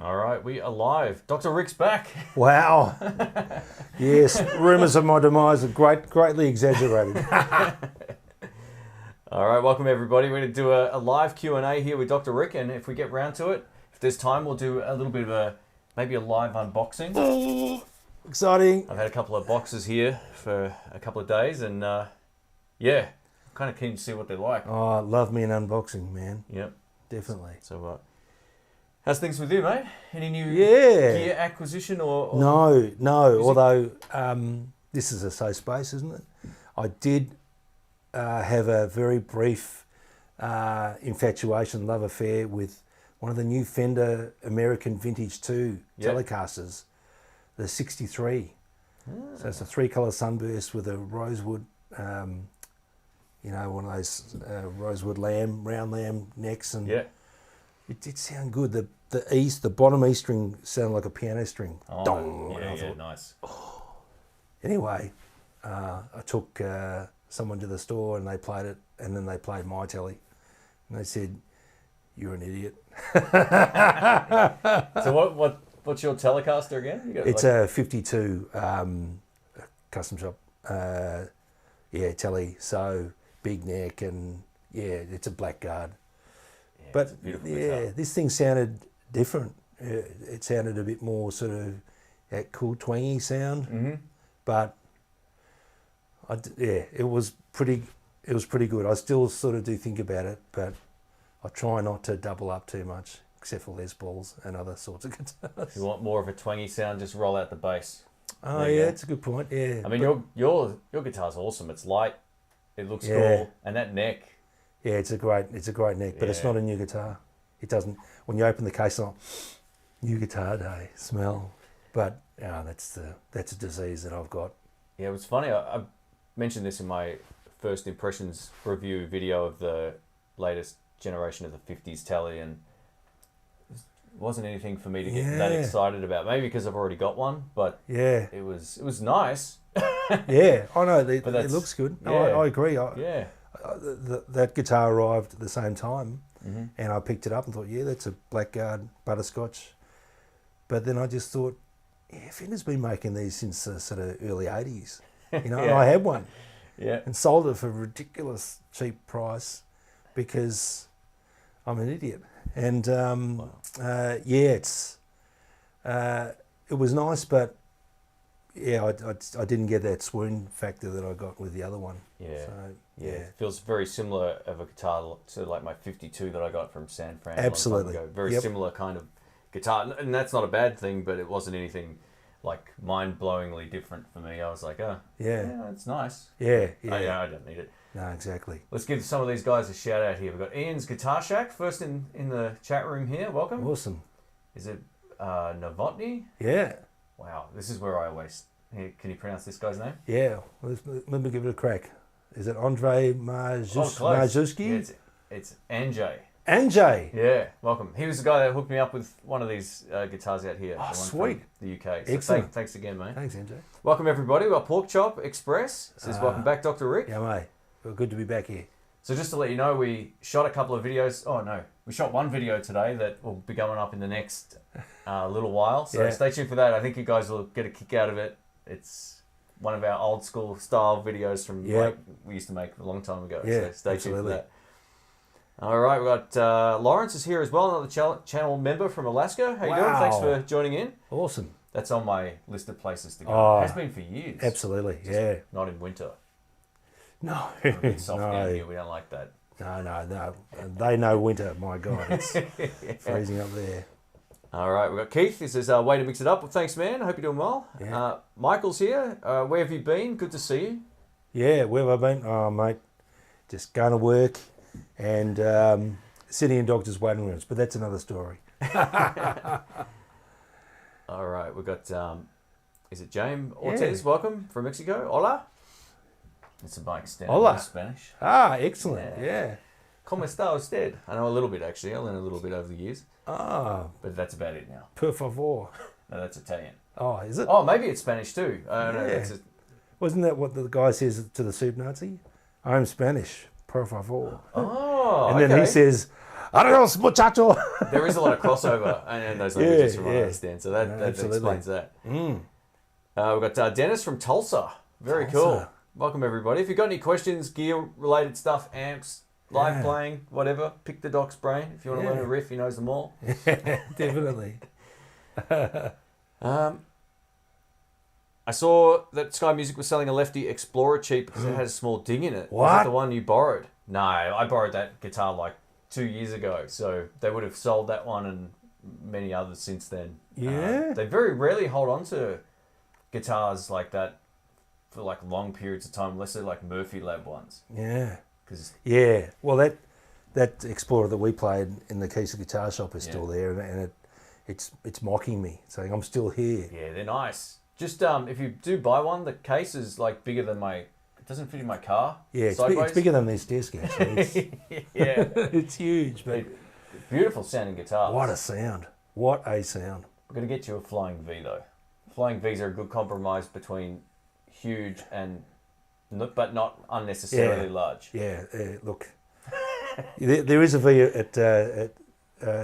All right, we are live. Dr. Rick's back. Wow. Yes, rumours of my demise are greatly exaggerated. All right, welcome everybody. We're going to do a live Q&A here with Dr. Rick, and if we get round to it, if there's time, we'll do a little bit of maybe a live unboxing. Exciting. I've had a couple of boxes here for a couple of days, and yeah, I'm kind of keen to see what they're like. Oh, love me an unboxing, man. Yep. Definitely. So, how's things with you, mate? Any new Yeah. gear acquisition or No. music? Although this is a safe space, isn't it? I did have a very brief infatuation, love affair with one of the new Fender American Vintage 2 Telecasters, the 63. So it's a 3-colour sunburst with a rosewood, one of those rosewood round lamb necks, and it did sound good. The bottom E string sounded like a piano string. Oh, Dong, yeah, I thought, nice. Anyway, I took someone to the store and they played it, and then they played my telly, and they said, "You're an idiot." So what's your Telecaster again? You got It's a 52 custom shop, telly. So big neck, and it's a blackguard. Yeah, But it's a beautiful guitar. this thing sounded different. It sounded a bit more sort of that cool twangy sound. Mm-hmm. But it was pretty good. I still sort of do think about it, but I try not to double up too much, except for Les Pauls and other sorts of guitars. If you want more of a twangy sound, just roll out the bass. Oh There you yeah, go. it's a good point. Yeah, I mean, your guitar's awesome. It's light, it looks cool, and that neck. yeah, it's a great neck, but it's Yeah. not a new guitar. It doesn't. When you open the case, it's like new guitar day smell. But that's a disease that I've got. Yeah, it was funny. I mentioned this in my first impressions review video of the latest generation of the 50s Tele, and it wasn't anything for me to get that excited about. Maybe because I've already got one, but Yeah, it was nice. yeah. I know. It that's- looks good. yeah. I agree. Yeah. That guitar arrived at the same time, Mm-hmm. and I picked it up and thought, that's a Blackguard butterscotch. But then I just thought, Fender's been making these since the sort of early 80s. And Yeah. I had one Yeah. and sold it for a ridiculous cheap price because I'm an idiot. And it was nice, but I didn't get that swoon factor that I got with the other one. Yeah. So, Yeah, it feels very similar of a guitar to like my 52 that I got from San Fran. Absolutely. A long time ago. Very Yep. similar kind of guitar, and that's not a bad thing, but it wasn't anything like mind-blowingly different for me. I was like, yeah, it's nice. Yeah. I don't need it. No, exactly. Let's give some of these guys a shout out here. We've got Ian's Guitar Shack first in the chat room here. Welcome. Awesome. Is it Novotny? Yeah. Wow, this is where I always... Here, can you pronounce this guy's name? Yeah. Let me give it a crack. Is it Andre Marzuski? Yeah, it's Anjay. Anjay. Yeah, welcome. He was the guy that hooked me up with one of these guitars out here. Oh, the one sweet. from the UK. So Excellent. thanks again, mate. Thanks, Anjay. Welcome, everybody. We've got Pork Chop Express. Says, welcome back, Dr. Rick. Yeah, mate. Well, good to be back here. So just to let you know, we shot a couple of videos. Oh, no. We shot one video today that will be going up in the next little while. So stay tuned for that. I think you guys will get a kick out of it. It's one of our old school style videos from like we used to make a long time ago. Yeah, so stay absolutely. tuned for that. All right, we've got Lawrence is here as well, another channel member from Alaska. How you doing? Thanks for joining in. Awesome. That's on my list of places to go. Oh, It has been for years. Absolutely. Just not in winter. No. It's soft down here. We don't like that. No. They know winter. My God, it's freezing up there. All right, we've got Keith. He says, way to mix it up. Well, thanks, man. I hope you're doing well. Yeah. Michael's here. Where have you been? Good to see you. Yeah, where have I been? Oh, mate, just going to work and sitting in doctors' waiting rooms. But that's another story. All right, we've got, is it James Ortiz? Welcome from Mexico. Hola. It's a bike stand Hola. in Spanish. Ah, excellent. Yeah. ¿Cómo está usted? I know a little bit, actually. I learned a little bit over the years. Ah, But that's about it now. per favor. No, that's Italian. Oh, is it? Oh, maybe it's Spanish too. I don't know. Yeah. It's Wasn't that what the guy says to the soup Nazi? I'm Spanish, por favor. oh, And then he says, Adios, muchacho. There is a lot of crossover and those languages from what I understand. So that explains that. Mm. We've got Dennis from Tulsa. Very cool. Welcome, everybody. If you've got any questions, gear-related stuff, amps, live playing, whatever, pick the doc's brain. If you want to learn a riff, he knows them all. Definitely. I saw that Sky Music was selling a Lefty Explorer cheap because it has a small ding in it. What? Was that the one you borrowed? No, I borrowed that guitar like 2 years ago. So they would have sold that one and many others since then. Yeah. They very rarely hold on to guitars like that for like long periods of time, unless they're like Murphy Lab ones. Yeah. Yeah. Well, that Explorer that we played in the Keys Guitar Shop is still there, and it's mocking me, saying I'm still here. Yeah, they're nice. Just if you do buy one, the case is like bigger than it doesn't fit in my car. Yeah, it's bigger than this disc actually. Yeah, it's huge, but beautiful sounding guitar. What a sound! What a sound! We're gonna get you a Flying V though. Flying V's are a good compromise between huge and but not unnecessarily large. Yeah, look, there is a V at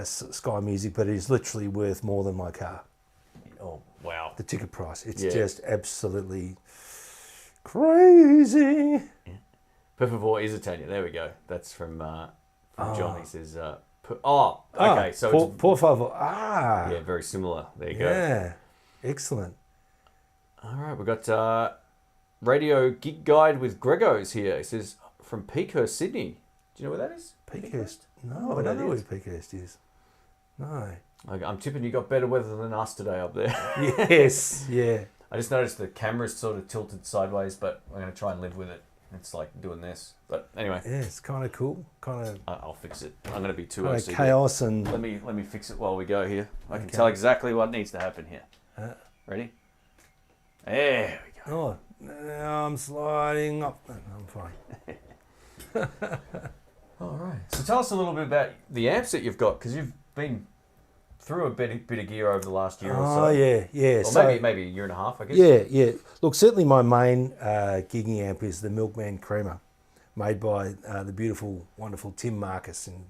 Sky Music, but it is literally worth more than my car. Oh, wow. The ticket price. It's just absolutely crazy. Yeah. Per favor is Italian. There we go. That's from John. He says, okay. So por favor. Yeah, very similar. There you go. Yeah, excellent. All right, we've got Radio Gig Guide with Gregos here. He says, from Peakhurst, Sydney. Do you know where that is? Peakhurst? No, I don't know where Peakhurst is. No. I'm tipping you got better weather than us today up there. Yes, yeah. I just noticed the camera's sort of tilted sideways, but I'm going to try and live with it. It's like doing this. But anyway. Yeah, it's kind of cool. I'll fix it. I'm going to be too kind OCD. Of chaos and... Let me fix it while we go here. I can tell exactly what needs to happen here. Ready? There we go. Oh, now I'm sliding up. I'm fine. All right. So tell us a little bit about the amps that you've got, because you've been through a bit of gear over the last year or so. Oh, yeah. Or so, maybe a year and a half, I guess. Yeah. Look, certainly my main gigging amp is the Milkman Creamer, made by the beautiful, wonderful Tim Marcus in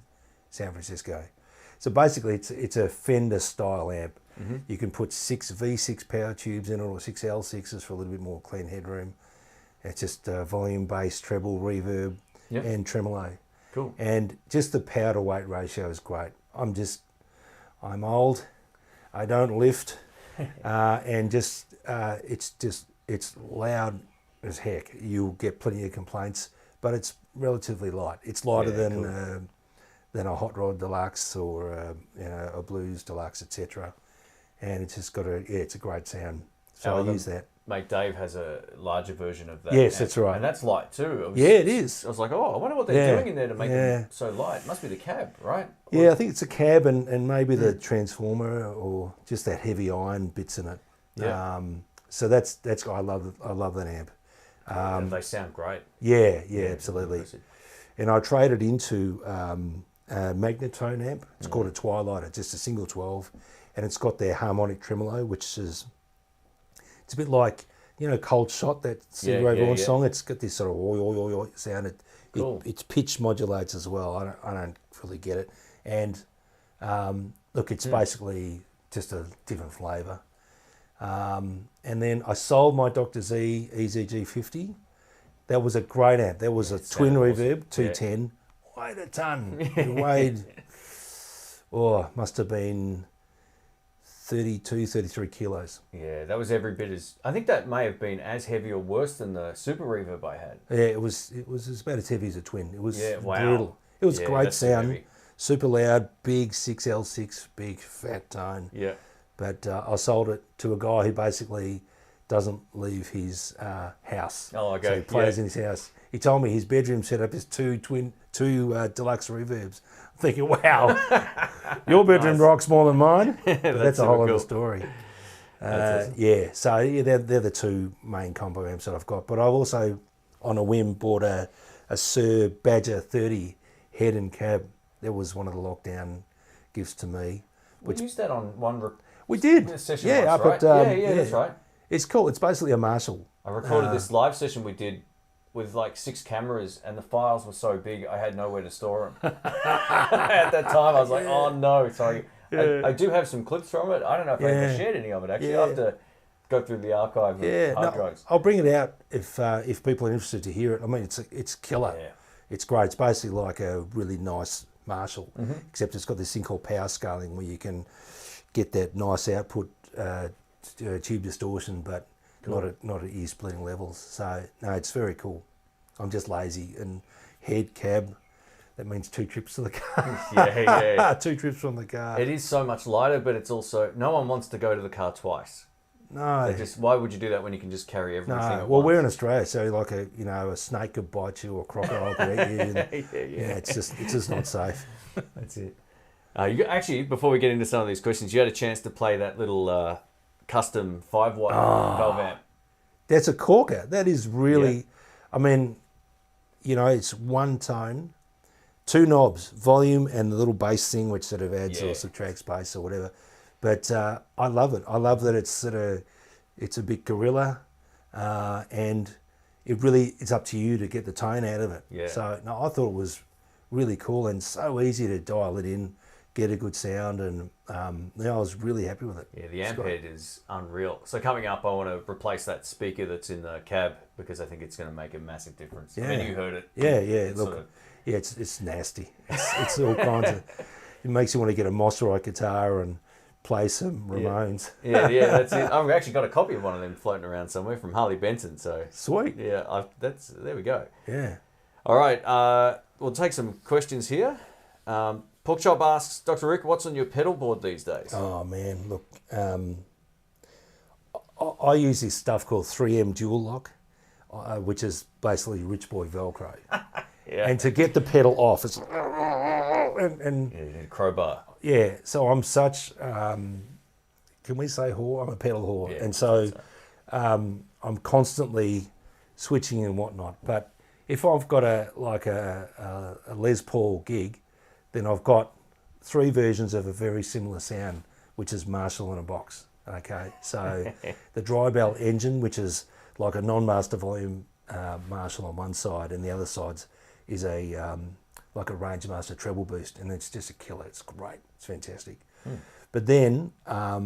San Francisco. So basically, it's a Fender style amp. Mm-hmm. You can put 6 V6 power tubes in it, or 6 L6s for a little bit more clean headroom. It's just volume, bass, treble, reverb, and tremolo. Cool. And just the power to weight ratio is great. I'm old, I don't lift, and it's loud as heck. You'll get plenty of complaints, but it's relatively light. It's lighter than a Hot Rod Deluxe or a Blues Deluxe, etc. And it's just got it's a great sound. So I use that. Mate, Dave has a larger version of that. Yes, that's right. And that's light too. It is. I was like, I wonder what they're doing in there to make them so light. It must be the cab, right? Yeah, I think it's a cab and maybe the transformer or just that heavy iron bits in it. Yeah. So that's I love that amp. And they sound great. Yeah, absolutely. And I traded into a Magnatone amp. It's called a Twilight. It's just a single 12, and it's got their harmonic tremolo, which is it's a bit like Cold Shot, that Stevie Ray Vaughan song. It's got this sort of oi sound. It's pitch modulates as well. I don't really get it. And look, it's basically just a different flavour. And then I sold my Dr. Z EZG50. That was a great amp. That was a twin reverb, 210. Weighed a ton. It weighed, must have been 32, 33 kilos. Yeah, that was every bit as... I think that may have been as heavy or worse than the Super Reverb I had. Yeah, it was about as heavy as a twin. It was brutal. It was great sound, super loud, big 6L6, big fat tone. Yeah. But I sold it to a guy who basically doesn't leave his house. Oh, okay. So he plays in his house. He told me his bedroom setup is two deluxe reverbs. I'm thinking, wow, your bedroom rocks more than mine. But that's a whole other story. Awesome. They're the two main combo amps that I've got. But I've also, on a whim, bought a Sir Badger 30 head and cab. That was one of the lockdown gifts to me. We used that on one we did. Session yeah, once, up right? at that's right. It's cool. It's basically a Marshall. I recorded this live session we did with like 6 cameras, and the files were so big I had nowhere to store them. At that time, I was like, oh no, sorry. Yeah. I do have some clips from it. I don't know if I ever shared any of it, actually. I have to go through the archive of hard drives. I'll bring it out if people are interested to hear it. I mean, it's killer. Yeah. It's great. It's basically like a really nice Marshall, except it's got this thing called power scaling where you can get that nice output tube distortion, but not at ear splitting levels. So no, it's very cool. I'm just lazy. And head cab, that means 2 trips to the car. Yeah. 2 trips from the car. It is so much lighter, but it's also, no one wants to go to the car twice. No. Why would you do that when you can just carry everything at once? Well, we're in Australia, so like a snake could bite you or a crocodile could eat you. And, it's just not safe. That's it. You actually, before we get into some of these questions, you had a chance to play that little Kustom 5-watt valve amp. That's a corker. That is really, I mean, it's one tone, 2 knobs, volume and the little bass thing, which sort of adds or subtracts bass or whatever. But I love it. I love that it's a bit guerrilla, and it's up to you to get the tone out of it. Yeah. So no, I thought it was really cool and so easy to dial it in, get a good sound, and I was really happy with it. Yeah, the amp head is unreal. So coming up, I want to replace that speaker that's in the cab because I think it's going to make a massive difference. Yeah. I mean, you heard it. Yeah. Look, it's nasty. It's all kinds of. It makes you want to get a Mosrite guitar and play some Ramones. Yeah, that's it. I've actually got a copy of one of them floating around somewhere from Harley Benson. So sweet. Yeah, there we go. Yeah. All right, we'll take some questions here. Porkchop asks, Dr. Rick, what's on your pedal board these days? Oh man, look, I use this stuff called 3M Dual Lock, which is basically Rich Boy Velcro. And to get the pedal off, it's and crowbar. Yeah, so I'm such, can we say whore? I'm a pedal whore. Yeah, and so I'm constantly switching and whatnot. But if I've got a Les Paul gig, then I've got 3 versions of a very similar sound, which is Marshall in a box. Okay, so the dry bell engine, which is like a non-master volume Marshall on one side, and the other side is like a Rangemaster treble boost, and it's just a killer. It's great. It's fantastic. But then I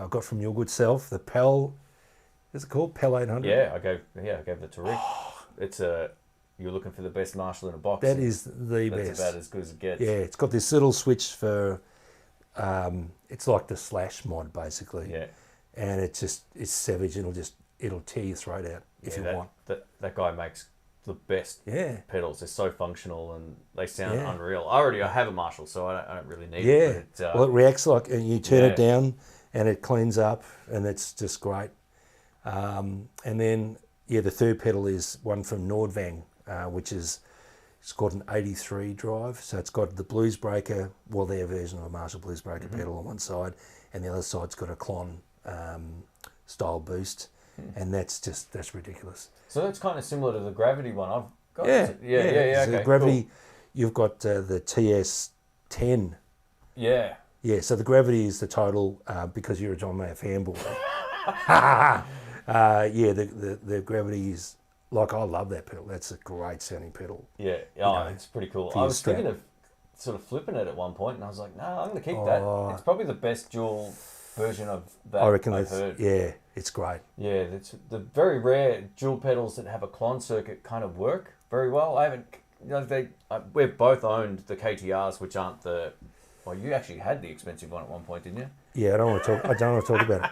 got from your good self the Pel. Is it called Pel 800? Yeah, I gave that to Rick. It's you're looking for the best Marshall in a box. That is the best. That's about as good as it gets. Yeah, it's got this little switch for. It's like the Slash mod basically. Yeah. And it's savage. It'll tear your throat out if you want. That guy makes the best pedals. They're so functional and they sound unreal. I have a Marshall, so I don't really need it. But it reacts like, and you turn it down and it cleans up, and it's just great. And then the third pedal is one from Nordvang, which is it's got an 83 drive, so it's got the Blues Breaker, their version of a Marshall Blues Breaker pedal on one side, and the other side's got a Klon style boost. And that's ridiculous. So that's kind of similar to the Gravity one I've got. Yeah. Okay, the Gravity, cool. You've got the TS10. Yeah. Yeah, so the Gravity is the total, because you're a John Mayer fanboy. The Gravity is, like, I love that pedal. That's a great sounding pedal. Yeah, it's pretty cool. I was thinking of sort of flipping it at one point, and I was like, no, I'm going to keep that. It's probably the best dual version of that I reckon I've heard. Yeah, it's great. Yeah, it's the very rare dual pedals that have a Klon circuit kind of work very well. I haven't, we've both owned the KTRs, which aren't the. Well, you actually had the expensive one at one point, didn't you? Yeah, I don't want to talk about it.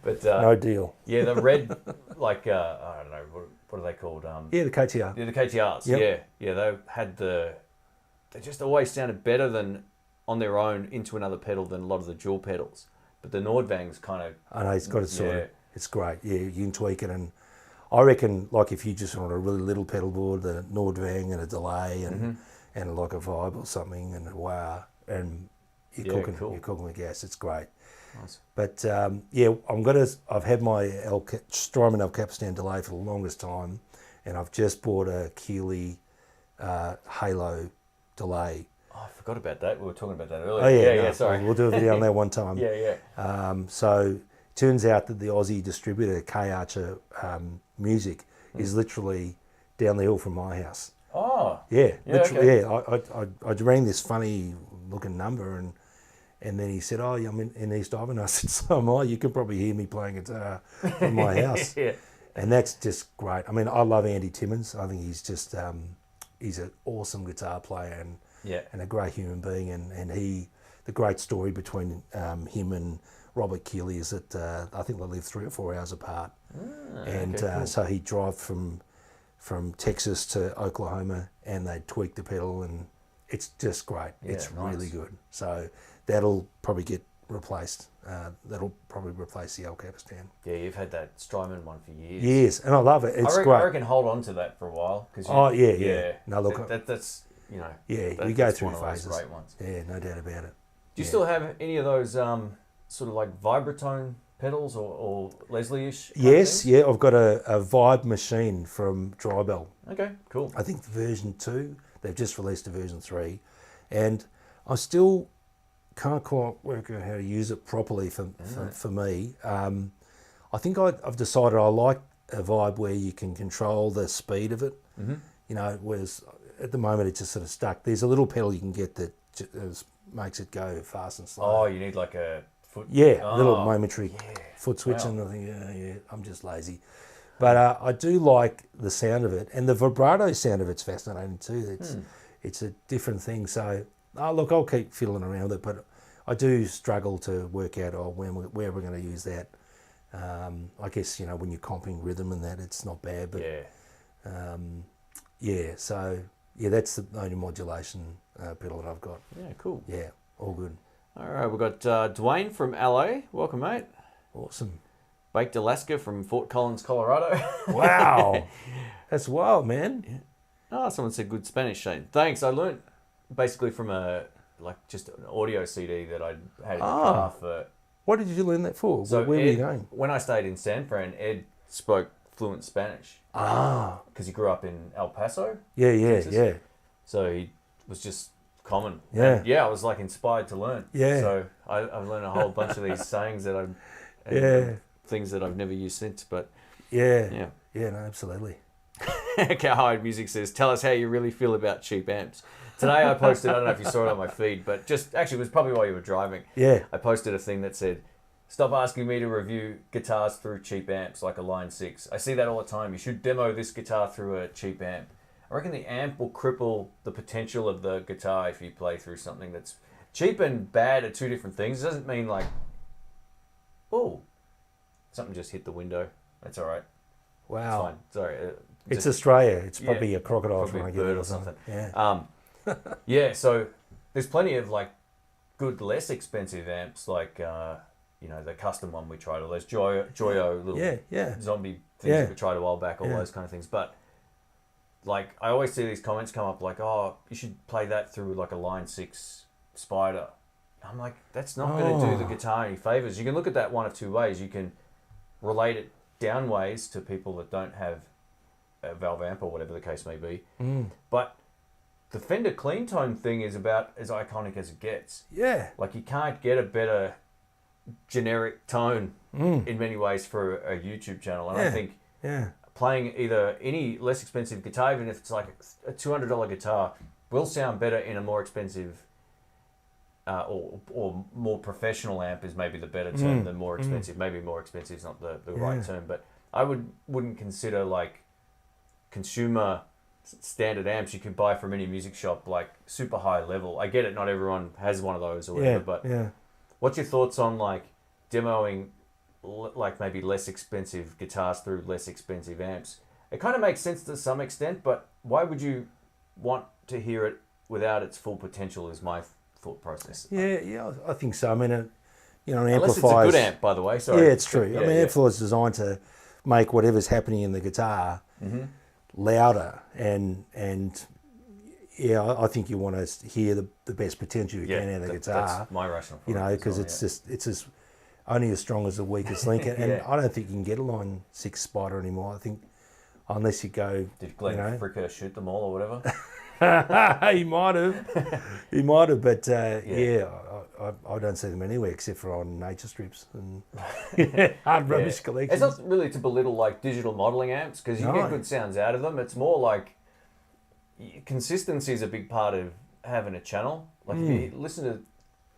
But no deal. Yeah, the red, I don't know what are they called? The KTR. Yeah, the KTRs. Yep. Yeah, they had they just always sounded better than on their own into another pedal than a lot of the dual pedals. But the Nordvang's kind of... I know, it's got it's great. Yeah, you can tweak it. And I reckon, like, if you just want a really little pedal board, the Nordvang and a delay and like a vibe or something and a wah, and you're cooking with gas. It's great. Nice. But, I've had my Strymon El Capistan delay for the longest time, and I've just bought a Keeley Halo delay. Oh, I forgot about that. We were talking about that earlier. Oh, yeah, sorry. We'll do a video on that one time. Yeah. So it turns out that the Aussie distributor, K Archer Music, is literally down the hill from my house. Oh. Yeah, Yeah, literally. okay. Yeah, I rang this funny looking number, and then he said, "Oh, yeah, I'm in East Ivan." I said, "So am I. You can probably hear me playing guitar from my house." Yeah. And that's just great. I mean, I love Andy Timmins. I think he's just he's an awesome guitar player and a great human being. And the great story between him and Robert Keeley is that I think they live 3 or 4 hours apart. Cool. So he'd drive from Texas to Oklahoma, and they'd tweak the pedal, and it's just great. Yeah, it's nice. really good. So that'll probably get replaced. That'll probably replace the El Capistan. Yeah, you've had that Strymon one for years. Yes, and I love it. It's great. I reckon hold on to that for a while. Cause yeah. No, look, that's you know. Yeah, you go through one phases. Of those great ones. Yeah, no doubt about it. Do you still have any of those sort of like vibratone pedals or Leslie-ish? Yes, yeah. I've got a Vibe machine from Drybell. Okay, cool. I think version 2. They've just released a version 3, and I still can't quite work out how to use it properly for me. I think I've decided I like a Vibe where you can control the speed of it. Mm-hmm. You know, whereas at the moment it's just sort of stuck. There's a little pedal you can get that makes it go fast and slow. Oh, you need like a foot. Yeah, a little momentary foot switch, and I think, I'm just lazy. But I do like the sound of it, and the vibrato sound of it's fascinating too. It's a different thing. So, look, I'll keep fiddling around with it, but I do struggle to work out where we're going to use that. I guess, you know, when you're comping rhythm and that, it's not bad. But so that's the only modulation pedal that I've got. Yeah, cool. Yeah, all good. All right, we've got Dwayne from LA. Welcome, mate. Awesome. Baked Alaska from Fort Collins, Colorado. Wow. That's wild, man. Yeah. Oh, someone said good Spanish, Shane. Thanks. I learnt basically from just an audio CD that I had in the car for. What did you learn that for? So where Ed, were you going? When I stayed in San Fran, Ed spoke fluent Spanish. Because he grew up in El Paso. Yeah. So he was just common. Yeah. And I was like inspired to learn. Yeah. So I've learned a whole bunch of these sayings that things that I've never used since. But yeah, no, absolutely. Cowhide Music says, tell us how you really feel about cheap amps. Today I posted, I don't know if you saw it on my feed, but it was probably while you were driving. Yeah. I posted a thing that said, stop asking me to review guitars through cheap amps like a Line 6. I see that all the time. You should demo this guitar through a cheap amp. I reckon the amp will cripple the potential of the guitar if you play through something that's cheap and bad are two different things. It doesn't mean like, oh, something just hit the window. That's all right. Wow. It's fine. Sorry. It's Australia. It's probably a crocodile probably trying a to get bird it or something. Yeah. So there's plenty of like good, less expensive amps like, the Kustom one we tried, all those Joyo little zombie things that we tried a while back, all those kind of things. But like I always see these comments come up like, oh, you should play that through like a Line 6 Spider. I'm like, that's not going to do the guitar any favors. You can look at that one of two ways. You can relate it down ways to people that don't have a valve amp or whatever the case may be. But the Fender clean tone thing is about as iconic as it gets. Yeah. Like you can't get a better generic tone in many ways for a YouTube channel. And I think playing either any less expensive guitar, even if it's like a $200 guitar, will sound better in a more expensive or more professional amp is maybe the better term than more expensive. Maybe more expensive is not the right term, but I wouldn't consider like consumer standard amps you can buy from any music shop like super high level. I get it, not everyone has one of those or whatever, but what's your thoughts on like demoing like maybe less expensive guitars through less expensive amps? It kind of makes sense to some extent, but why would you want to hear it without its full potential is my thought process. Yeah, I think so. I mean, an Unless amplifier. It's a good amp, by the way. Sorry. Yeah, it's true. I mean, amplifier is designed to make whatever's happening in the guitar louder, and I think you want to hear the best potential you can out of the guitar. That's my rationale. Because it's as only as strong as the weakest link, and I don't think you can get a Line 6 Spider anymore. I think unless you go. Did Glenn Fricker shoot them all or whatever? He might have, but I don't see them anywhere except for on nature strips and hard rubbish collections. It's not really to belittle like digital modelling amps because you get good sounds out of them. It's more like consistency is a big part of having a channel. Like if you listen to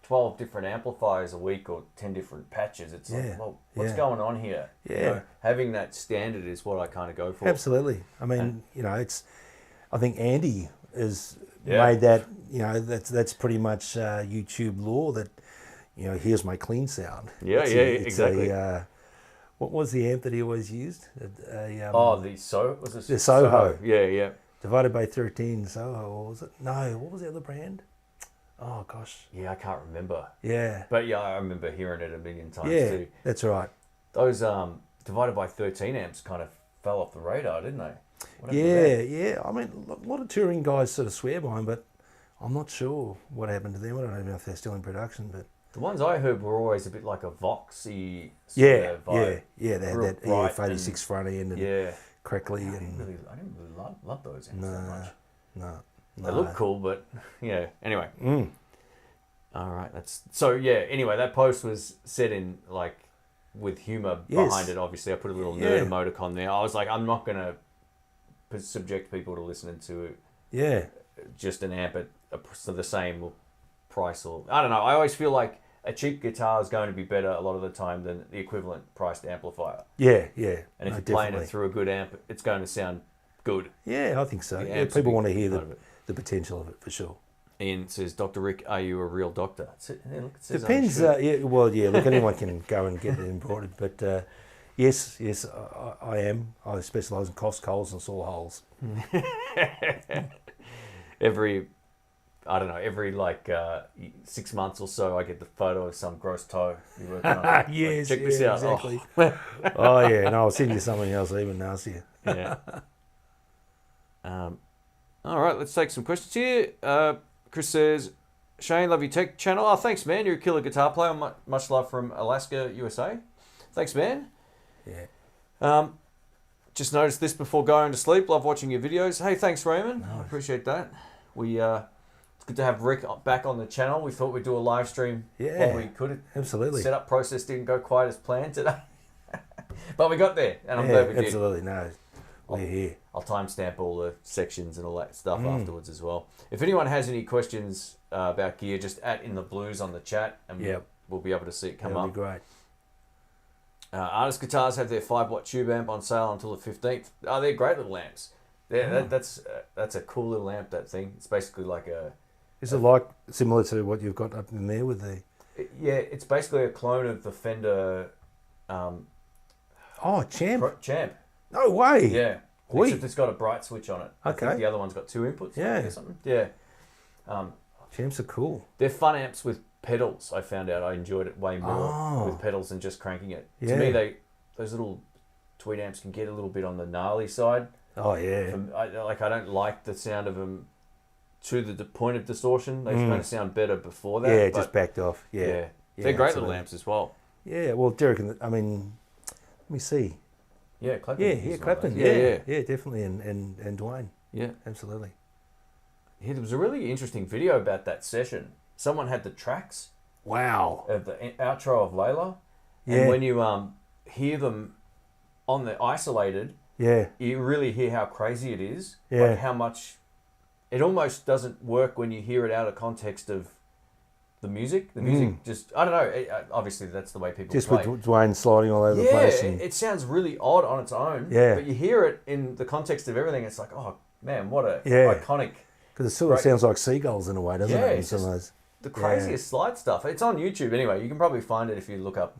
12 different amplifiers a week or 10 different patches, it's like, well, what's going on here? Yeah. You know, having that standard is what I kind of go for. Absolutely. I mean, you know, I think Andy has made that, you know, that's pretty much YouTube law that, you know, here's my clean sound. Exactly. What was the amp that he always used? The Soho. Yeah. Divided by 13 Soho, or was it? No, what was the other brand? Oh, gosh. Yeah, I can't remember. Yeah. But yeah, I remember hearing it a million times too. Yeah, that's right. Those divided by 13 amps kind of fell off the radar, didn't they? Yeah. I mean, a lot of touring guys sort of swear by them, but I'm not sure what happened to them. I don't even know if they're still in production, but... The ones I heard were always a bit like a Voxy vibe. Yeah, they had that EF86 front end and crackly. I didn't really love those amps that much. No. They look cool, but yeah. Anyway. All right. Anyway, that post was set in like with humour behind it. Obviously, I put a little nerd emoticon there. I was like, I'm not gonna subject people to listening to just an amp at the same price, or I don't know. I always feel like a cheap guitar is going to be better a lot of the time than the equivalent priced amplifier. Yeah. And if you're playing it through a good amp, it's going to sound good. Yeah, I think so. Yeah, people want to hear the potential of it for sure. Ian says, Dr. Rick, are you a real doctor? Depends. Look, anyone can go and get it embroidered, but yes, I am. I specialise in cost holes and saw holes. Every 6 months or so, I get the photo of some gross toe you're working on. Yes, check this out. Exactly. Oh yeah, no, I'll send you something else even nastier. Yeah. All right, let's take some questions here. Chris says, Shane, love your tech channel. Oh, thanks, man. You're a killer guitar player. Much love from Alaska, USA. Thanks, man. Yeah. Just noticed this before going to sleep. Love watching your videos. Hey, thanks, Raymond. Nice. I appreciate that. It's good to have Rick back on the channel. We thought we'd do a live stream while we could. Absolutely. Setup process didn't go quite as planned today. But we got there, and I'm glad we did. Absolutely. No, we're here. I'll timestamp all the sections and all that stuff afterwards as well. If anyone has any questions about gear, just at intheblues on the chat, and we'll be able to see it come up. That'd be great. Artist Guitars have their 5-watt tube amp on sale until the 15th. Oh, they're great little amps. That's a cool little amp, that thing. It's basically like a... Is it like similar to what you've got up in there with the... it's basically a clone of the Fender... Champ? Champ. No way. Yeah. Except it's got a bright switch on it. Okay. I think the other one's got 2 inputs. Or something. Yeah. Champs are cool. They're fun amps with pedals. I found out I enjoyed it way more with pedals than just cranking it. Yeah. To me, those little Tweed amps can get a little bit on the gnarly side. Oh yeah. I don't like the sound of them to the point of distortion. They kind of sound better before that. Yeah, just backed off. Yeah. They're great little amps as well. Yeah. Well, Derek, let me see. Yeah, Clapton. Yeah, Clapton. Yeah, definitely, and Dwayne. Yeah, absolutely. Yeah, there was a really interesting video about that session. Someone had the tracks. Wow. Of the outro of Layla. Yeah. And when you hear them on the isolated, you really hear how crazy it is. Yeah. Like how much it almost doesn't work when you hear it out of context of the music. The music just, I don't know, obviously that's the way people just play. With Dwayne sliding all over the place. Yeah, it sounds really odd on its own. Yeah. But you hear it in the context of everything, it's like, oh man, what a iconic. Because it sort of sounds like seagulls in a way, doesn't it? It's just the craziest slide stuff. It's on YouTube anyway. You can probably find it if you look up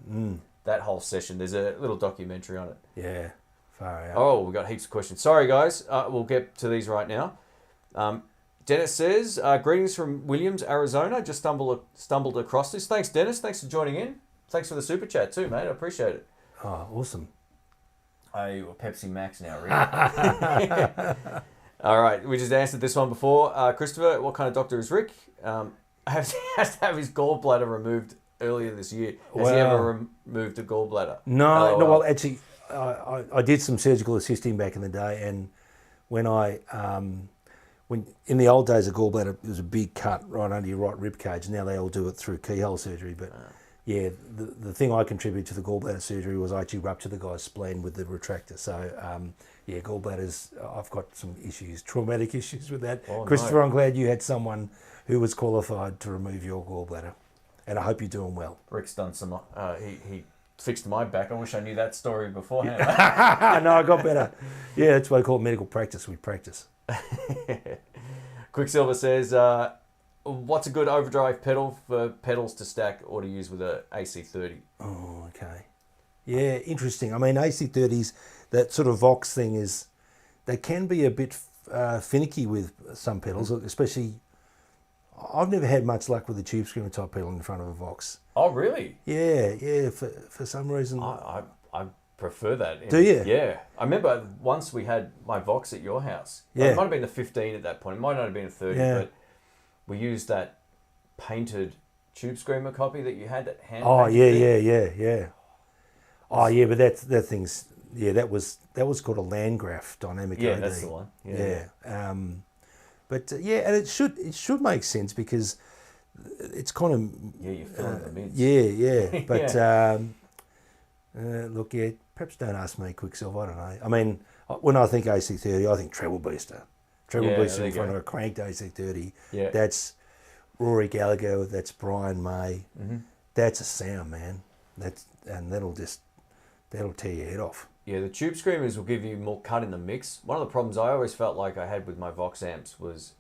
that whole session. There's a little documentary on it. Yeah, far out. Oh, we got heaps of questions. Sorry guys, we'll get to these right now. Dennis says, greetings from Williams, Arizona. Just stumbled across this. Thanks, Dennis. Thanks for joining in. Thanks for the super chat too, mate. I appreciate it. Oh, awesome. Oh, you're Pepsi Max now, really? All right, we just answered this one before. Christopher, what kind of doctor is Rick? Has to have his gallbladder removed earlier this year. Has he ever removed a gallbladder? No. Well, actually, I did some surgical assisting back in the day, and when when in the old days, a gallbladder was a big cut right under your right rib cage. Now they all do it through keyhole surgery. But yeah, the thing I contributed to the gallbladder surgery was I actually ruptured the guy's spleen with the retractor. So yeah, gallbladders, I've got some issues, traumatic issues with that. Oh, Christopher, no. I'm glad you had someone who was qualified to remove your gallbladder, and I hope you're doing well. Rick's done some. He fixed my back. I wish I knew that story beforehand. No, I got better. Yeah, that's what I call medical practice. We practice. Quicksilver says, what's a good overdrive pedal for pedals to stack or to use with a AC30? Oh, okay. Yeah, interesting. I mean, AC30s, that sort of Vox thing is, they can be a bit finicky with some pedals, especially, I've never had much luck with the tube screamer type pedal in front of a Vox. Oh, really? Yeah, for some reason. I prefer that. Do you? Yeah. I remember once we had my Vox at your house. Yeah. It might have been a 15 at that point. It might not have been a 30, but we used that painted tube screamer copy that you had, that hand. Oh, yeah. Oh, yeah, but that thing's, yeah, that was called a Landgraf dynamic. Yeah, OD. that's the one. Yeah. But yeah, and it should make sense because it's kind of Yeah, you're filling the mids. Yeah. But look, yeah, perhaps don't ask me, Quicksilver. I don't know. I mean, when I think AC30, I think treble booster. Treble booster in front of a cranked AC30. Yeah. That's Rory Gallagher. That's Brian May. Mm-hmm. That's a sound, man. That'll tear your head off. Yeah, the tube screamers will give you more cut in the mix. One of the problems I always felt like I had with my Vox amps was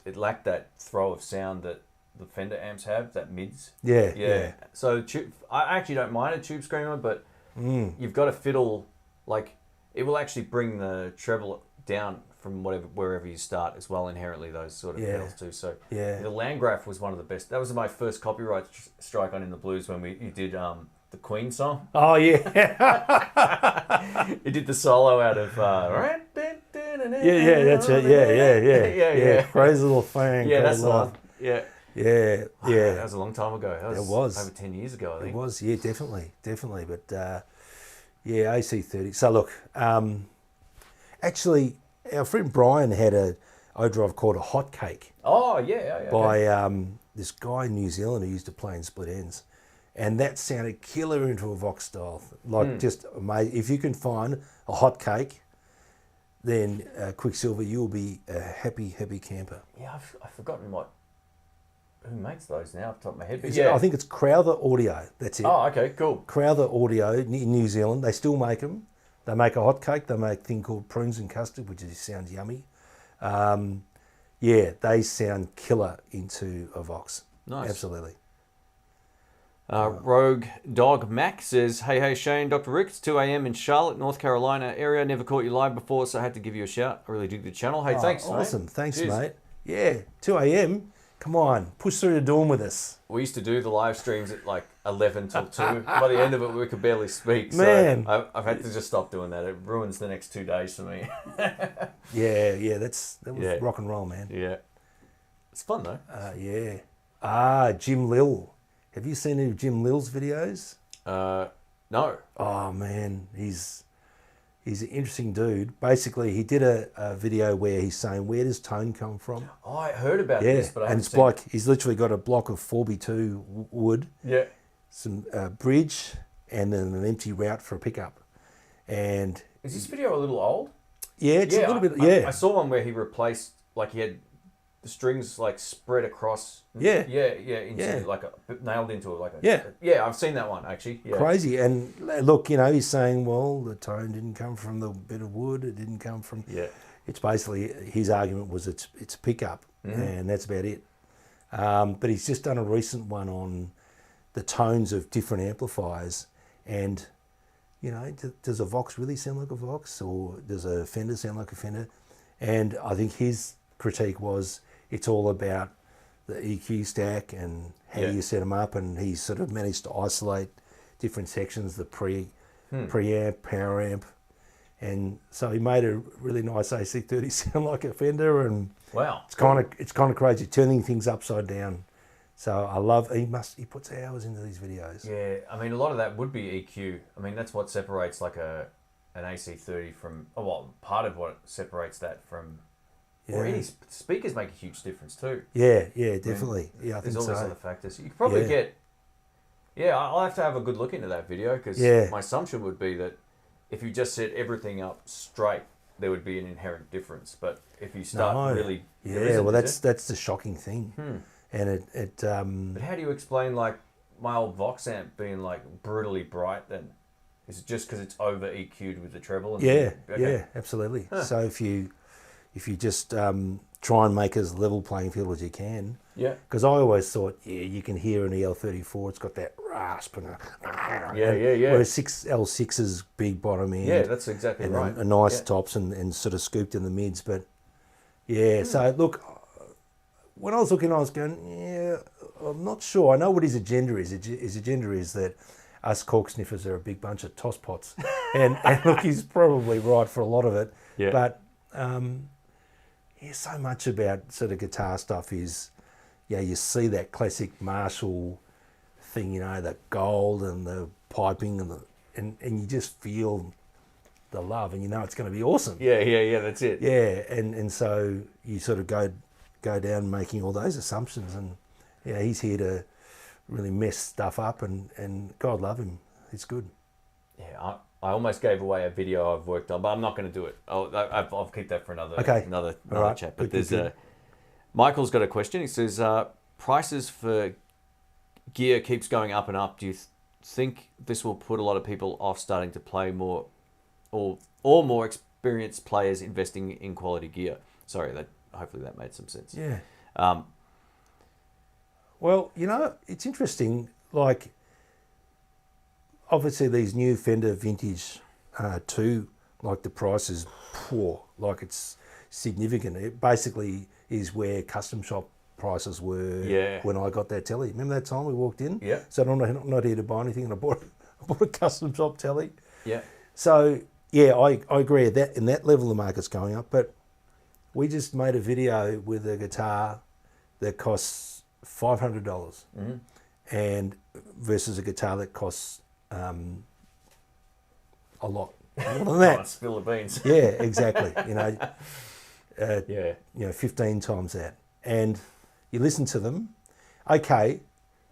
it lacked that throw of sound that the Fender amps have, that mids. Yeah. So I actually don't mind a tube screamer, but you've got to fiddle, like, it will actually bring the treble down from wherever you start as well, inherently, those sort of pedals too. So the Landgraf was one of the best. That was my first copyright strike on In the Blues when you did the Queen song. Oh, yeah. He did the solo out of... Yeah, that's it. Yeah. Crazy little thing. Yeah, that's the one. Yeah. Yeah. That was a long time ago. That was over 10 years ago, I think. It was, yeah, definitely. But, yeah, AC30. So, look, actually, our friend Brian had a Overdrive called a Hot Cake. Oh, yeah. By this guy in New Zealand who used to play in split ends. And that sounded killer into a Vox style. Like, just amazing. If you can find a Hot Cake, then Quicksilver, you'll be a happy camper. Yeah, I've forgotten who makes those now off the top of my head. But I think it's Crowther Audio. That's it. Oh, okay, cool. Crowther Audio in New Zealand. They still make them. They make a hot cake. They make a thing called prunes and custard, which sounds yummy. Yeah, they sound killer into a Vox. Nice. Absolutely. Rogue Dog Mac says, Hey Shane, Dr. Rick, it's 2 a.m. in Charlotte, North Carolina area. Never caught you live before, so I had to give you a shout. I really dig the channel. Hey, thanks, awesome. mate. Thanks, Cheers. mate. Yeah, 2 a.m. Come on, push through the dawn with us. We used to do the live streams at like 11 till 2. By the end of it, we could barely speak. Man. So I've had to just stop doing that. It ruins the next 2 days for me. Yeah, that was rock and roll, man. Yeah. It's fun, though. Yeah. Jim Lill. Have you seen any of Jim Lill's videos? No. Oh, man, he's an interesting dude. Basically, he did a video where he's saying, where does tone come from? Oh, I heard about this, but I haven't and it's seen like, he's literally got a block of 4x2 wood, some bridge, and then an empty route for a pickup. And is this video a little old? Yeah, it's a little bit, I saw one where he replaced, like he had the strings like spread across. Into like nailed into it, like I've seen that one actually. Yeah. Crazy. And look, he's saying, well, the tone didn't come from the bit of wood. It didn't come from. Yeah. It's basically, his argument was it's a pickup, and that's about it. But he's just done a recent one on the tones of different amplifiers, and does a Vox really sound like a Vox, or does a Fender sound like a Fender? And I think his critique was, it's all about the EQ stack and how you set them up, and he's sort of managed to isolate different sections, the preamp, power amp, and so he made a really nice AC30 sound like a Fender, and wow, it's kind of crazy, turning things upside down. So I love, he puts hours into these videos. Yeah, I mean, a lot of that would be EQ. I mean, that's what separates like an AC30 from, part of what separates that from Or any speakers make a huge difference too. Yeah, definitely. I think there's all these so. other factors. You could probably get. Yeah, I'll have to have a good look into that video because my assumption would be that if you just set everything up straight, there would be an inherent difference. But if you start really, that's the shocking thing. And it. But how do you explain like my old Vox amp being like brutally bright? Then is it just because it's over EQ'd with the treble? And Absolutely. So if you just try and make as level playing field as you can. Yeah. Because I always thought, you can hear an EL34, it's got that rasp and whereas L6's big bottom end. Yeah, that's exactly and right. A nice tops and sort of scooped in the mids. But so look, when I was looking, I was going, I'm not sure. I know what his agenda is. His agenda is that us cork sniffers are a big bunch of tosspots. and look, he's probably right for a lot of it. Yeah. But so much about sort of guitar stuff is, you see that classic Marshall thing, the gold and the piping and you just feel the love and it's going to be awesome. Yeah, that's it. Yeah, and so you sort of go down making all those assumptions and he's here to really mess stuff up and God love him, it's good. Yeah, I almost gave away a video I've worked on, but I'm not going to do it. I'll keep that for another chat. But there's Michael's got a question. He says, prices for gear keeps going up and up. Do you think this will put a lot of people off starting to play more or more experienced players investing in quality gear? Sorry, hopefully that made some sense. Yeah. Well, it's interesting. Like, obviously these new Fender Vintage 2, like the price is poor, like it's significant. It basically is where custom shop prices were when I got that telly. Remember that time we walked in? Yeah. So I'm not here to buy anything, and I bought a custom shop telly. Yeah. So I agree that in that level the market's going up, but we just made a video with a guitar that costs $500 and versus a guitar that costs a lot more than that. Spill the beans. Yeah, exactly. 15 times that. And you listen to them, okay,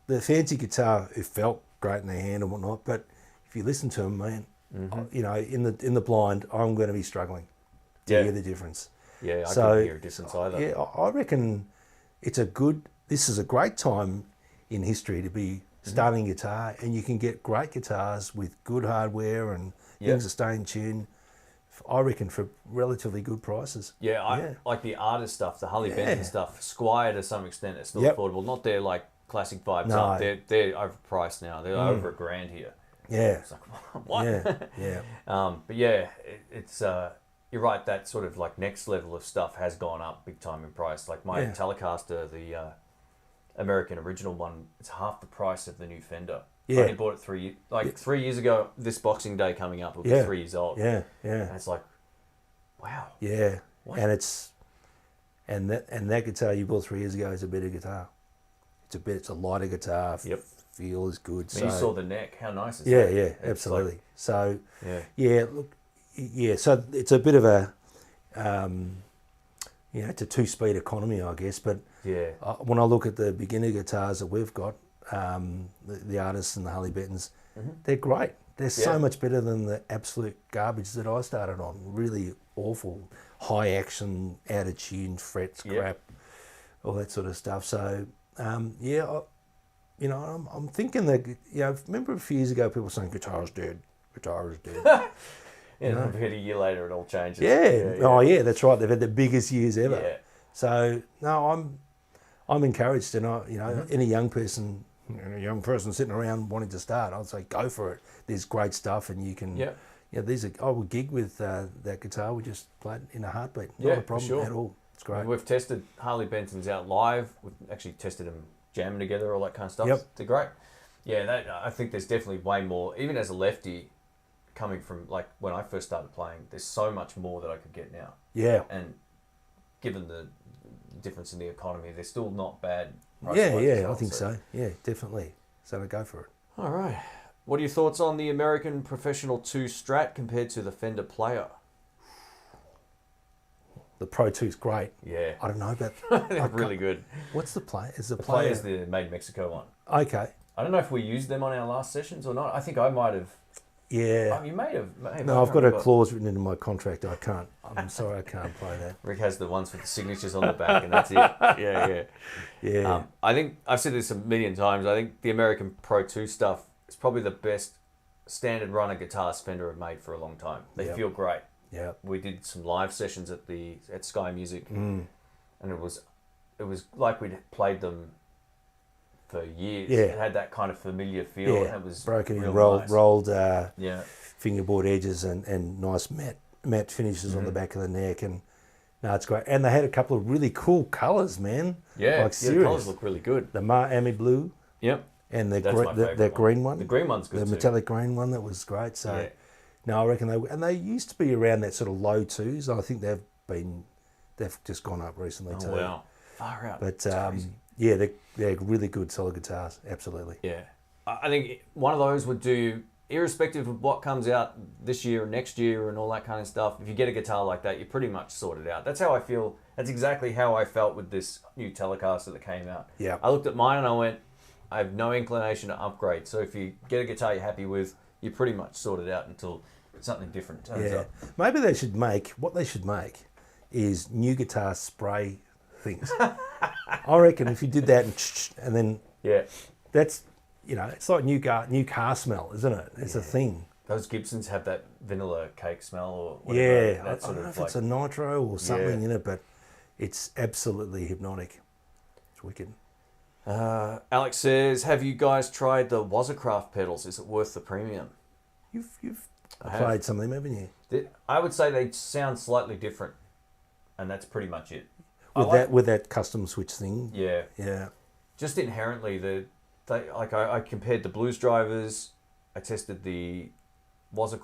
the fancy guitar, it felt great in their hand and whatnot, but if you listen to them, man, in the blind, I'm going to be struggling to hear the difference. Yeah, I couldn't hear a difference either. Yeah, I reckon this is a great time in history to be starting guitar, and you can get great guitars with good hardware and things that stay in tune, I reckon, for relatively good prices. Yeah, I like the artist stuff, the Harley Benton stuff. Squier to some extent is still affordable. Not their like classic vibes up. They're overpriced now. They're over $1,000 here. Yeah. It's like, what? Yeah. But yeah, it's you're right, that sort of like next level of stuff has gone up big time in price. Like my Telecaster, the American original one, it's half the price of the new Fender. Yeah. I only bought it 3 years ago. This Boxing Day coming up, it'll be 3 years old. Yeah. And it's like, wow. Yeah. What? And that guitar you bought 3 years ago is a better guitar. It's a lighter guitar. Yep. Feel is good. I mean, you saw the neck. How nice is that? Yeah, it's absolutely. Like, so look, so it's a bit of a it's a two-speed economy, I guess. But when I look at the beginner guitars that we've got, the artists and the Harley Bentons, they're great. They're so much better than the absolute garbage that I started on. Really awful, high action, out of tune, frets, crap, all that sort of stuff. So I'm thinking that remember a few years ago people saying guitar is dead. And about a year later, it all changes. Yeah. That's right. They've had the biggest years ever. Yeah. So no, I'm encouraged, and any young person sitting around wanting to start, I'd say go for it. There's great stuff, and you can. Yeah. I would gig with that guitar. We just play it in a heartbeat. Not a problem at all. It's great. We've tested Harley Bentons out live. We've actually tested them jamming together, all that kind of stuff. Yep. They're great. Yeah, I think there's definitely way more. Even as a lefty, coming from like when I first started playing, there's so much more that I could get now. Yeah. And given the difference in the economy, they're still not bad. I think so. Yeah, definitely. So I go for it. All right. What are your thoughts on the American Professional 2 Strat compared to the Fender Player? the Pro 2's great. Yeah. I don't know about... They're really good. What's the play? Is the Play player... is the Made in Mexico one. Okay. I don't know if we used them on our last sessions or not. I think I might have. Yeah. Oh, you may have. No, I've got a clause written into my contract. I can't. I'm sorry, I can't play that. Rick has the ones with the signatures on the back, and that's it. Yeah. Yeah. I think I've said this a million times. I think the American Pro 2 stuff is probably the best standard runner guitars Fender have made for a long time. They feel great. Yeah. We did some live sessions at Sky Music, and it was like we'd played them for years. Yeah. It had that kind of familiar feel. Yeah. And it was broken in, real rolled, nice. rolled Yeah. fingerboard edges and nice matte finishes on the back of the neck. And no, it's great. And they had a couple of really cool colours, man. Yeah, like the serious. colours look really good. The Miami blue. Yep. And the That's my favourite that green one. The green one's good The too. metallic green one, that was great. So, Yeah. no, I reckon they used to be around that sort of low twos. I think they've just gone up recently too. Oh, wow. Far out. But It's crazy. yeah, they're really good solid guitars. Absolutely. Yeah. I think one of those would do, irrespective of what comes out this year or next year and all that kind of stuff. If you get a guitar like that, you're pretty much sorted out. That's how I feel. That's exactly how I felt with this new Telecaster that came out. Yeah. I looked at mine and I went, I have no inclination to upgrade. So if you get a guitar you're happy with, you're pretty much sorted out until something different turns up. Maybe they should make is new guitar spray things. I reckon if you did that and then that's it's like new car smell, isn't it? It's a thing. Those Gibsons have that vanilla cake smell or whatever. Yeah, I don't know if it's a nitro or something in it, but it's absolutely hypnotic. It's wicked. Alex says, have you guys tried the Waza pedals? Is it worth the premium? You've played some of them, haven't you? I would say they sound slightly different, and that's pretty much it. With that custom switch thing. Yeah. Yeah. Just inherently, I compared the blues drivers. I tested the Waza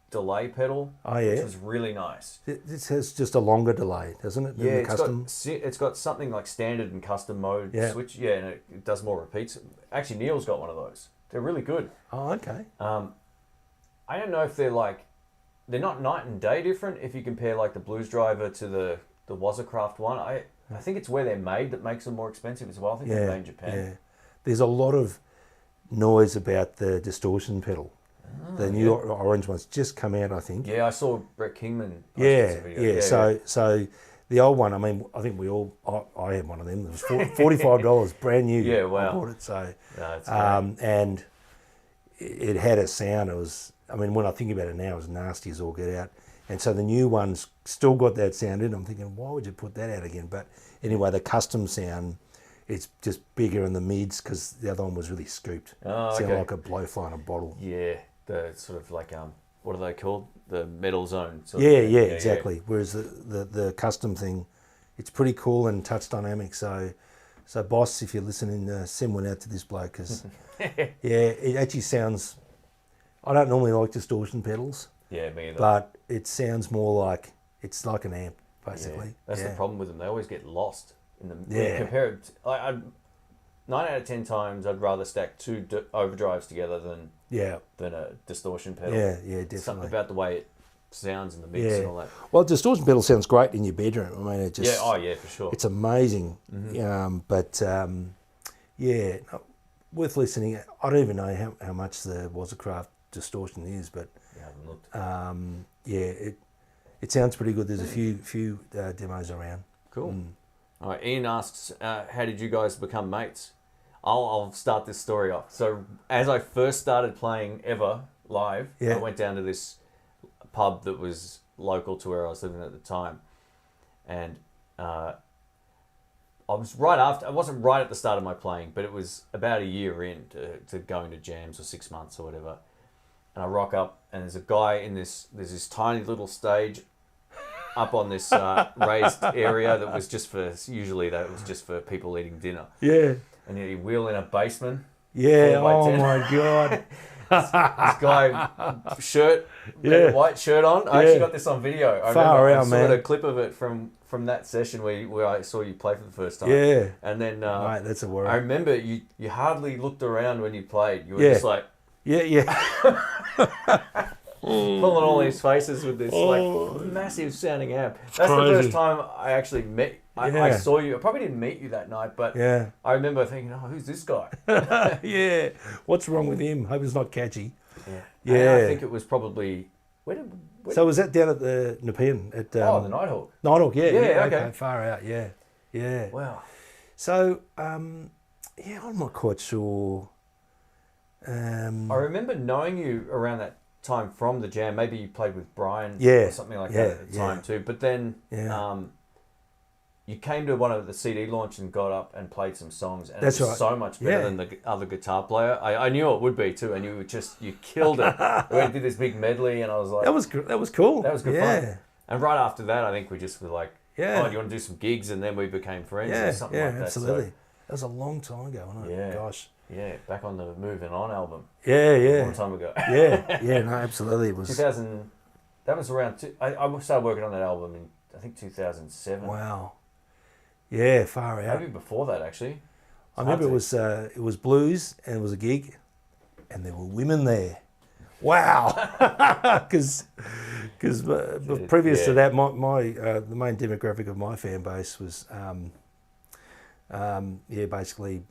delay pedal, which was really nice. This has just a longer delay, doesn't it? Yeah, the it's got something like standard and custom mode switch. Yeah, and it does more repeats. Actually, Neil's got one of those. They're really good. Oh, okay. I don't know if they're not night and day different if you compare like the blues driver to the Waza one. I think it's where they're made that makes them more expensive as well. I think they're made in Japan. Yeah. There's a lot of noise about the distortion pedal. The new orange one's just come out, I think. Yeah, I saw Brett Kingman post this video. Yeah. So the old one, I mean, I think I had one of them. It was $45, brand new. Yeah, wow. I bought it. So, that's and it had a sound. It was, I mean, when I think about it now, it was nasty as all get out. And so the new one's still got that sound in it. I'm thinking, why would you put that out again? But anyway, the custom sound, it's just bigger in the mids because the other one was really scooped. Sounded like a blowfly in a bottle. Yeah, the sort of like, what are they called? The metal zone. Yeah, exactly. Yeah. Whereas the custom thing, it's pretty cool and touch dynamic. So boss, if you're listening, send one out to this bloke because, it actually sounds, I don't normally like distortion pedals. Yeah, me either. But it sounds more like, it's like an amp, basically. Yeah. That's the problem with them. They always get lost in them. Yeah. When you compare it, 9 out of 10 times, I'd rather stack two overdrives together than a distortion pedal. Yeah, definitely. Something about the way it sounds in the mix and all that. Well, distortion pedal sounds great in your bedroom. I mean, it just... Yeah, for sure. It's amazing. Worth listening. I don't even know how much the Waza distortion is, but... You haven't looked. It sounds pretty good. There's a few demos around. Cool. All right, Ian asks, how did you guys become mates? I'll start this story off. So as I first started playing ever live, I went down to this pub that was local to where I was living at the time. And I wasn't right at the start of my playing, but it was about a year in to going to jams or 6 months or whatever. And I rock up and there's a guy in there's this tiny little stage up on this raised area that was just for people eating dinner. Yeah. And you wheel in a bassman. Yeah, oh my God. This guy, white shirt on. I actually got this on video. I saw a clip of it from that session where I saw you play for the first time. Yeah. And then mate, that's a worry. I remember you hardly looked around when you played. You were just like... Yeah. pulling all these faces with this like massive sounding amp. That's crazy. the first time I actually met. I saw you. I probably didn't meet you that night, but I remember thinking, "Oh, who's this guy?" Yeah. What's wrong with him? Hope it's not catchy. Yeah. And I think it was probably So was that down at the Nepean at the Nighthawk. Nighthawk, yeah. Okay. Far out, yeah. Wow. So I'm not quite sure. I remember knowing you around that time from the jam. Maybe you played with Brian or something like that at the time too. But then you came to one of the CD launch and got up and played some songs, and it was so much better than the other guitar player. I knew it would be too, and you killed it. We did this big medley, and I was like, that was cool. That was good fun. And right after that, I think we just were like, oh, do you want to do some gigs? And then we became friends or something like that. Absolutely. So, that was a long time ago, wasn't it? Yeah. Gosh. Yeah, back on the Moving On album. Yeah. A long time ago. No, absolutely. It was 2000. That was around. I started working on that album in I think 2007. Wow. Yeah, far out. Maybe before that actually. I remember it was blues and it was a gig, and there were women there. Wow. Because previous to that, my the main demographic of my fan base was basically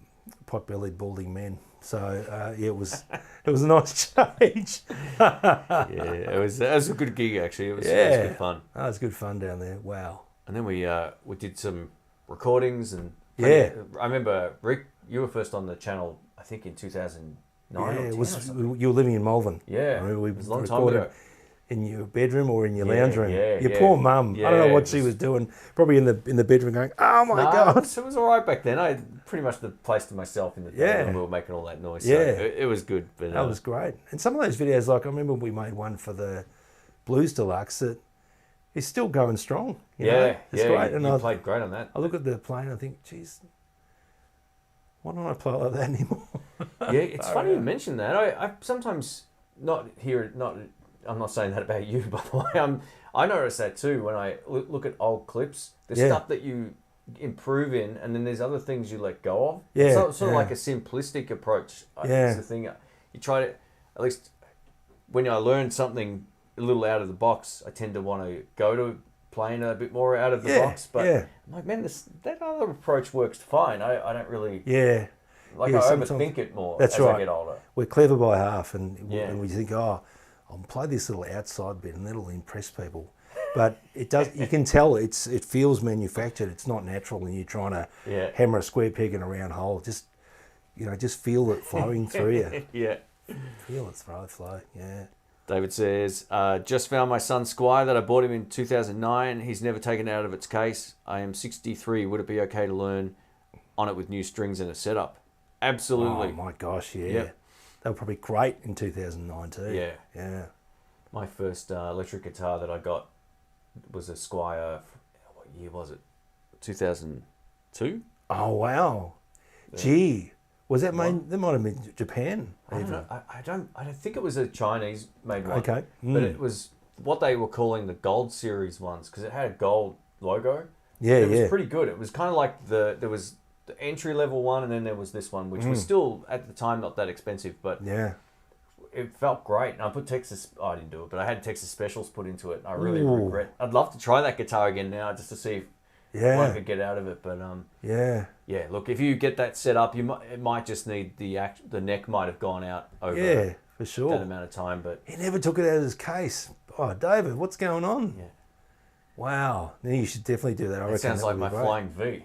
pot-bellied balding men. So it was a nice change. It was a good gig actually. It was good fun. Oh, it was good fun down there. Wow. And then we did some recordings and I remember Rick, you were first on the channel I think in 2009. It was you were living in Malvern. Yeah, I remember it was a long time ago. In your bedroom or in your lounge room. Your Yeah. poor mum. Yeah, I don't know what she was doing. Probably in the bedroom going, oh my God. It was all right back then. I had pretty much the place to myself in the day when we were making all that noise. So it was good. But that was great. And some of those videos, like I remember we made one for the Blues Deluxe that is still going strong. You know? It's great. And you played great on that. I look at the plane and I think, geez, why don't I play like that anymore? It's funny you mention that. I sometimes I'm not saying that about you, by the way. I notice that too when I look at old clips. There's stuff that you improve in, and then there's other things you let go of. Yeah, it's sort of like a simplistic approach. I think it's the thing. You try to, at least when I learn something a little out of the box, I tend to want to go to playing a bit more out of the box. But I'm like, man, that other approach works fine. I don't really... I overthink it more as I get older. We're clever by half, and we think, I'll play this little outside bit and that'll impress people. But it does. You can tell it feels manufactured. It's not natural, and you're trying to hammer a square peg in a round hole. Just feel it flowing through you. Feel it flow. Yeah. David says, just found my son's Squier that I bought him in 2009. He's never taken it out of its case. I am 63. Would it be okay to learn on it with new strings and a setup? Absolutely. Oh my gosh, yeah. Yep. They were probably great in 2009 too. Yeah. My first electric guitar that I got was a Squier. What year was it? 2002. Oh wow. Yeah. Gee, was that made? That might have been Japan. I don't know. I don't think it was a Chinese made one. Okay. But it was what they were calling the Gold Series ones because it had a gold logo. Yeah, it was pretty good. It was kind of like there was the entry level one, and then there was this one, which was still at the time not that expensive, but it felt great. And I put Texas. Oh, I didn't do it, but I had Texas Specials put into it. I really regret. I'd love to try that guitar again now, just to see what I could get out of it. But Look, if you get that set up, it might just need the neck might have gone out over for sure that amount of time. But he never took it out of his case. Oh, David, what's going on? Yeah. Wow. Now you should definitely do that. I reckon sounds like my flying V.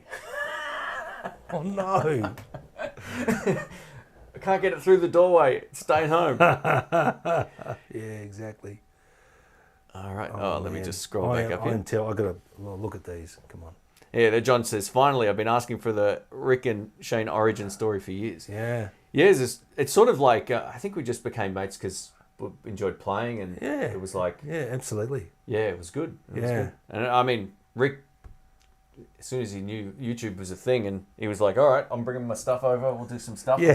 Oh no! I can't get it through the doorway. It's staying home. Yeah, exactly. All right. Let me just scroll back up here. I've got to look at these. Come on. Yeah, John says, finally, I've been asking for the Rick and Shane origin story for years. Yeah. Yeah, it's sort of like, I think we just became mates because we enjoyed playing, and it was like... Yeah, absolutely. Yeah, it was good. It was good. And I mean, Rick... As soon as he knew YouTube was a thing, and he was like, all right, I'm bringing my stuff over, we'll do some stuff. Yeah,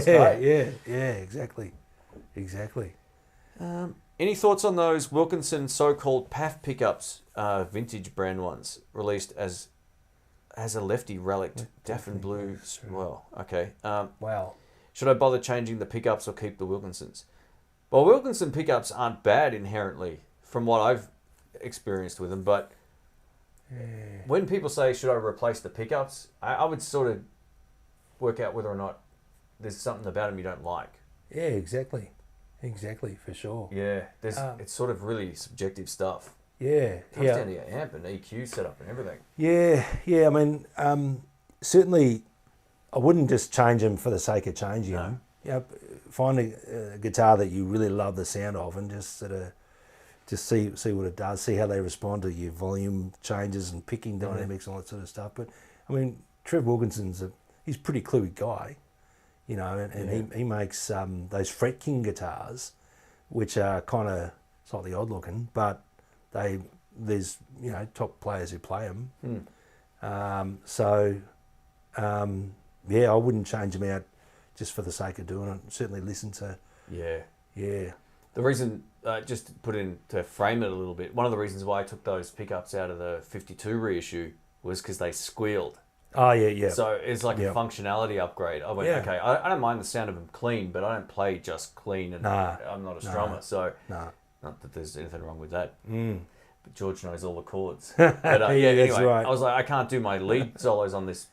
exactly. Any thoughts on those Wilkinson so-called PAF pickups, vintage brand ones, released as a lefty relic, Daff and Blue? Well, okay. Wow. Should I bother changing the pickups or keep the Wilkinsons? Well, Wilkinson pickups aren't bad inherently from what I've experienced with them, but when people say, should I replace the pickups, I would sort of work out whether or not there's something about them you don't like. Yeah, exactly. Exactly, for sure. Yeah, it's sort of really subjective stuff. Yeah. It comes down to your amp and EQ setup and everything. Yeah. I mean, certainly I wouldn't just change them for the sake of changing them. You know, find a guitar that you really love the sound of and just sort of see what it does, see how they respond to your volume changes and picking dynamics and all that sort of stuff. But I mean, Trev Wilkinson's he's a pretty cluey guy, you know, and he makes those Fret King guitars, which are kind of slightly odd looking, but there's you know top players who play them. Yeah, I wouldn't change them out just for the sake of doing it. Certainly listen to. Yeah. The reason, just to put in to frame it a little bit, one of the reasons why I took those pickups out of the 52 reissue was because they squealed. Oh, yeah. So it's like a functionality upgrade. I went, okay, I don't mind the sound of them clean, but I don't play just clean, and I'm not a strummer, so not that there's anything wrong with that. But George knows all the chords. But anyway, that's right. I was like, I can't do my lead solos on this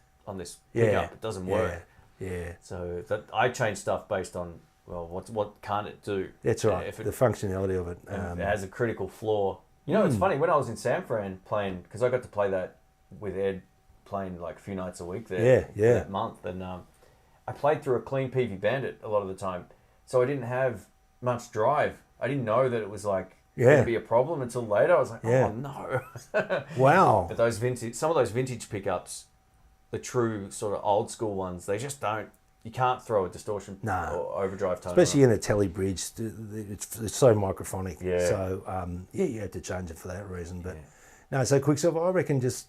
pickup. It doesn't work. Yeah. So that I changed stuff based on, well, what can't it do? That's right. The functionality of it. It has a critical flaw. You know, it's funny, when I was in San Fran playing, because I got to play that with Ed, playing like a few nights a week there for that month, and I played through a clean PV Bandit a lot of the time, so I didn't have much drive. I didn't know that it was like going to be a problem until later. I was like, oh no. Wow. But some of those vintage pickups, the true sort of old school ones, they just don't. You can't throw a distortion or overdrive tone. Especially in a tele bridge, it's so microphonic. Yeah. So you had to change it for that reason. But no, so Quicksilver, I reckon just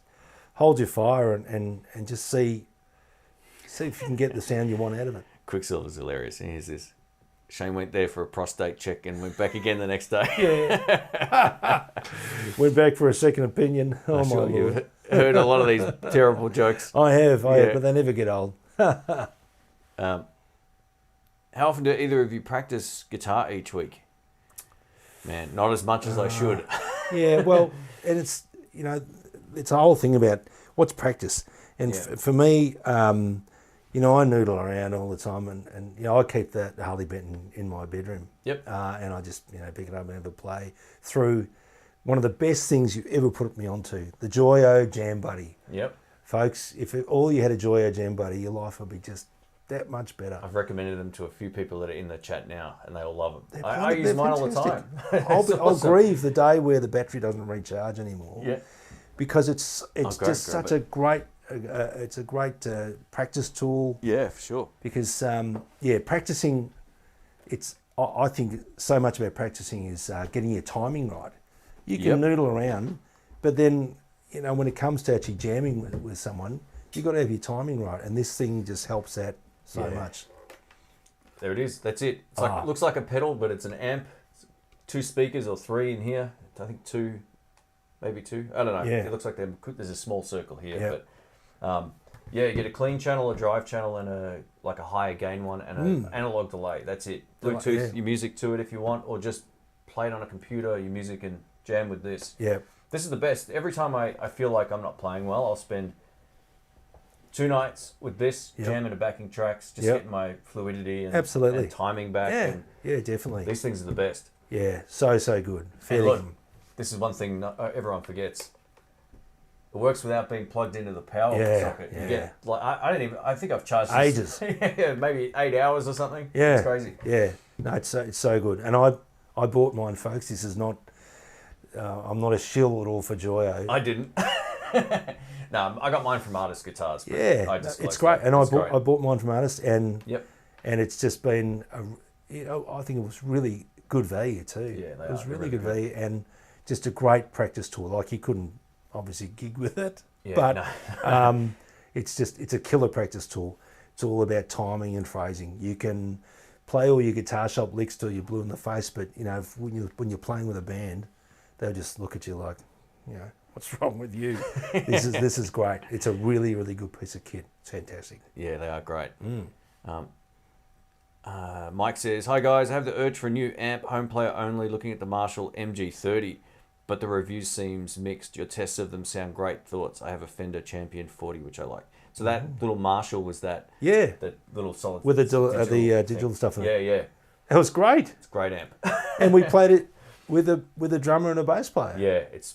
hold your fire and just see if you can get the sound you want out of it. Quicksilver's hilarious. Here's this. Shane went there for a prostate check and went back again the next day. Yeah. Went back for a second opinion. Oh my Lord. You've heard a lot of these terrible jokes. I have, but they never get old. How often do either of you practice guitar each week? Man, not as much as I should. Yeah, well, and it's, you know, it's a whole thing about what's practice. And for me, you know, I noodle around all the time, and you know, I keep that Harley Benton in my bedroom. Yep. And I just, you know, pick it up and have a play through one of the best things you've ever put me onto, the Joyo Jam Buddy. Yep. Folks, if all you had a Joyo Jam Buddy, your life would be just that much better. I've recommended them to a few people that are in the chat now, and they all love them. I use mine all the time. I'll grieve the day where the battery doesn't recharge anymore. Yeah. Because it's just such a great practice tool. Yeah, for sure. Because practicing, I think so much about practicing is getting your timing right. You can noodle around, but then, you know, when it comes to actually jamming with someone, you've got to have your timing right, and this thing just helps that so much. There it is. That's it. It's like, looks like a pedal, but it's an amp. 2 speakers or 3 in here. I think 2, maybe 2. I don't know. Yeah. It looks like there's a small circle here, but you get a clean channel, a drive channel, and a higher gain one, and an analog delay. That's it. Bluetooth your music to it if you want, or just play it on a computer, your music, and jam with this. Yeah. This is the best. Every time I feel like I'm not playing well, I'll spend 2 nights with this, jamming to backing tracks, just getting my fluidity and timing back. Yeah, definitely. These things are the best. Yeah, so good. Look, this is one thing everyone forgets. It works without being plugged into the power socket. You get I think I've charged ages. Maybe 8 hours or something. Yeah, it's crazy. Yeah, no, it's so good. And I bought mine, folks. This is not. I'm not a shill at all for Joyo. I didn't. No, I got mine from Artist Guitars. Yeah, it's great. And I bought mine from Artist, and it's just been I think it was really good value too. Yeah, it was really good value, and just a great practice tool. Like, you couldn't obviously gig with it, but it's a killer practice tool. It's all about timing and phrasing. You can play all your guitar shop licks till you're blue in the face, but you know, when you're playing with a band, they'll just look at you like, you know, what's wrong with you? This is great. It's a really, really good piece of kit. It's fantastic. Yeah, they are great. Mike says, "Hi guys, I have the urge for a new amp, home player only, looking at the Marshall MG30, but the review seems mixed. Your tests of them sound great. Thoughts? I have a Fender Champion 40, which I like." So that little Marshall was that little solid with the digital stuff in it. Yeah. It was great. It's a great amp. And we played it with a drummer and a bass player. Yeah, it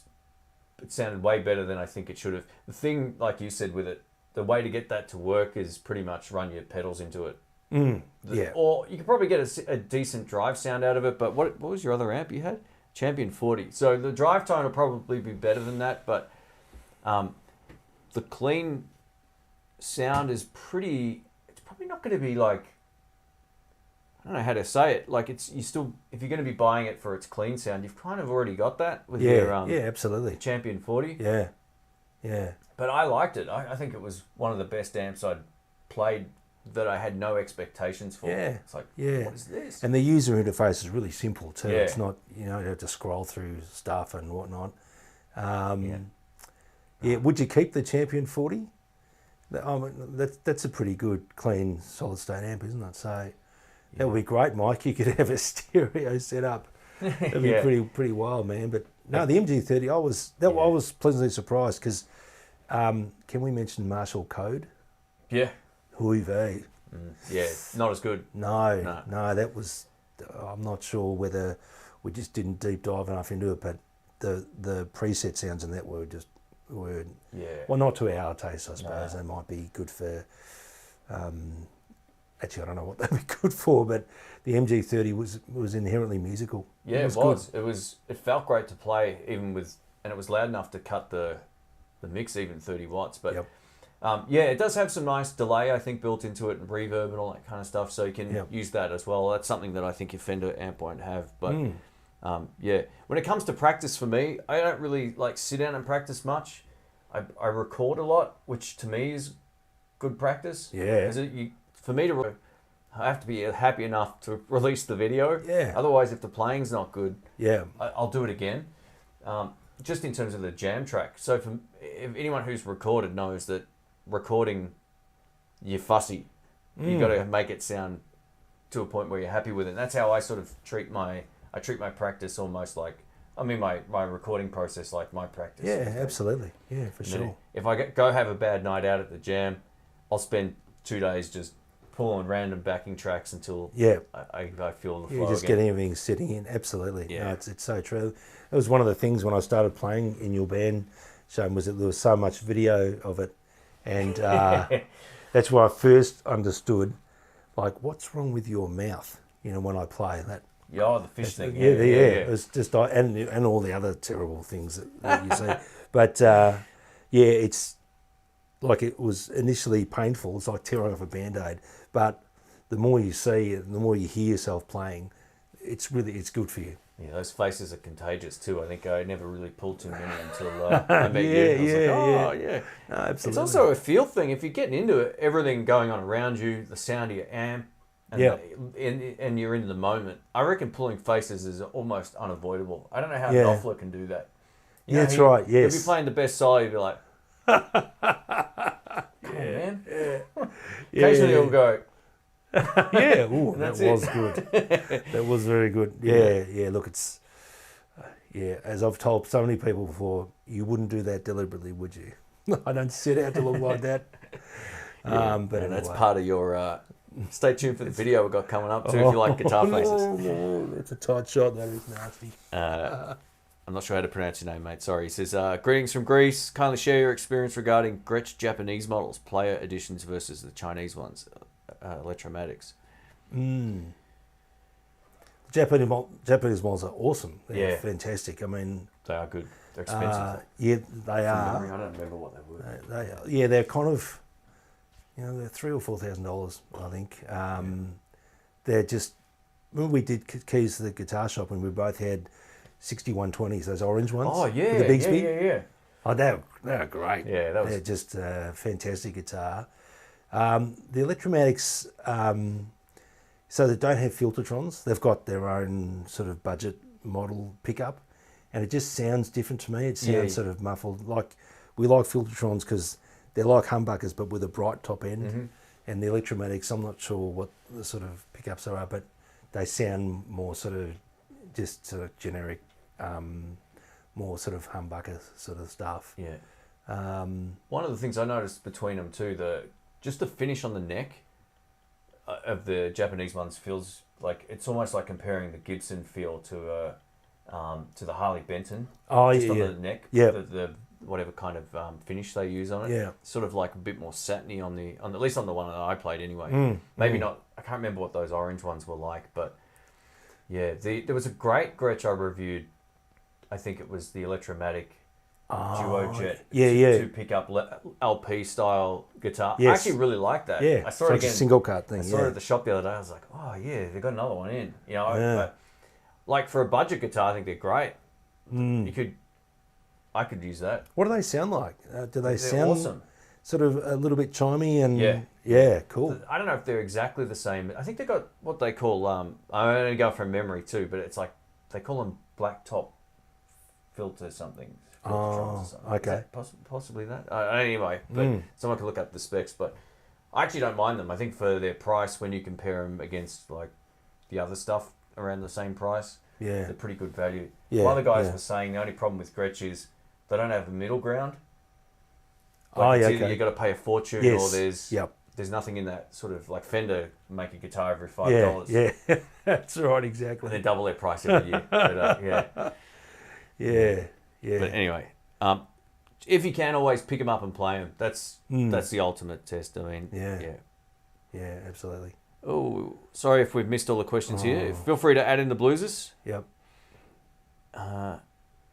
sounded way better than I think it should have. The thing, like you said with it, the way to get that to work is pretty much run your pedals into it. Or you could probably get a decent drive sound out of it, but what was your other amp you had? Champion 40. So the drive tone will probably be better than that, but the clean sound is it's probably not going to be like, I don't know how to say it. Like you still, if you're going to be buying it for its clean sound, you've kind of already got that with your absolutely Champion 40. Yeah. But I liked it. I think it was one of the best amps I'd played that I had no expectations for. Yeah. It's like, what is this? And the user interface is really simple too. Yeah. It's not, you have to scroll through stuff and whatnot. Would you keep the Champion 40? That's a pretty good, clean, solid state amp, isn't it? So that would be great, Mike. You could have a stereo set up. That'd be pretty wild, man. But no, the MG30, I was pleasantly surprised because can we mention Marshall Code? Yeah. Hui vey. Yeah, not as good. No, that was, I'm not sure whether we just didn't deep dive enough into it, but the preset sounds in that were well, not to our taste, I suppose. They might be good for, actually I don't know what they'd be good for, but the MG30 was inherently musical. Yeah, it was. It felt great to play, even with, and it was loud enough to cut the mix even 30 watts, but it does have some nice delay, I think, built into it, and reverb and all that kind of stuff, so you can use that as well. That's something that I think your Fender amp won't have. But when it comes to practice for me, I don't really sit down and practice much. I record a lot, which to me is good practice. Yeah. For me to, I have to be happy enough to release the video. Yeah. Otherwise, if the playing's not good, I'll do it again. Just in terms of the jam track. So if anyone who's recorded knows that recording, you're fussy. You got to make it sound to a point where you're happy with it. And that's how I sort of treat my practice almost like, my recording process like my practice. Yeah, absolutely. Yeah, for sure. If I go have a bad night out at the jam, I'll spend 2 days just pulling random backing tracks until I feel the flow. You're just again. getting everything sitting in. Absolutely. Yeah. No, it's so true. It was one of the things when I started playing in your band, Shane, was that there was so much video of it. And that's where I first understood, what's wrong with your mouth, when I play that. Yeah, the fish thing. Yeah. It was just, and all the other terrible things that you see. But, it's like it was initially painful. It's like tearing off a Band-Aid. But the more you see it, the more you hear yourself playing, it's good for you. Yeah, those faces are contagious too. I think I never really pulled too many until I met you. No, absolutely. It's also a feel thing. If you're getting into it, everything going on around you, the sound of your amp, and you're into the moment, I reckon pulling faces is almost unavoidable. I don't know how Knopfler can do that. That's right, yes. He'll be playing the best solo, you'll be like, come on, man. Occasionally he'll go, that was good. That was very good. Yeah. Look, it's as I've told so many people before, you wouldn't do that deliberately, would you? I don't set out to look like that. But anyway. That's part of your. Stay tuned for the video we've got coming up too. If you like guitar faces. No, it's a tight shot. That is nasty. I'm not sure how to pronounce your name, mate. Sorry. He says, greetings from Greece. Kindly share your experience regarding Gretsch Japanese models, player editions versus the Chinese ones. Electromatics. Japanese models are awesome. They're fantastic. I mean, they are good. They're expensive. They are. I don't remember what they were. They are. Yeah, they're kind of, they're $3,000 or $4,000, I think. They're just. When we did keys to the guitar shop, and we both had 6120s, those orange ones. Oh yeah, with the big speed. Yeah. Oh, they're great. Yeah, they're just a fantastic guitar. The Electromatics, so they don't have Filtertrons. They've got their own sort of budget model pickup, and it just sounds different to me. It sounds sort of muffled. We like Filtertrons because they're like humbuckers, but with a bright top end, And the Electromatics, I'm not sure what the sort of pickups are, but they sound more sort of just sort of generic, more sort of humbucker sort of stuff. Yeah. One of the things I noticed between them too, just the finish on the neck of the Japanese ones feels like it's almost like comparing the Gibson feel to the Harley Benton. Oh, just yeah, on yeah. the neck. Yeah. The whatever kind of finish they use on it. Yeah. Sort of like a bit more satiny on at least on the one that I played anyway. Maybe not. I can't remember what those orange ones were like, but yeah, there was a great Gretsch I reviewed. I think it was the Electromatic Duo Jet. To pick up LP style guitar. Yes. I actually really like that. Yeah, I saw it again. a single cut thing. I saw it at the shop the other day. I was like, oh yeah, they got another one in. You know, Yeah. but, like for a budget guitar, I think they're great. I could use that. What do they sound like? Do they They're sound awesome. sort of a little bit chimey and Yeah. Cool. I don't know if they're exactly the same. I think they got what they call I'm only going from memory too, but it's like they call them black top filter something. Oh, okay. Possibly that. Anyway, but someone can look up the specs. But I actually don't mind them. I think for their price, when you compare them against like the other stuff around the same price, they're pretty good value. Yeah, One of the guys was saying the only problem with Gretsch is they don't have the middle ground. Okay. Either you got to pay a fortune, or there's nothing in that sort of like Fender make a guitar every $5. Yeah, that's right, exactly. And they double their price every year. But, Yeah. But anyway, if you can, always pick them up and play them. That's the ultimate test. I mean, yeah, absolutely. Oh, sorry if we've missed all the questions here. Feel free to add in the blueses. Yep.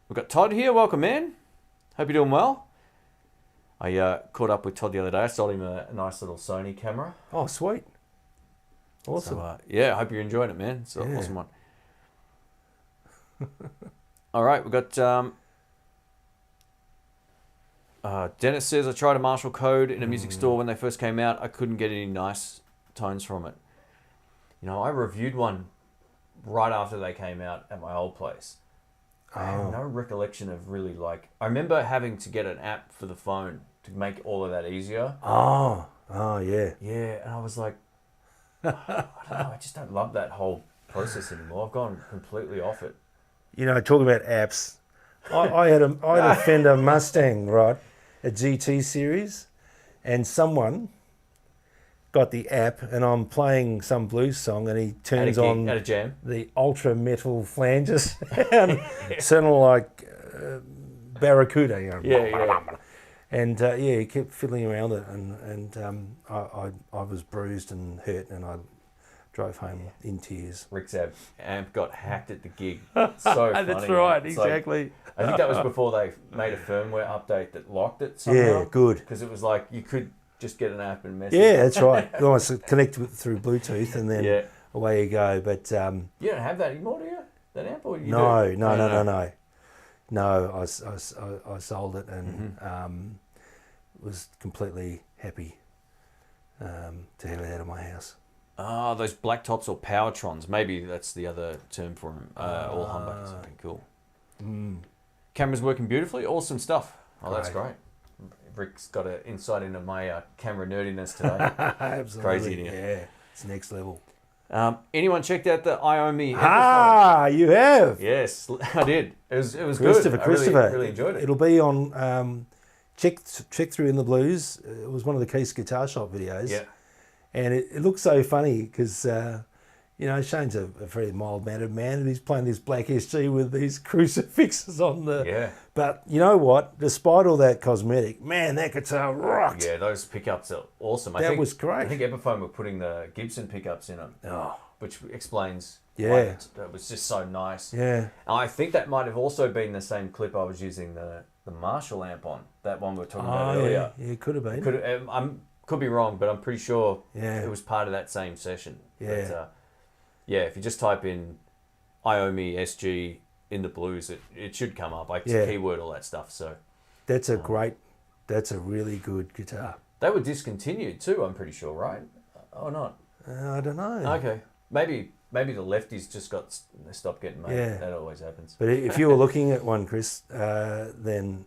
We've got Todd here. Welcome, man. Hope you're doing well. I caught up with Todd the other day. I sold him a nice little Sony camera. Oh, sweet. Awesome. So, I hope you're enjoying it, man. It's an awesome one. All right, we've got... Dennis says, I tried a Marshall Code in a music store when they first came out. I couldn't get any nice tones from it. You know, I reviewed one right after they came out at my old place. I have no recollection of really like... I remember having to get an app for the phone to make all of that easier. Oh, yeah. Yeah, and I was like, I don't know, I just don't love that whole process anymore. I've gone completely off it. You know, talking about apps, I had a Fender Mustang, right, a GT series, and someone got the app, and I'm playing some blues song, and he turns on at a jam. the ultra metal flanges, and sounded like Barracuda, you know. Yeah. And he kept fiddling around it, and I was bruised and hurt, and I drove home in tears. Rick's amp got hacked at the gig. So funny. That's right, It's exactly. Like, I think that was before they made a firmware update that locked it somehow. Yeah, good. Because it was like you could just get an app and mess Yeah, it. that's right. You almost connect through Bluetooth, and then away you go. But you don't have that anymore, do you? That amp, or you do? No. No, I sold it and was completely happy to have it out of my house. Ah, those black tops or Powertrons. Maybe that's the other term for them. All humbuckers. Okay, cool. Camera's working beautifully. Awesome stuff. Oh, that's great. Rick's got an insight into my camera nerdiness today. Absolutely. Crazy, isn't it? Yeah, it's next level. Anyone checked out the Iommi? You have? Yes, I did. It was Christopher, good. I really enjoyed it. It'll be on check through in the blues. It was one of the Keith's Guitar Shop videos. Yeah. And it looks so funny because, Shane's a very mild-mannered man, and he's playing this black SG with these crucifixes on the... Yeah. But you know what? Despite all that cosmetic, man, that guitar rocked. Yeah, those pickups are awesome. That was great. I think Epiphone were putting the Gibson pickups in them, which explains why it was just so nice. Yeah. And I think that might have also been the same clip I was using the Marshall amp on, that one we were talking about earlier. Yeah, it could have been. Could be wrong, but I'm pretty sure it was part of that same session. Yeah. But, if you just type in Iommi SG in the blues, it should come up. Like keyword, all that stuff. So that's a really good guitar. They were discontinued too, I'm pretty sure, right? Or not? I don't know. Okay. Maybe the lefties just stopped getting made. Yeah. That always happens. But if you were looking at one, Chris, then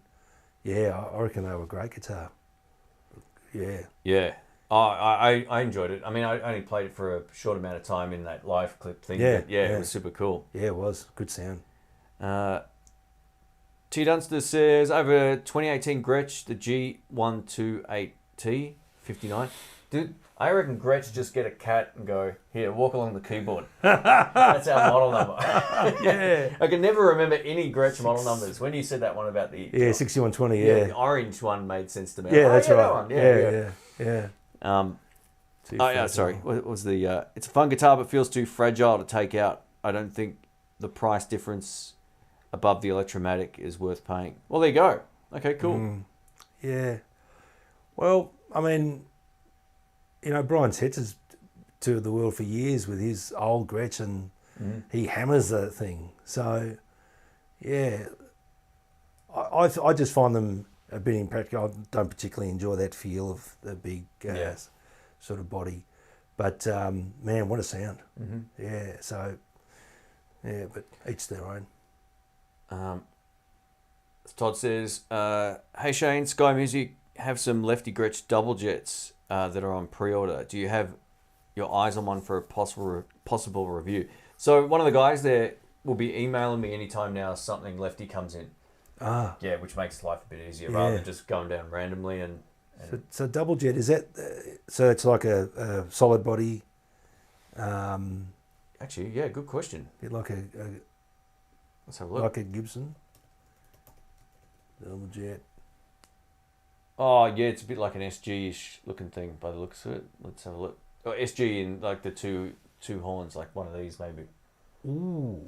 I reckon they were a great guitar. Yeah. Yeah. Oh, I enjoyed it. I mean, I only played it for a short amount of time in that live clip thing. Yeah, but yeah, yeah. it was super cool. Yeah, it was. Good sound. T. Dunster says, over 2018 Gretsch, the G128T 59. Dude, I reckon Gretsch just get a cat and go, here, walk along the keyboard. That's our model number. Yeah. I can never remember any Gretsch model numbers. When you said that one about the... Yeah, 6120, the yeah. orange one made sense to me. Yeah, that's right. That one. Yeah. Sorry. What was the... it's a fun guitar, but feels too fragile to take out. I don't think the price difference above the Electromatic is worth paying. Well, there you go. Okay, cool. Yeah. Well, I mean, you know, Brian Setz has toured the world for years with his old Gretsch, and he hammers that thing. So, yeah, I just find them a bit impractical. I don't particularly enjoy that feel of the big sort of body. But, man, what a sound. Yeah, so, yeah, but each their own. Todd says, hey Shane, Sky Music have some lefty Gretsch double jets that are on pre-order. Do you have your eyes on one for a possible review? So one of the guys there will be emailing me anytime now something lefty comes in. Yeah, which makes life a bit easier rather than just going down randomly. And so double jet, is that, so it's like a solid body? Actually, yeah, good question. Bit like Let's have a look. like a Gibson. Double jet. Oh, yeah, it's a bit like an SG-ish looking thing by the looks of it. Let's have a look. Oh, SG in like the two horns, like one of these maybe. Ooh.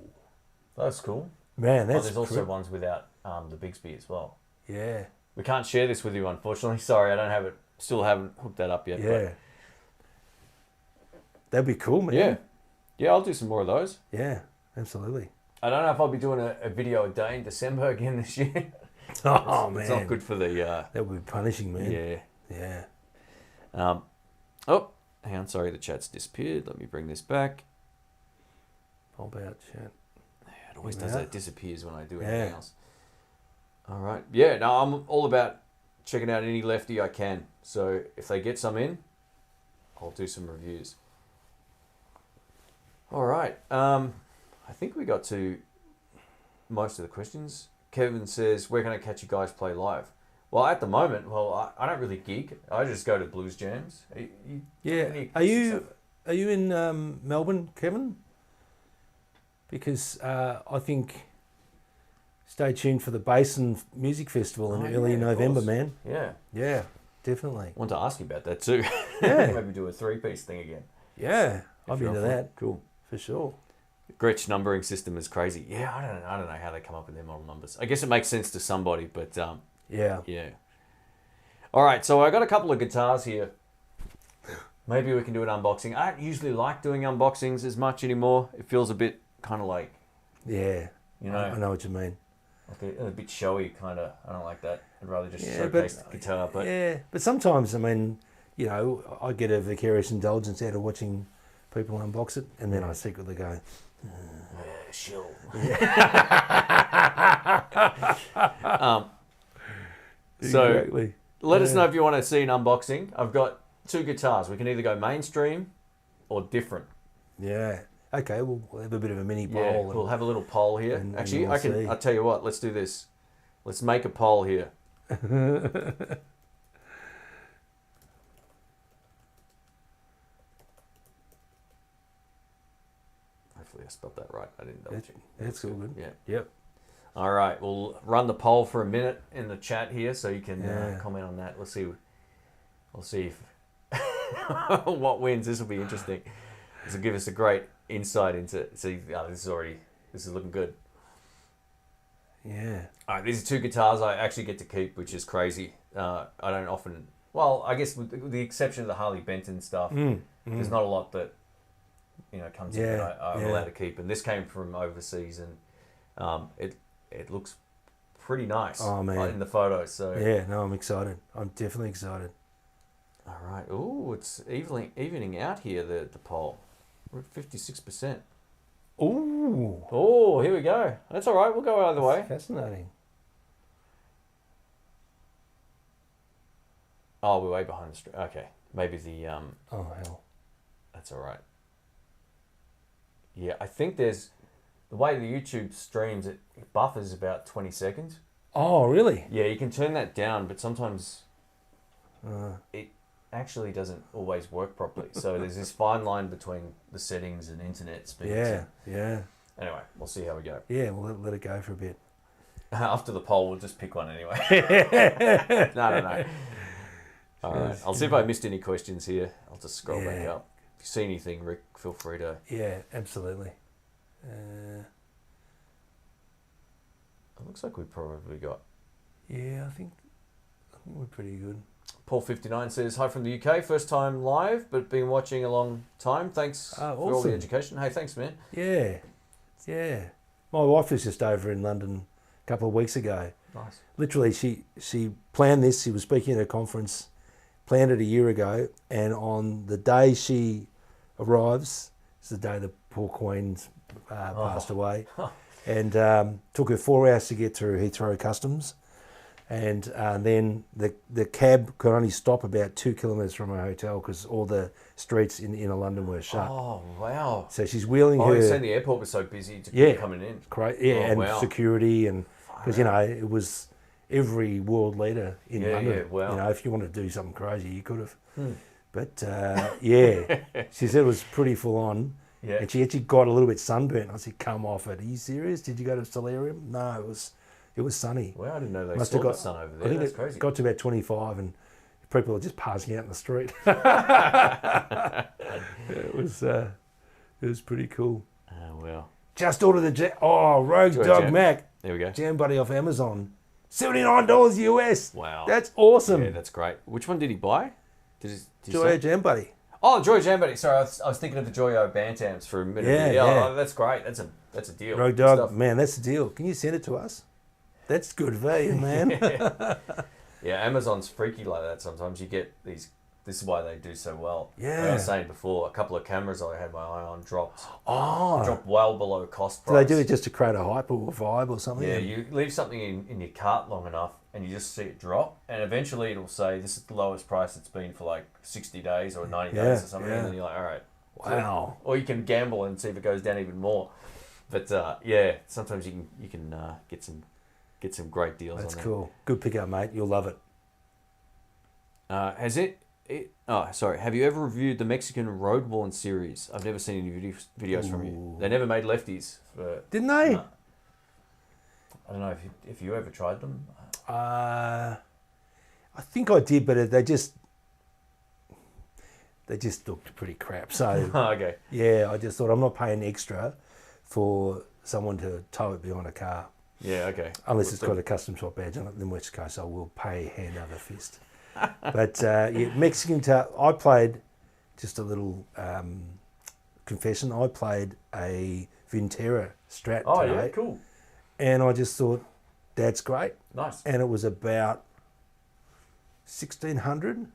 That's cool. Man, that's there's also ones without the Bigsby as well. Yeah. We can't share this with you, unfortunately. Sorry, I don't have it. Still haven't hooked that up yet. Yeah. But that'd be cool, man. yeah. Yeah, I'll do some more of those. Yeah, absolutely. I don't know if I'll be doing a video a day in December again this year. Oh, man. It's not good for the... that would be punishing, man. Yeah. Yeah. Oh, hang on. Sorry, the chat's disappeared. Let me bring this back. Pop out chat. It always does that. It disappears when I do Yeah. anything else. All right. Yeah, no, I'm all about checking out any lefty I can. So if they get some in, I'll do some reviews. All right. I think we got to most of the questions. Kevin says, where can I catch you guys play live? Well, at the moment, I don't really gig. I just go to blues jams. Are you in Melbourne, Kevin? Because I think stay tuned for the Basin Music Festival in early November, man. Yeah, definitely. I want to ask you about that too. Yeah. Maybe do a 3-piece thing again. Yeah, I'll be into that. Cool. For sure. Gretsch numbering system is crazy. Yeah, I don't know how they come up with their model numbers. I guess it makes sense to somebody, but yeah. All right, so I got a couple of guitars here. Maybe we can do an unboxing. I don't usually like doing unboxings as much anymore. It feels a bit kind of like... Yeah, you know, I know what you mean. Like a bit showy, kind of. I don't like that. I'd rather just showcase the guitar. But yeah, but sometimes, I mean, you know, I get a vicarious indulgence out of watching people unbox it, and then I secretly go, shill. So exactly. Let us know if you want to see an unboxing. I've got 2 guitars. We can either go mainstream or different. Yeah. Okay, we'll have a bit of a mini poll. Yeah, we'll have a little poll here. Actually, we'll I'll tell you what, let's do this. Let's make a poll here. Hopefully I spelled that right. I didn't double check. That's all good. Yeah. Yep. All right, we'll run the poll for a minute in the chat here, so you can comment on that. We'll see if what wins. This will be interesting. This will give us a great insight into. See, this is looking good. Yeah. All right, these are 2 guitars I actually get to keep, which is crazy. I don't often. Well, I guess with the exception of the Harley Benton stuff, there's not a lot that comes in that I'm allowed to keep. And this came from overseas, and it looks pretty nice. Oh, man. In the photos. So yeah, no, I'm excited. I'm definitely excited. All right. Ooh, it's evening out here. The poll. We're at 56%. Ooh. Oh, here we go. That's all right. We'll go either way. Fascinating. Oh, we're way behind the street. Okay. Maybe the Oh hell. That's all right. Yeah, I think there's the way the YouTube streams it buffers about 20 seconds. Oh really? Yeah, you can turn that down, but sometimes it actually doesn't always work properly. So there's this fine line between the settings and internet speed. Yeah. Anyway, we'll see how we go. Yeah, we'll let it go for a bit. After the poll, we'll just pick one anyway. No. All right. I'll see if I missed any questions here. I'll just scroll back up. If you see anything, Rick, feel free to... Yeah, absolutely. It looks like we've probably got... Yeah, I think we're pretty good. Paul59 says, hi from the UK. First time live, but been watching a long time. Thanks for all the education. Hey, thanks, man. Yeah. My wife was just over in London a couple of weeks ago. Nice. Literally, she planned this. She was speaking at a conference, planned it a year ago, and on the day she arrives, it's the day the poor Queen's passed away, and took her 4 hours to get through Heathrow Customs, and then the cab could only stop about 2 kilometres from her hotel because all the streets in inner London were shut. Oh, wow. So she's wheeling her... Oh, you're saying the airport was so busy to keep coming in. Security, and because, it was every world leader in London. Yeah, wow. If you wanted to do something crazy, you could have. But, she said it was pretty full on. Yeah. And she actually got a little bit sunburnt. I said, come off it. Are you serious? Did you go to Solarium? No, it was sunny. Wow, I didn't know they saw the sun over there. That's crazy. Got to about 25 and people are just passing out in the street. It was pretty cool. Oh, wow. Just ordered the Rogue Dog Mac. There we go. Jam Buddy off Amazon. $79 US. Wow. That's awesome. Yeah, that's great. Which one did he buy? Did Joyo Jam Buddy. Oh, Joyo Jam Buddy. Sorry, I was thinking of the Joyo Bantams for a minute. Yeah. Oh, that's great. That's a deal. Rogue Dog, man, that's the deal. Can you send it to us? That's good value, man. Yeah, Amazon's freaky like that sometimes. You get these... This is why they do so well. Yeah. Like I was saying before, a couple of cameras I had my eye on dropped well below cost price. Do they do it just to create a hype or a vibe or something? Yeah, you leave something in your cart long enough and you just see it drop, and eventually it'll say this is the lowest price it's been for like 60 days or 90 days or something, and then you're like, all right. Wow. Or you can gamble and see if it goes down even more. But sometimes you can get some great deals on that. That's cool. Good pickup, mate. You'll love it. Have you ever reviewed the Mexican Roadworn series? I've never seen any videos from you. They never made lefties. Didn't they? No. I don't know if you ever tried them. I think I did, but they just looked pretty crap. So okay. Yeah, I just thought I'm not paying extra for someone to tow it behind a car. Yeah, okay. Unless it's got a custom shop badge on it, in which case I will pay hand over fist. But Mexican guitar, I played, just a little confession, I played a Vintera Strat today. Oh, yeah, cool. And I just thought, that's great. Nice. And it was about 1,600,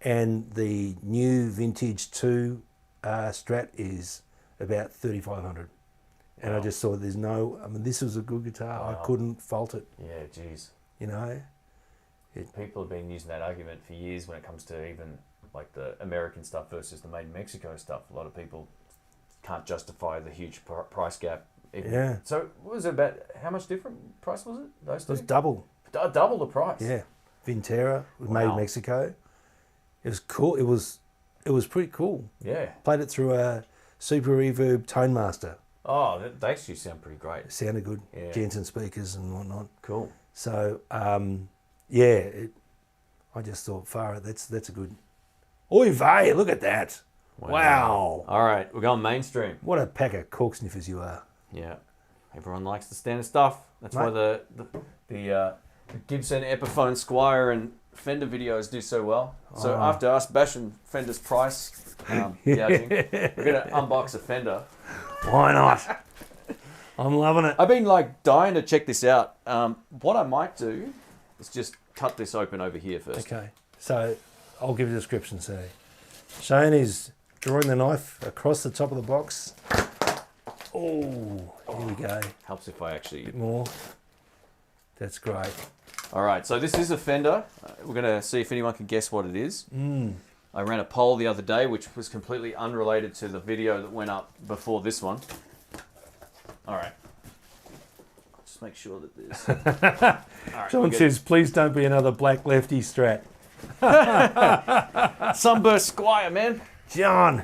and the new Vintage 2 Strat is about 3,500. And I just thought, this was a good guitar. Wow. I couldn't fault it. Yeah, geez. People have been using that argument for years when it comes to even like the American stuff versus the made in Mexico stuff. A lot of people can't justify the huge price gap. Yeah. So what was it about? How much different price was it? Those two? It was double. Double the price. Yeah. Vintera was made in Mexico. It was cool. It was pretty cool. Yeah. Played it through a Super Reverb Tone Master. Oh, they actually sound pretty great. It sounded good. Yeah. Jensen speakers and whatnot. Cool. So I just thought, that's a good... Oy vey, look at that. Wow. All right, we're going mainstream. What a pack of cork sniffers you are. Yeah. Everyone likes the standard stuff. That's why the Gibson Epiphone Squier and Fender videos do so well. So after us bashing Fender's price gouging, we're going to unbox a Fender. Why not? I'm loving it. I've been dying to check this out. What I might do is just cut this open over here first. Okay, so I'll give you a description. So Shane is drawing the knife across the top of the box. Oh, here we go. Helps if I actually... A bit more. That's great. All right, so this is a Fender. We're going to see if anyone can guess what it is. I ran a poll the other day, which was completely unrelated to the video that went up before this one. All right. Just make sure that there's... All right, John says, please don't be another black lefty Strat. Sunburst Squier, man. John,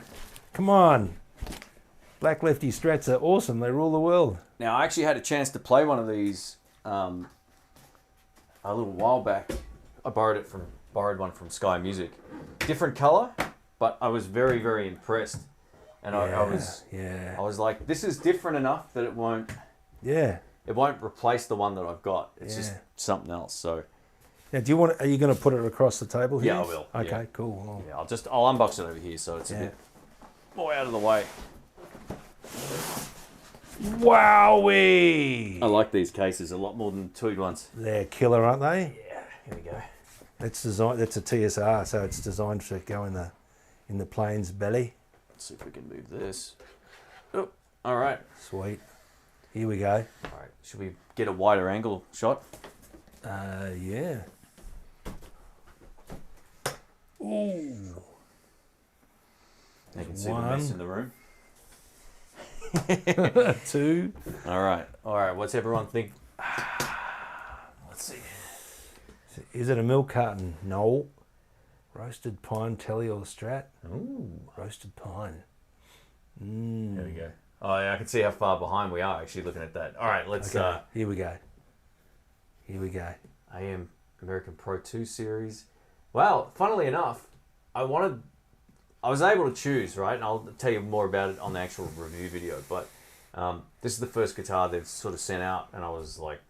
come on. Black lefty Strats are awesome. They rule the world. Now, I actually had a chance to play one of these a little while back. I borrowed one from Sky Music. Different color, but I was very, very impressed. And I was like, this is different enough that it won't replace the one that I've got. It's just something else. So now, are you going to put it across the table here? Yeah, I will. Okay, cool. Yeah, I'll unbox it over here so it's a bit more out of the way. Wowee! I like these cases a lot more than Tweed ones. They're killer, aren't they? Yeah, here we go. That's a TSR, so it's designed to go in the plane's belly. Let's see if we can move this. Oh, all right. Sweet. Here we go. All right. Should we get a wider angle shot? Yeah. Ooh. You can see the mess in the room. 2. All right. What's everyone think? Let's see. Is it a milk carton? No. Roasted pine telly or Strat? Ooh. Roasted pine. There we go. Oh, yeah, I can see how far behind we are actually looking at that. All right, let's... Okay. Here we go. AM American Pro 2 Series. Well, funnily enough, I was able to choose, right? And I'll tell you more about it on the actual review video. But this is the first guitar they've sort of sent out, and I was like...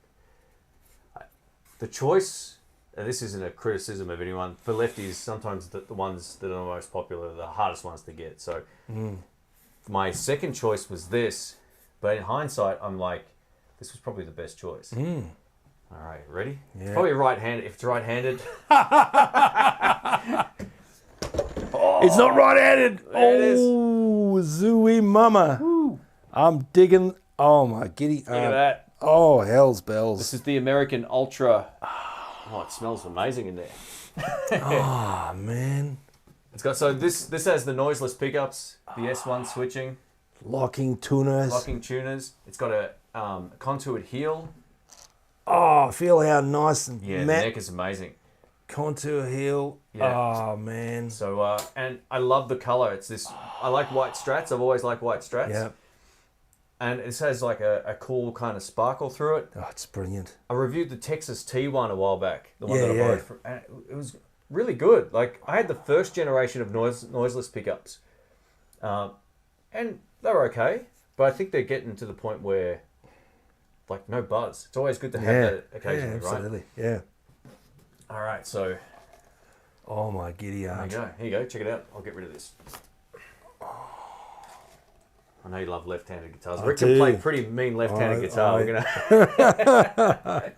The choice... And this isn't a criticism of anyone. For lefties, sometimes the ones that are the most popular are the hardest ones to get. So my second choice was this. But in hindsight, I'm like, this was probably the best choice. All right, ready? Yeah. It's probably right-handed. If it's right-handed... It's not right-handed. There it is. Oh, zooey mama. Woo. I'm digging. Oh, my giddy. Look at that. Oh, hell's bells. This is the American Ultra. Oh, it smells amazing in there. Oh, man. It's got this has the noiseless pickups, the S1 switching, locking tuners. It's got a contoured heel. Oh, feel how nice and the matte. neck is amazing. Contour heel. Yeah. Oh, man. So and I love the color. It's this. I like white Strats. I've always liked white Strats. Yeah. And it has like a cool kind of sparkle through it. Oh, it's brilliant. I reviewed the Texas T1 a while back. The one that I borrowed from, and it was really good. Like, I had the first generation of noiseless pickups. And they were okay. But I think they're getting to the point where, like, no buzz. It's always good to have that occasionally, right? Absolutely. Yeah. All right, so... Oh, my giddy aunt. There you go. Here you go. Check it out. I'll get rid of this. I know you love left-handed guitars. Rick can play pretty mean left-handed guitar. We're gonna...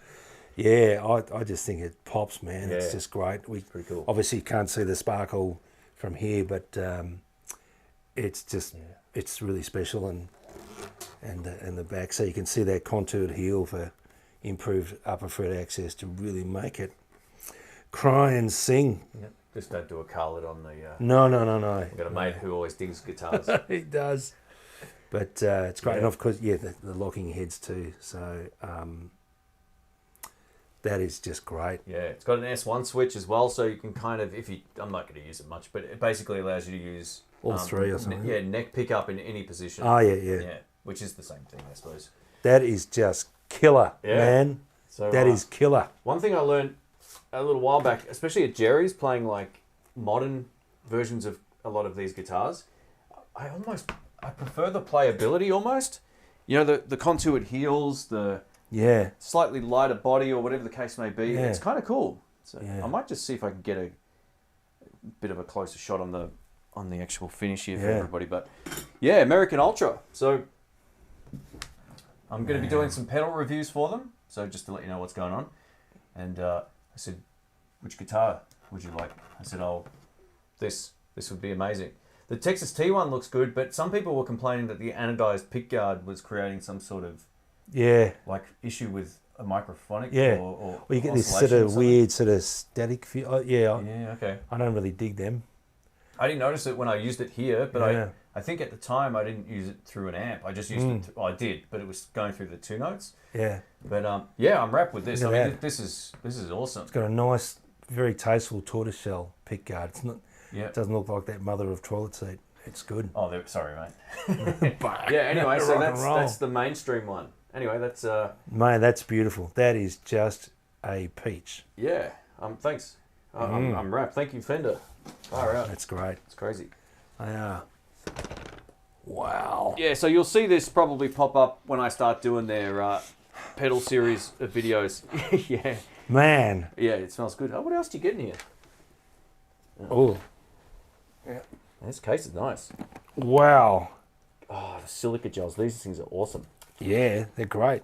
Yeah, I just think it pops, man. Yeah. It's just great. Pretty cool. Obviously you can't see the sparkle from here, but it's just it's really special, and the back, so you can see that contoured heel for improved upper fret access to really make it cry and sing. Yep. Just don't do a carlet on the... No. We've got a mate who always digs guitars. He does. But it's great, and of course, the locking heads too. So that is just great. Yeah, it's got an S1 switch as well, so you can kind of, I'm not going to use it much, but it basically allows you to use all three or something. Neck pickup in any position. Oh yeah, which is the same thing, I suppose. That is just killer, man. So that is killer. One thing I learned a little while back, especially at Jerry's, playing like modern versions of a lot of these guitars, I prefer the playability almost. You know, the contoured heels, the slightly lighter body, or whatever the case may be. It's kind of cool. So I might just see if I can get a bit of a closer shot on the actual finish here for everybody. But yeah, American Ultra. So I'm going to be doing some pedal reviews for them. So just to let you know what's going on. And I said, which guitar would you like? I said, this would be amazing. The Texas T1 looks good, but some people were complaining that the anodized pickguard was creating some sort of like issue with a microphonic or you get this sort of weird sort of static feel. Okay. I don't really dig them. I didn't notice it when I used it here, but I think at the time I didn't use it through an amp. I just used it. I did, but it was going through the 2 notes. Yeah. But I'm wrapped with this. I mean, this is awesome. It's got a nice, very tasteful tortoiseshell pick guard. It's not. Yeah. It doesn't look like that mother of toilet seat. It's good. Oh, sorry, mate. Yeah. Anyway, so that's the mainstream one. Anyway, that's. Mate, that's beautiful. That is just a peach. Yeah. Thanks. I'm wrapped. Thank you, Fender. Far out. That's great. It's crazy. They are. Wow. Yeah, so you'll see this probably pop up when I start doing their pedal series of videos. Yeah. Man. Yeah, it smells good. Oh, what else do you get in here? Oh. Yeah. This case is nice. Wow. Oh, the silica gels. These things are awesome. Yeah, they're great.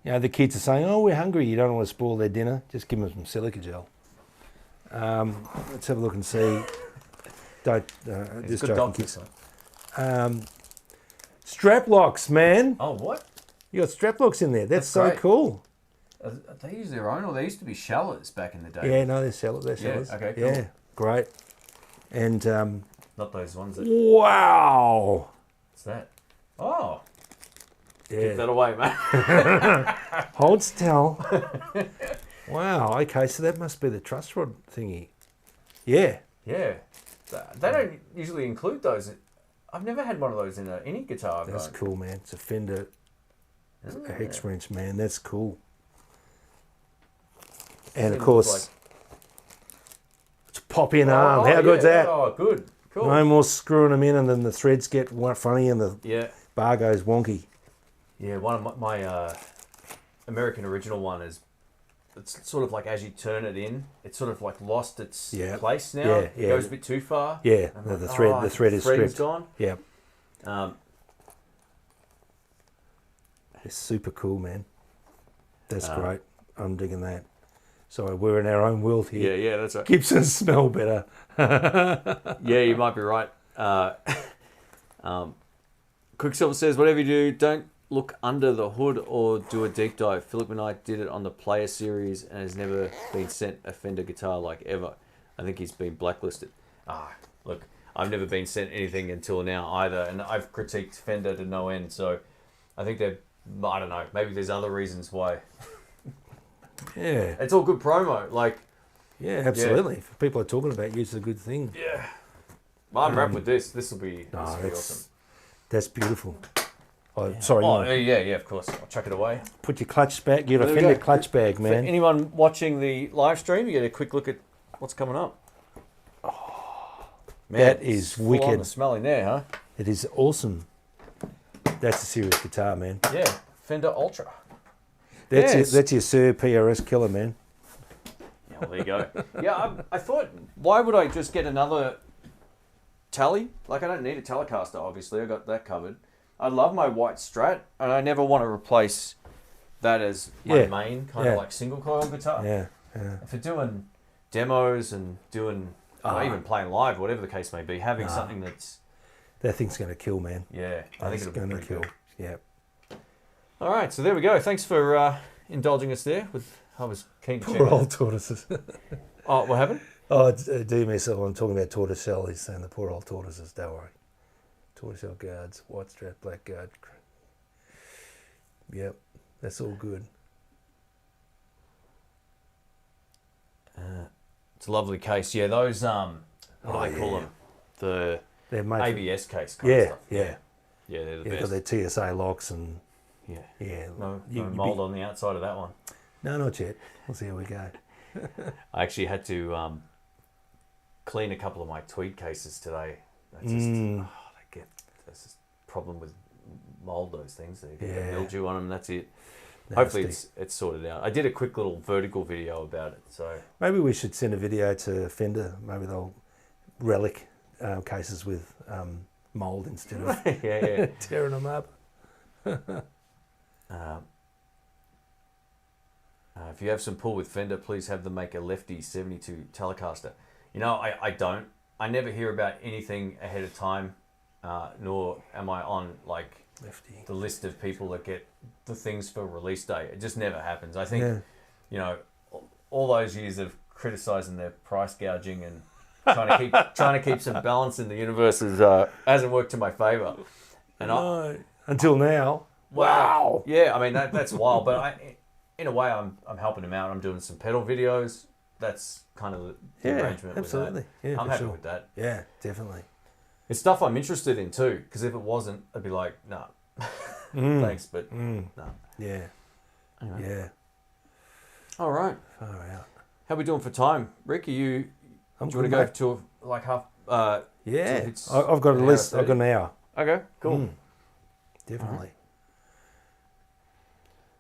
You know, the kids are saying, "Oh, we're hungry. You don't want to spoil their dinner. Just give them some silica gel." Let's have a look and see. Don't just joking, kids. Strap locks, man. Oh, what? You got strap locks in there. That's so cool. They use their own, or they used to be shallers back in the day. Yeah, no, they're shallers. Yeah, okay, cool. Yeah, great. And not those ones that. Wow. What's that? Oh. Yeah. Give that away, mate. Hold still. Wow. Okay, so that must be the truss rod thingy. Yeah. Yeah. They don't usually include those. I've never had one of those in any guitar. That's cool, man. It's a Fender, a hex wrench, man. That's cool. And of course, it's a pop-in arm. How good's that? Oh, good. Cool. No more screwing them in, and then the threads get funny, and the bar goes wonky. Yeah, one of my American original one is. It's sort of like as you turn it in, it's sort of like lost its place now. Yeah, It goes a bit too far. Yeah, the thread is stripped. Gone. Yeah. It's super cool, man. That's great. I'm digging that. So we're in our own world here. Yeah, that's right. Gibsons smell better. Yeah, you might be right. Quicksilver says, whatever you do, don't look under the hood or do a deep dive. Philip and I did it on the Player series and has never been sent a Fender guitar like ever. I think he's been blacklisted. Look, I've never been sent anything until now either, and I've critiqued Fender to no end, so I think I don't know, maybe there's other reasons why. Yeah. It's all good promo, like... Yeah, absolutely. If people are talking about you, it's a good thing. Yeah. Well, I'm wrapped with this. This will be awesome. That's beautiful. Oh, sorry. Oh, yeah, of course. I'll chuck it away. Put your clutch bag. You got a Fender clutch bag, man. For anyone watching the live stream, you get a quick look at what's coming up. Oh, man, that is wicked. Full on the smell in there, huh? It is awesome. That's a serious guitar, man. Yeah, Fender Ultra. That's your Sir PRS killer, man. Yeah, well, there you go. Yeah, I thought, why would I just get another Tele? Like, I don't need a Telecaster, obviously. I got that covered. I love my white Strat, and I never want to replace that as my main kind of like single coil guitar. Yeah. For doing demos and doing, even playing live, whatever the case may be, having something that's... That thing's going to kill, man. Yeah, I think it'll be pretty cool. Yeah. All right, so there we go. Thanks for indulging us there. I was keen to check Poor old tortoises. Oh, what happened? Oh, do myself. I'm talking about tortoiseshell. He's saying the poor old tortoises. Don't worry. Tortoiseshell guards, white strap, black guard. Yep, that's all good. It's a lovely case. Yeah, those what do they call them? The ABS case kind of stuff. Yeah, they're the best. They've got their TSA locks and No mould on the outside of that one. No, not yet. We'll see how we go. I actually had to clean a couple of my Tweed cases today. That's just a problem with mould, those things. They get mildew on them, that's it. Nasty. Hopefully it's sorted out. I did a quick little vertical video about it. So maybe we should send a video to Fender. Maybe they'll relic cases with mould instead of tearing them up. If you have some pull with Fender, please have them make a Lefty 72 Telecaster. You know, I don't. I never hear about anything ahead of time, nor am I on the list of people that get the things for release day. It just never happens. I think, you know, all those years of criticising their price gouging and trying to keep some balance in the universe hasn't worked to my favour. And until now. Wow. Yeah, I mean that's wild. But in a way, I'm helping him out. I'm doing some pedal videos. That's kind of the arrangement. Absolutely. With that. Yeah, I'm happy with that. Yeah, definitely. It's stuff I'm interested in too. Because if it wasn't, I'd be like, nah, thanks, but no. Yeah. Anyway. Yeah. All right. Far out. How are we doing for time, Rick? Do you want to go to like half? Yeah. I've got a list. I've got an hour. Okay. Cool. Definitely.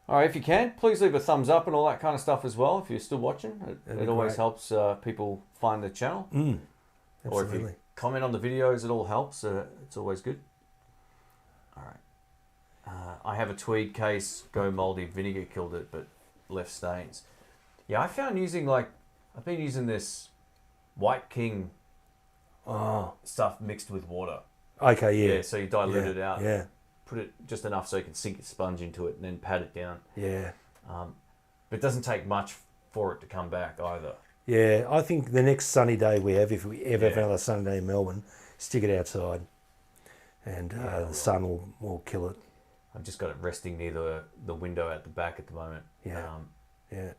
All right, if you can, please leave a thumbs up and all that kind of stuff as well if you're still watching. It always helps people find the channel. Or if you comment on the videos, it all helps. It's always good. All right. I have a Tweed case, go mouldy, vinegar killed it, but left stains. Yeah, I found I've been using this White King stuff mixed with water. Okay, yeah. Yeah, so you dilute it out. Yeah. Put it just enough so you can sink your sponge into it and then pat it down. Yeah. But it doesn't take much for it to come back either. Yeah, I think the next sunny day we have, if we ever have another sunny day in Melbourne, stick it outside and the sun will kill it. I've just got it resting near the window at the back at the moment. Yeah. Yeah.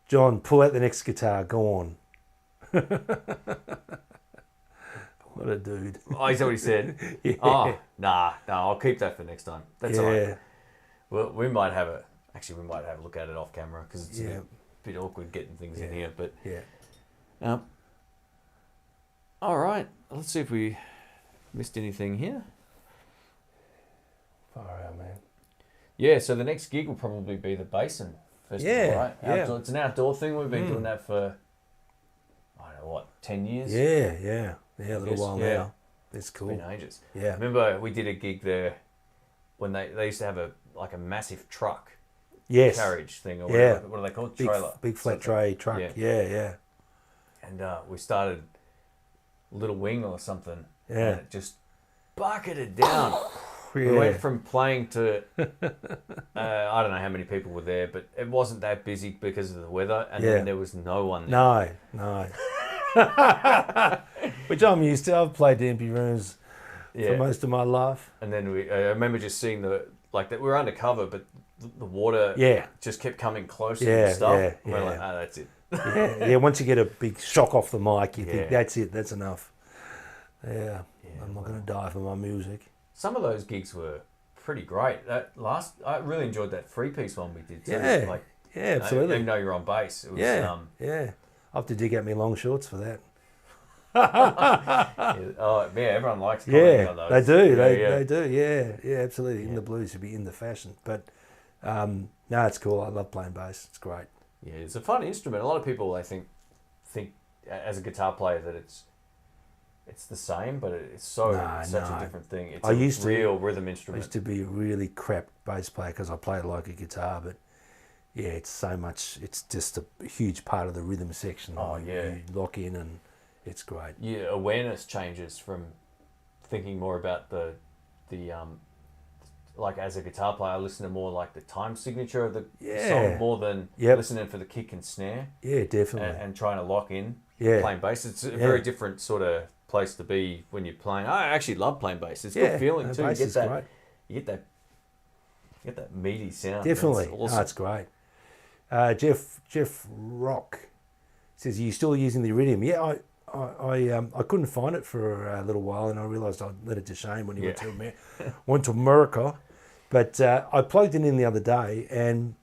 John, pull out the next guitar. Go on. What a dude. Oh, is that what he said? Yeah. Oh, nah, I'll keep that for next time. That's all right. Well, we might have a look at it off camera because it's a bit awkward getting things in here. But all right, let's see if we missed anything here. Far out, man. Yeah, so the next gig will probably be the Basin Festival, right? Yeah. It's an outdoor thing. We've been doing that for, I don't know, 10 years? Yeah, a little while now. It's cool. It's been ages. Yeah. Remember we did a gig there when they used to have a massive truck carriage thing, or whatever. What are they called? Trailer. Big flat tray truck. Yeah. And we started Little Wing or something. Yeah. And it just bucketed down. We went from playing to, I don't know how many people were there, but it wasn't that busy because of the weather, and then there was no one there. No. Which I'm used to. I've played empty rooms for most of my life. And then I remember just seeing we were undercover, but the water just kept coming closer and stuff. And we're like, that's it. Once you get a big shock off the mic, you think, that's it, that's enough. Yeah. I'm not going to die for my music. Some of those gigs were pretty great. I really enjoyed that three-piece one we did too. Yeah, absolutely. Even though you're on bass. It was, I have to dig out my long shorts for that. Everyone likes commenting on those. They do. They do. Yeah, absolutely. In the blues should be in the fashion. But no, it's cool. I love playing bass. It's great. Yeah, it's a fun instrument. A lot of people, I think as a guitar player that it's the same, but it's such a different thing. It's a real rhythm instrument. I used to be a really crap bass player because I play it like a guitar, but yeah, it's so much. It's just a huge part of the rhythm section. You lock in and it's great. Yeah, awareness changes from thinking more about the like as a guitar player, I listen to more like the time signature of the song more than listening for the kick and snare. Yeah, definitely. And trying to lock in playing bass. It's a very different sort of place to be when you're playing. I actually love playing bass. It's a good feeling too. You get that meaty sound. Definitely. It's awesome. It's great. Jeff Rock says, "Are you still using the Iridium?" Yeah, I couldn't find it for a little while, and I realised I'd let it to Shane when he went to America. But I plugged it in the other day, and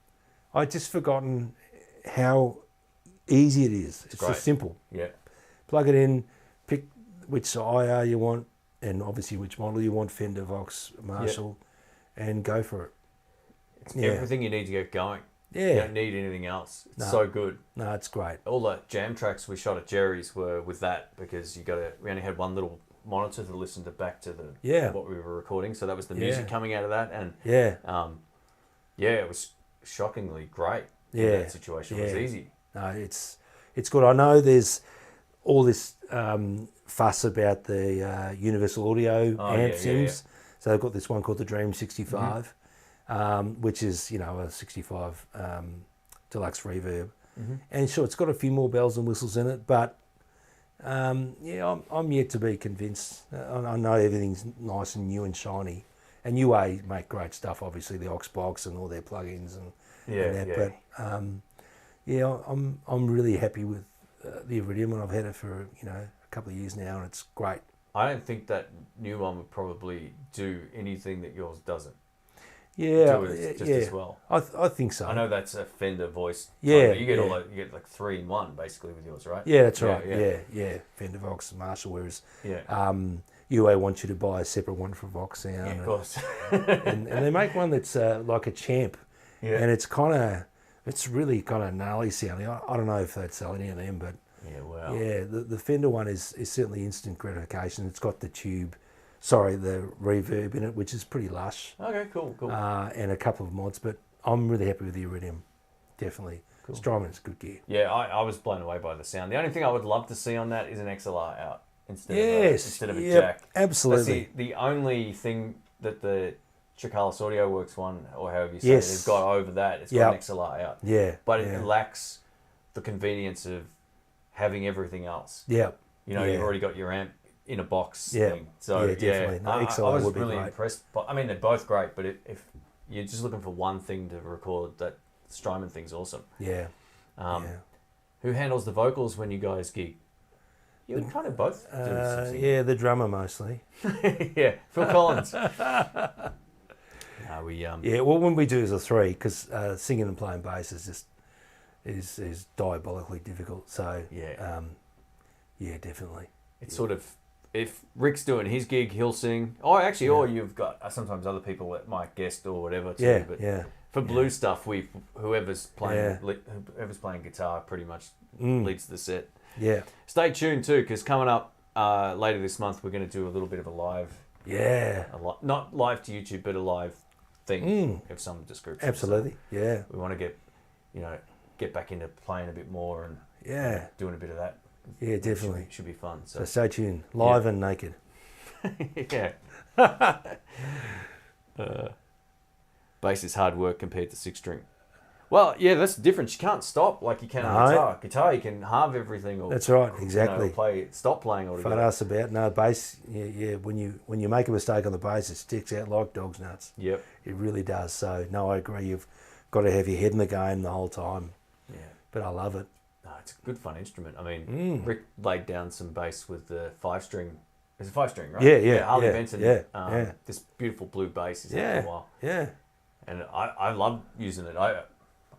I'd just forgotten how easy it is. It's just simple. Yeah. Plug it in, pick which IR you want, and obviously which model you want, Fender, Vox, Marshall, and go for it. It's everything you need to get going. Yeah. You don't need anything else. It's so good. No, it's great. All the jam tracks we shot at Jerry's were with that because we only had one little monitor to listen back to what we were recording. So that was the music coming out of that. And it was shockingly great. Yeah. That situation. It was easy. No, it's good. I know there's all this fuss about the Universal Audio amp sims. So they've got this one called the Dream 65. Which is, a 65 deluxe reverb. And sure, it's got a few more bells and whistles in it, but Yeah, I'm yet to be convinced. I know everything's nice and new and shiny, and UA make great stuff. Obviously, the Oxbox and all their plugins and that. Yeah. But yeah, I'm really happy with the Iridium, and I've had it for a couple of years now, and it's great. I don't think that new one would probably do anything that yours doesn't. Yeah, do it just as well. I think so. I know that's a Fender voice. Yeah, you get like 3 in 1 basically with yours, right? Yeah, that's right. Yeah. Fender Vox and Marshall, whereas UA wants you to buy a separate one for Vox sound. Yeah, of course. and they make one that's like a Champ, and it's really kind of gnarly sounding. I don't know if they'd sell any of them, but the Fender one is certainly instant gratification. It's got the reverb in it, which is pretty lush. Okay, cool. And a couple of mods, but I'm really happy with the Iridium. Definitely. Cool. Strymon's good gear. Yeah, I was blown away by the sound. The only thing I would love to see on that is an XLR out instead of a jack. Absolutely. That's the only thing that the Tricalis Audio Works one, or however you say it, has got over that. It's got an XLR out. Yeah. But it lacks the convenience of having everything else. Yeah. You've already got your amp in a box thing. So definitely. No, I XLR was would be really great. impressed. But I mean, they're both great. But if you're just looking for one thing to record, that Strymon thing's awesome. Yeah. Who handles the vocals when you guys gig? You kind of both do something. Yeah, the drummer mostly. Yeah, Phil Collins. Well, when we do as a 3, because singing and playing bass is diabolically difficult. So definitely. It's sort of, if Rick's doing his gig, he'll sing. Or you've got sometimes other people that might guest or whatever too. For blues stuff, whoever's playing guitar pretty much leads the set. Yeah. Stay tuned too, because coming up later this month, we're going to do a little bit of a live. Yeah. Not live to YouTube, but a live thing of some description. Absolutely. So we want to get back into playing a bit more and doing a bit of that. Yeah, definitely. Should be fun. So stay tuned. Live and naked. Yeah. Bass is hard work compared to 6-string. Well, yeah, that's the difference. You can't stop like you can on guitar. Guitar, you can halve everything. Or, that's right, exactly. Stop playing altogether. Fat us about. No, bass, when you make a mistake on the bass, it sticks out like dog's nuts. Yep. It really does. So, no, I agree. You've got to have your head in the game the whole time. Yeah. But I love it. No, it's a good, fun instrument. I mean, Rick laid down some bass with the 5-string. It's a 5-string, right? Yeah. Harley Benson. This beautiful blue bass is after a while. Yeah. And I love using it. I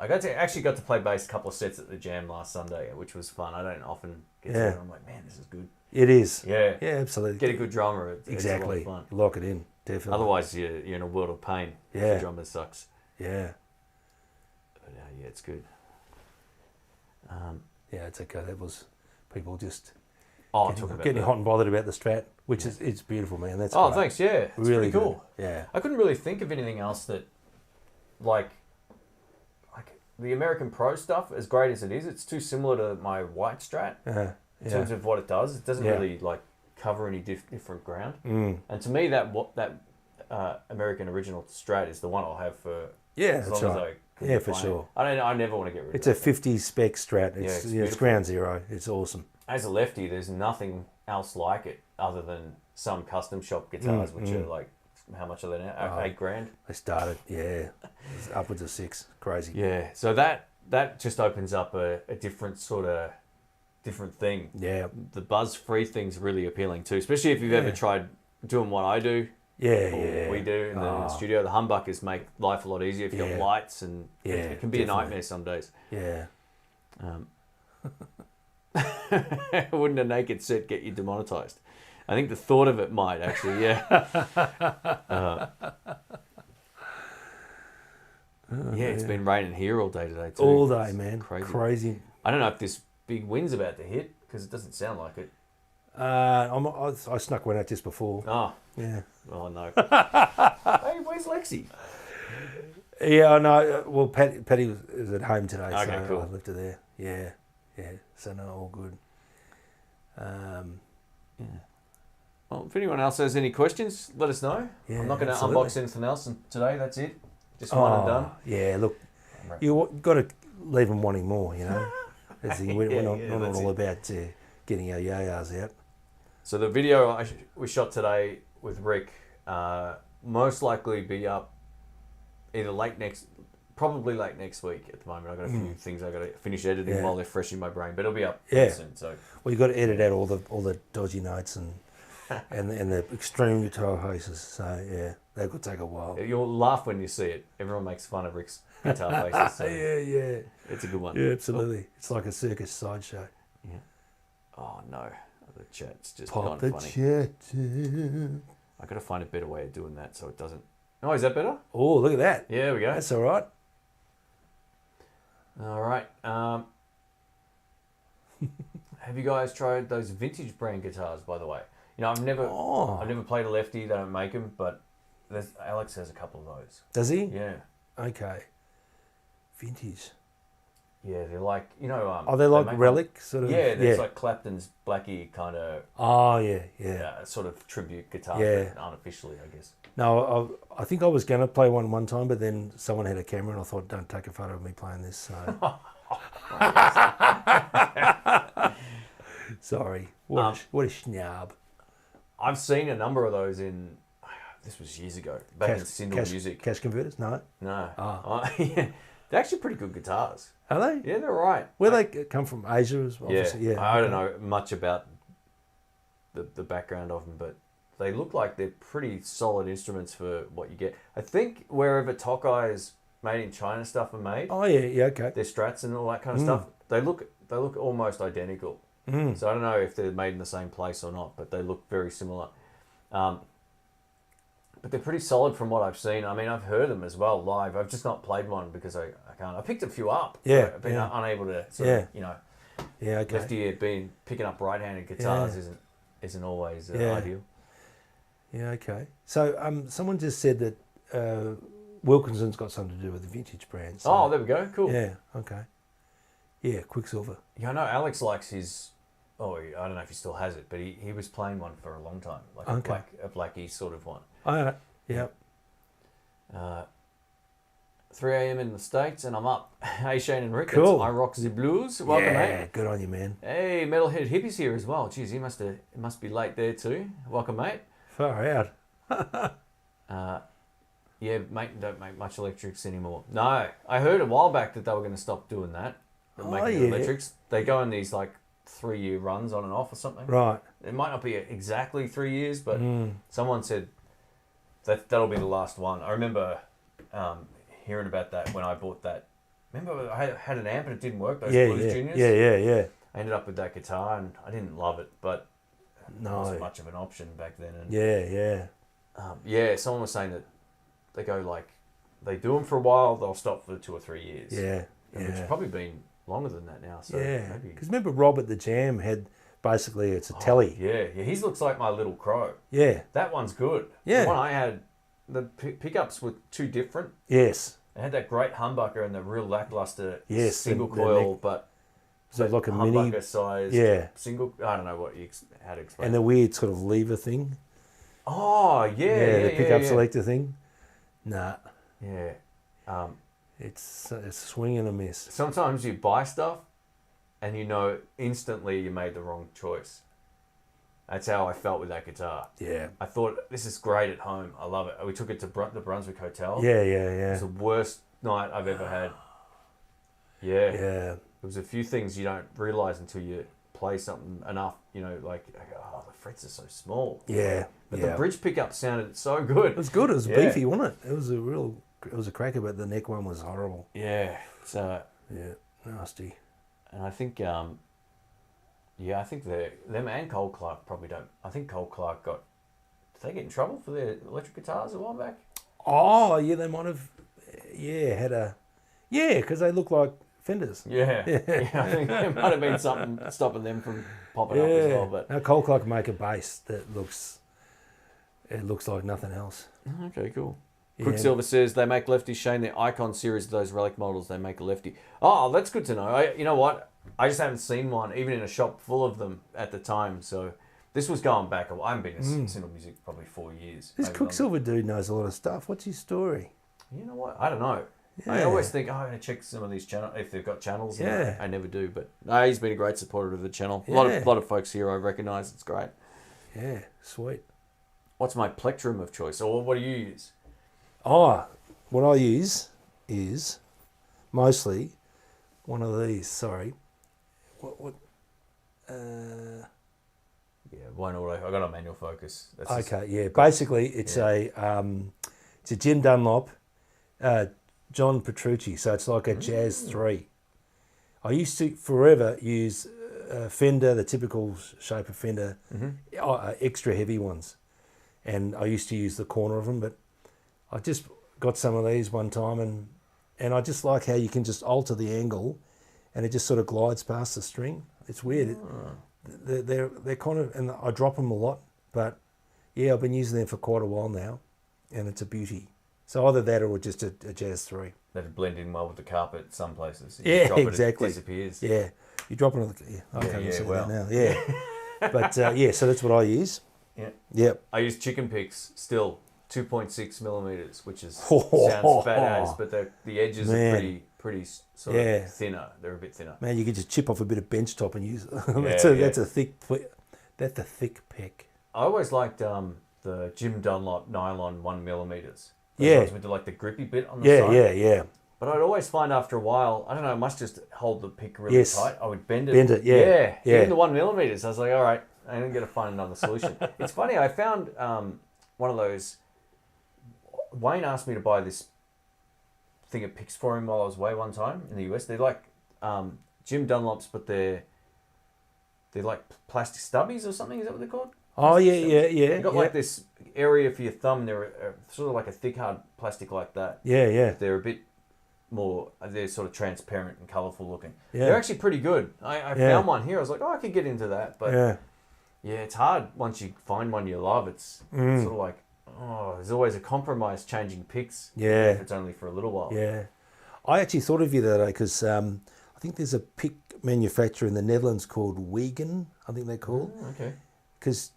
got to play bass a couple of sets at the Jam last Sunday, which was fun. I don't often get to it. I'm like, man, this is good. It is. Yeah. Yeah, absolutely. Get a good drummer. Exactly. It's a lot of fun. Lock it in, definitely. Otherwise, you're in a world of pain. Yeah. If the drummer sucks. Yeah. But it's good. It's okay. That was people just getting hot and bothered about the Strat, which is it's beautiful, man. That's great. Great. Thanks. Yeah, it's really pretty cool. Good. Yeah. I couldn't really think of anything else that, like the American Pro stuff, as great as it is, it's too similar to my white Strat in terms of what it does. It doesn't really cover any different ground. And to me, that American original Strat is the one I'll have for as long as I can for sure. I never want to get rid of it. It's a 50 spec Strat. It's ground zero. It's awesome. As a lefty, there's nothing else like it other than some custom shop guitars, which are like, how much are they now? $8,000. They started, it's upwards of 6. Crazy. Yeah, so that just opens up a different sort of different thing. Yeah, the buzz-free thing's really appealing too, especially if you've ever tried doing what I do. We do in the studio. The humbuckers make life a lot easier if you've got lights, and it can be a nightmare some days. Yeah. Wouldn't a naked set get you demonetized? I think the thought of it might actually. It's been raining here all day today too. All day, man. Crazy. I don't know if this big wind's about to hit, because it doesn't sound like it. I snuck one out just before. Oh. Yeah. Oh, no. Hey, where's Lexi? Yeah, I know. Well, Patty was at home today, so cool. I left her there. Yeah. So no, all good. Well, if anyone else has any questions, let us know. Yeah, I'm not going to unbox anything else today. That's it. Just one and done. Yeah, look, you got to leave them wanting more, you know. We're not all about getting our yayas out. So the video we shot today with Rick most likely be up either probably late next week at the moment. I've got a few things I've got to finish editing while they're fresh in my brain, but it'll be up pretty soon. So well, you've got to edit out all the dodgy notes and the extreme guitar faces. So yeah, that could take a while. You'll laugh when you see it. Everyone makes fun of Rick's guitar faces. So yeah. It's a good one. Yeah, absolutely. It's like a circus sideshow. Yeah. Oh no, the chat's just Pop gone the funny. chat. I got to find a better way of doing that so it doesn't. Oh, is that better? Oh, look at that. Yeah, there we go. That's all right. All right. Have you guys tried those vintage brand guitars? By the way, I've never played a lefty. They don't make them, but Alex has a couple of those. Does he? Yeah. Okay. Vintage. Yeah, they're like are they like relic sort of? Yeah, it's like Clapton's Blackie kind of. Oh yeah. Sort of tribute guitar, but unofficially, I guess. No, I think I was going to play one time, but then someone had a camera and I thought, don't take a photo of me playing this. So. Sorry. What a schnob. I've seen a number of those this was years ago, back in Sindel Music. Cash converters? No. Yeah. They're actually pretty good guitars. Are they? Yeah, they're all right. Where they come from? Asia as well? Yeah. I don't know much about the background of them, but they look like they're pretty solid instruments for what you get. I think wherever Tokai's made in China stuff are made. Oh yeah, okay. Their Strats and all that kind of stuff. They look almost identical. So I don't know if they're made in the same place or not, but they look very similar. But they're pretty solid from what I've seen. I mean, I've heard them as well live. I've just not played one because I can't. I picked a few up. Yeah. I've been unable to Yeah, okay. lefty picking up right-handed guitars isn't always ideal. Yeah, okay. So someone just said that Wilkinson's got something to do with the vintage brand. So. Oh, there we go. Cool. Yeah, okay. Yeah, Quicksilver. Yeah, I know Alex likes his... Oh, I don't know if he still has it, but he was playing one for a long time. Like a Blackie sort of one. Oh, yeah. 3 a.m. in the States and I'm up. Hey, Shane and Rick. Cool. It's I Rock the Blues. Welcome, mate. Good on you, man. Hey, Metalhead Hippie's here as well. Jeez, it must be late there too. Welcome, mate. Far out. Yeah, mate, don't make much electrics anymore. No, I heard a while back that they were going to stop doing that. Making electrics. They go on these like 3-year runs on and off or something. Right. It might not be exactly 3 years, but someone said that'll be the last one. I remember hearing about that when I bought that. Remember I had an amp and it didn't work, those Blues Juniors? Yeah. I ended up with that guitar and I didn't love it, but it wasn't much of an option back then. And, someone was saying that they go like, they do them for a while, they'll stop for 2 or 3 years. Yeah. Which has probably been longer than that now. So because remember Rob at the Jam had basically it's a telly. Yeah, his looks like my Little Crow. Yeah. That one's good. Yeah. The one I had, the pickups were too different. Yes. It had that great humbucker and the real lackluster single the coil, but so like a humbucker mini size single. I don't know how to explain. And the weird sort of lever thing. Oh yeah, the pickup selector thing. Nah. Yeah. It's a swing and a miss. Sometimes you buy stuff, and instantly you made the wrong choice. That's how I felt with that guitar. Yeah. I thought, this is great at home. I love it. We took it to the Brunswick Hotel. Yeah. It was the worst night I've ever had. Yeah. Yeah. There was a few things you don't realise until you play something enough, like, the frets are so small. Yeah. But the bridge pickup sounded so good. It was good. It was beefy, wasn't it? It was a cracker, but the neck one was horrible. Yeah. So. Yeah. Nasty. And I think, I think them and Cole Clark probably don't. I think Cole Clark did they get in trouble for their electric guitars a while back? Oh, yeah, they might have, because they look like Fenders. Yeah. I think there might have been something stopping them from popping up as well. But now Cole Clark make a bass that looks like nothing else. Okay, cool. Yeah. Quicksilver says they make lefties. Shane, the Icon series of those relic models, they make a lefty. Oh, that's good to know. You know what? I just haven't seen one, even in a shop full of them at the time. So this was going back. I haven't been in Sindel Music probably 4 years. This Quicksilver dude knows a lot of stuff. What's his story? You know what? I don't know. I always think, I'm going to check some of these channels, if they've got channels. Yeah. I never do, but no, he's been a great supporter of the channel. A lot of folks here I recognise. It's great. Yeah, sweet. What's my plectrum of choice, or what do you use? Oh, what I use is mostly one of these. Sorry. What? Yeah, one auto. I got a manual focus. That's Okay, yeah. Basically, it's a Jim Dunlop, John Petrucci. So it's like a Jazz 3. I used to forever use Fender, the typical shape of Fender, extra heavy ones, and I used to use the corner of them. But I just got some of these one time, and I just like how you can just alter the angle, and it just sort of glides past the string. It's weird. They're kind of, and I drop them a lot, but yeah, I've been using them for quite a while now, and it's a beauty. So either that or just a Jazz 3. That'd blend in well with the carpet some places. Yeah, drop exactly. It disappears. Yeah, you drop it on the. Yeah, I can't even see well. that now. Yeah, but yeah, so that's what I use. Yeah. Yep. I use chicken picks still, 2.6 millimeters, which is sounds badass, but the edges are pretty sort of thinner. They're a bit thinner. Man, you could just chip off a bit of bench top and use it. That's a thick pick. I always liked the Jim Dunlop nylon 1 millimeters. Yeah. With the grippy bit on the side. Yeah. But I'd always find after a while, I don't know, I must just hold the pick really tight. I would bend it. Yeah. Even the 1 millimeters. I was like, all right, I'm going to find another solution. It's funny, I found one of those. Wayne asked me to buy this thing of picks for him while I was away one time in the US. They're like Jim Dunlops, but they're like plastic stubbies or something. Is that what they're called? Oh, yeah. You've got like this area for your thumb. They're sort of like a thick, hard plastic like that. Yeah. They're a bit more, they're sort of transparent and colourful looking. Yeah. They're actually pretty good. I found one here. I was like, I could get into that. But yeah, it's hard once you find one you love. It's sort of like, there's always a compromise changing picks. Yeah. If it's only for a little while. Yeah. I actually thought of you the other day because I think there's a pick manufacturer in the Netherlands called Wiegen, I think they're called. Oh, okay. Because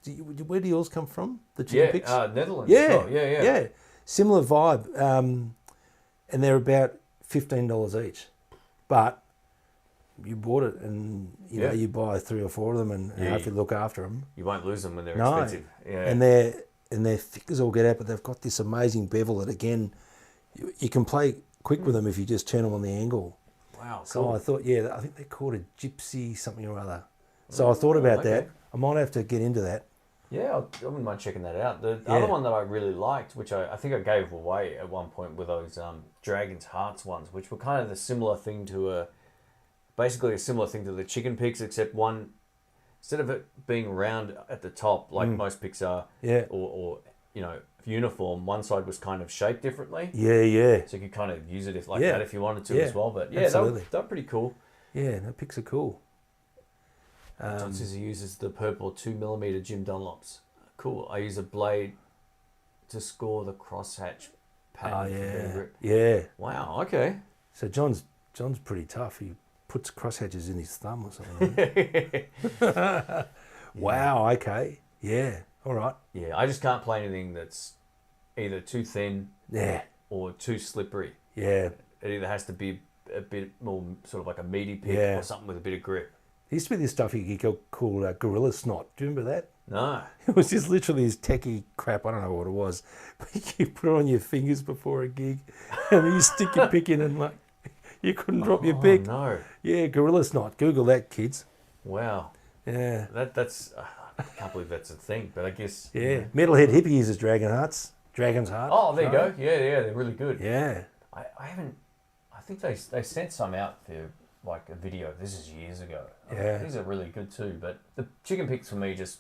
where do yours come from? The chicken picks? Netherlands. Yeah. Oh, yeah. Similar vibe. And they're about $15 each. But you bought it and you know you buy 3 or 4 of them and hopefully look after them. You won't lose them when they're expensive. Yeah. And they're thick as all get out, but they've got this amazing bevel that again you can play quick with them if you just turn them on the angle. Wow. So cool. I thought, I think they're called a gypsy something or other. So I thought about that. I might have to get into that. Yeah, I wouldn't mind checking that out. The other one that I really liked, which I think I gave away at one point, were those Dragon's Hearts ones, which were kind of the similar thing to basically a similar thing to the chicken picks, except one, instead of it being round at the top like most picks are, or uniform, one side was kind of shaped differently. Yeah. So you could kind of use it that if you wanted to as well. But yeah, they're pretty cool. Yeah, the picks are cool. John says he uses the purple 2mm Jim Dunlops. Cool. I use a blade to score the crosshatch pattern for better grip. Yeah. Wow. Okay. So John's pretty tough. He puts crosshatches in his thumb or something. Wow. Okay. Yeah. All right. Yeah. I just can't play anything that's either too thin. Or too slippery. Yeah. It either has to be a bit more sort of like a meaty pick or something with a bit of grip. There used to be this stuff you could call Gorilla Snot. Do you remember that? No. It was just literally this techie crap. I don't know what it was. But you put it on your fingers before a gig and you stick your pick in and you couldn't drop your pick. No. Yeah, Gorilla Snot. Google that, kids. Wow. Yeah. That's I can't believe that's a thing, but I guess. Yeah. Metalhead Hippie uses Dragon's Heart. Oh, there you go. Yeah, they're really good. Yeah. I think they sent some out for like a video. This is years ago. Yeah. These are really good too, but the chicken picks for me just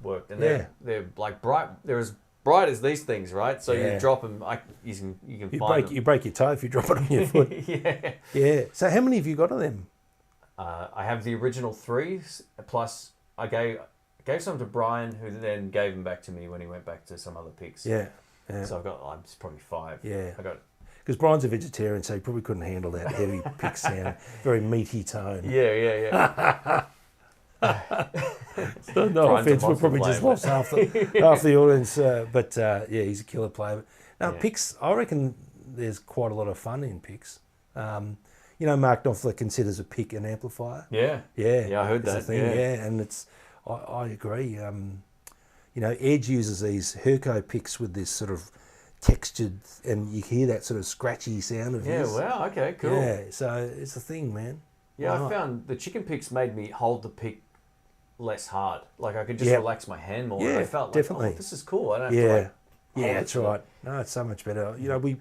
worked, and they're like bright. They're as bright as these things, right? So you drop them. You can find them. You break your toe if you drop it on your foot. Yeah. So how many have you got of them? I have the original 3, plus I gave some to Brian, who then gave them back to me when he went back to some other picks. Yeah. So I've got it's probably 5. Yeah. I got. Because Brian's a vegetarian, so he probably couldn't handle that heavy pick sound. Very meaty tone. Yeah. So no offense, we'll probably just lost half the audience. But he's a killer player. Now, picks, I reckon there's quite a lot of fun in picks. You know, Mark Knopfler considers a pick an amplifier. Yeah. Yeah, I heard it's a that. thing, yeah, and it's I agree. You know, Edge uses these Herco picks with this sort of textured, and you hear that sort of scratchy sound of his. Wow, okay, cool. Yeah, so it's a thing, man. Yeah, Why I not? found the chicken picks made me hold the pick less hard. Like I could just relax my hand more. And I felt like, definitely. oh, this is cool. I don't have Yeah, to like, yeah, that's right. No, it's so much better. You know, we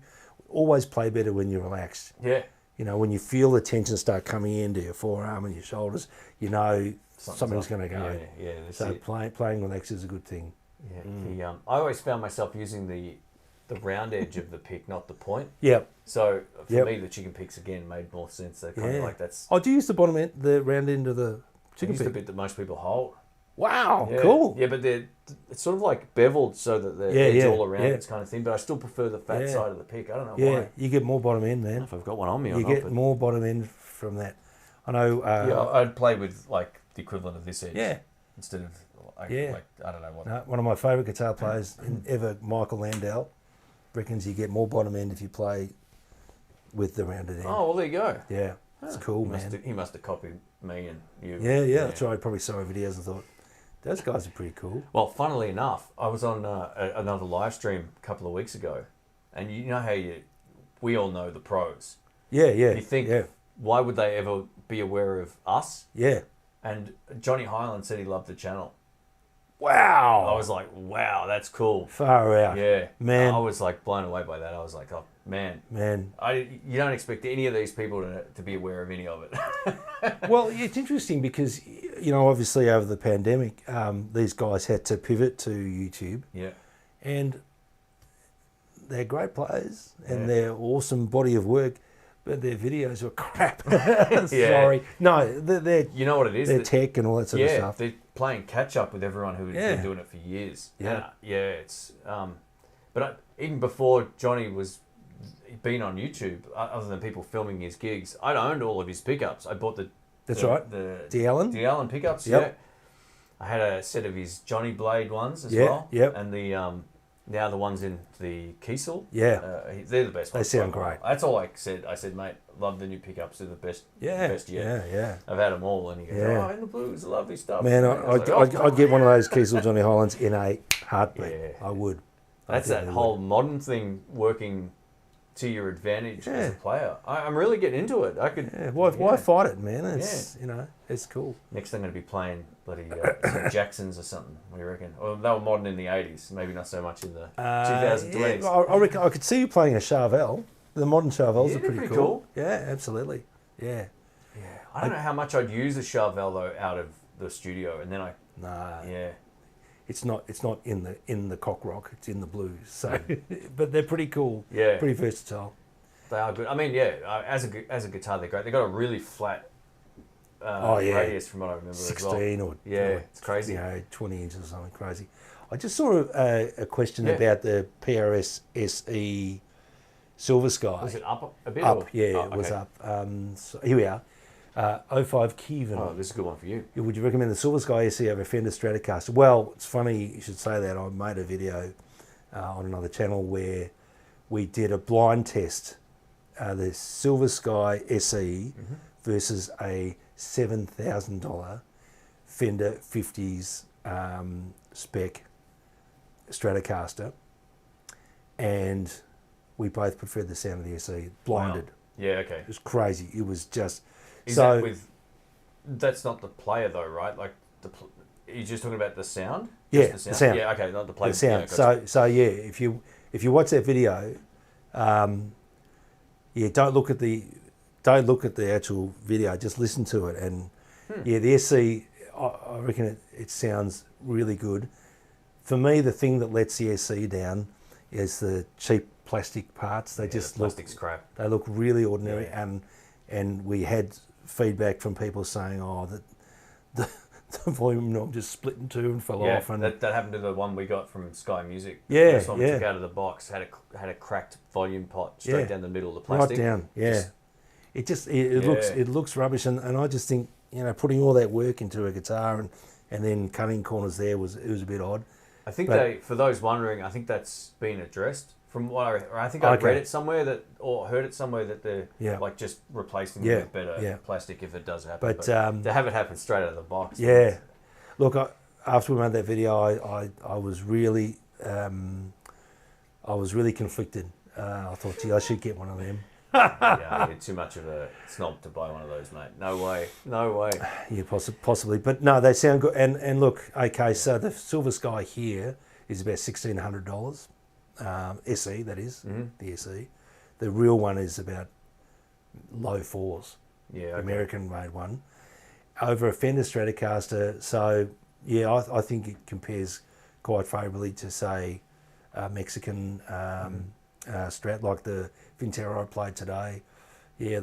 always play better when you're relaxed. Yeah. You know, when you feel the tension start coming into your forearm and your shoulders, you know something's going to go. Yeah, So playing relaxed is a good thing. Yeah. I always found myself using the round edge of the pick, not the point. Yep. So for me, the chicken picks again made more sense. They're kind of like that's. Oh, do you use the bottom end, the round end of the chicken It's the pick? bit that most people hold. Wow, Yeah. cool. Yeah, but it's sort of like beveled so that the edge all around it's kind of thin. But I still prefer the fat side of the pick. I don't know why. You get more bottom end, I don't man. know if I've got one on me or You not. get more bottom end from that. I know. I'd play with like the equivalent of this edge. Yeah. Instead of like I don't know what. One of my favourite guitar players ever, Michael Landau, reckons you get more bottom end if you play with the rounded end. Oh well, there you go. Yeah, it's cool, man. He must have copied me and you. Yeah. That's right. I probably saw videos and thought, those guys are pretty cool. Well, funnily enough, I was on another live stream a couple of weeks ago, and you know how we all know the pros. Yeah. You think, why would they ever be aware of us? Yeah. And Johnny Hyland said he loved the channel. Wow. I was like, wow, that's cool. Far out. Yeah. Man. I was like blown away by that. I was like, oh, man. Man. You don't expect any of these people to be aware of any of it. Well, it's interesting because, you know, obviously over the pandemic, these guys had to pivot to YouTube. Yeah. And they're great players and they're awesome body of work, but their videos were crap. Sorry. No, they're you know what it is? they're tech and all that sort of stuff. They're playing catch up with everyone who's been doing it for years. Yeah. It's but even before Johnny was been on YouTube, other than people filming his gigs, I'd owned all of his pickups. I bought the D'Allen pickups. Yep. Yeah. I had a set of his Johnny Blade ones as well. Yep. And the now the ones in the Kiesel. Yeah. They're the best ones. They sound great. That's all I said. I said, mate, love the new pickups. They're the best. Best yet. Yeah. I've had them all, and he goes, "Oh, in the blues, lovely stuff." Man, I'd get one of those Kiesel Johnny Hollands in a heartbeat. Yeah. I would. That's that whole modern thing working to your advantage as a player. I'm really getting into it. I could. Yeah, why fight it, man? It's it's cool. Next, I'm going to be playing bloody some Jacksons or something. What do you reckon? Well, they were modern in the '80s, maybe not so much in the 2020s. Yeah, I reckon I could see you playing a Charvel. The modern Charvels are they're pretty cool. Yeah, absolutely. Yeah. Yeah. I don't know how much I'd use a Charvel though out of the studio, and then Yeah. It's not in the cock rock. It's in the blues. So, but they're pretty cool. Yeah. Pretty versatile. They are good. I mean, as a guitar, they're great. They got a really flat radius from what I remember. 16 as well. or it's crazy. 20 inches or something crazy. I just saw a question about the PRS SE Silver Sky. Was it up a bit? Up, it was up. So here we are. 05 Kievan. Oh, this is a good one for you. Would you recommend the Silver Sky SE over Fender Stratocaster? Well, it's funny you should say that. I made a video on another channel where we did a blind test. The Silver Sky SE versus a $7,000 Fender 50s spec Stratocaster, and we both preferred the sound of the SE. Blinded. Wow. Yeah, okay. It was crazy. It was just... That's not the player though, right? Like you're just talking about the sound? Yeah, the sound. The sound. Yeah, okay, not the player. The sound. Yeah, gotcha. If you watch that video, don't look at the actual video. Just listen to it, and the SE, I reckon it sounds really good. For me, the thing that lets the SE down is the cheap plastic parts. They just plastic's crap. They look really ordinary, and we had feedback from people saying, that the volume knob just split in two and fell off. And that happened to the one we got from Sky Music. Yeah, the first one we took out of the box had a cracked volume pot straight down the middle of the plastic. Right down, It looks rubbish, and I just think putting all that work into a guitar and then cutting corners there was a bit odd. I think for those wondering, I think that's been addressed From what I think I read it somewhere that, or heard it somewhere that they're like just replacing it with better plastic if it does happen. But to have it happen straight out of the box. Yeah. Look, after we made that video, I was really conflicted. I thought, gee, I should get one of them. Yeah, you're too much of a snob to buy one of those, mate. No way. Yeah, possibly. But no, they sound good. And look, okay, so the Silver Sky here is about $1,600. SE, that is, the SE. The real one is about low fours. Yeah, okay. American made one. Over a Fender Stratocaster, so yeah, I think it compares quite favourably to, say, Mexican Strat, like the Vintero I played today. Yeah,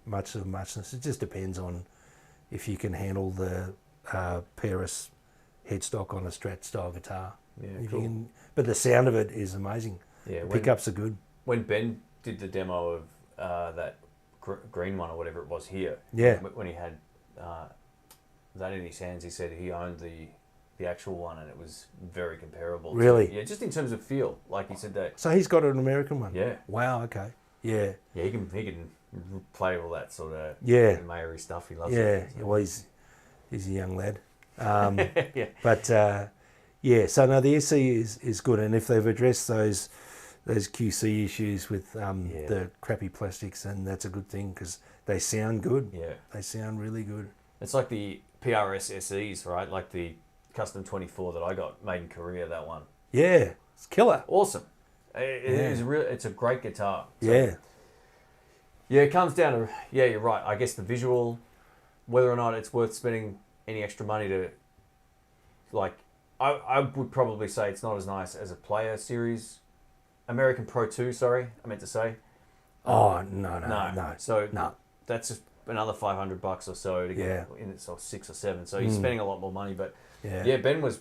much of muchness. It just depends on if you can handle the PRS headstock on a Strat style guitar. Yeah, if cool. you can, but the sound of it is amazing. Yeah, pickups are good. When Ben did the demo of that green one or whatever it was here, when he had that in his hands, he said he owned the actual one and it was very comparable. Really? Yeah, just in terms of feel, like he said that. So he's got an American one. Yeah. Wow. Okay. Yeah. Yeah, he can play all that sort of mayory stuff. He loves it. Yeah. So. Well, he's a young lad. Yeah. But yeah. So no, the SE is good, and if they've addressed those QC issues with the crappy plastics, and that's a good thing because they sound good. Yeah. They sound really good. It's like the PRS SEs, right? Like the Kustom 24 that I got made in Korea. That one. Yeah, it's killer. Awesome. It's a great guitar. So, yeah. Yeah, it comes down to you're right. I guess the visual, whether or not it's worth spending any extra money to, like, I would probably say it's not as nice as a Player Series, American Pro 2. Sorry, I meant to say. Oh no. So that's just another $500 or so to get in it, so 6 or 7. So you're spending a lot more money, but Ben was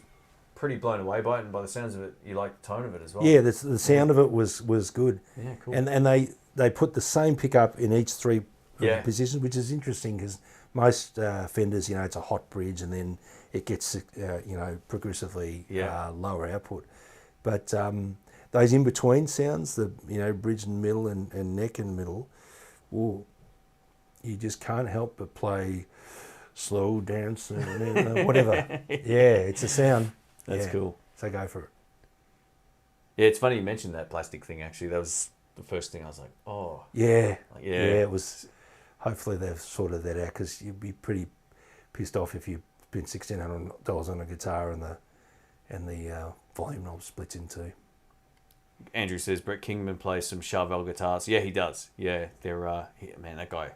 pretty blown away by it, and by the sounds of it, you like the tone of it as well. Yeah, the sound of it was good. Yeah, cool. And they put the same pickup in each three positions, which is interesting because most Fenders, it's a hot bridge and then it gets progressively lower output. But those in between sounds, the bridge and middle and neck and middle, you just can't help but play slow dance and whatever. Yeah, it's a sound. That's cool. So go for it. Yeah, it's funny you mentioned that plastic thing. Actually, that was the first thing I was like, oh. Yeah. It was. Hopefully they've sorted that out because you'd be pretty pissed off if you spent $1,600 on a guitar and the volume knob splits in two. Andrew says Brett Kingman plays some Charvel guitars. Yeah, he does. Yeah, they're man, that guy,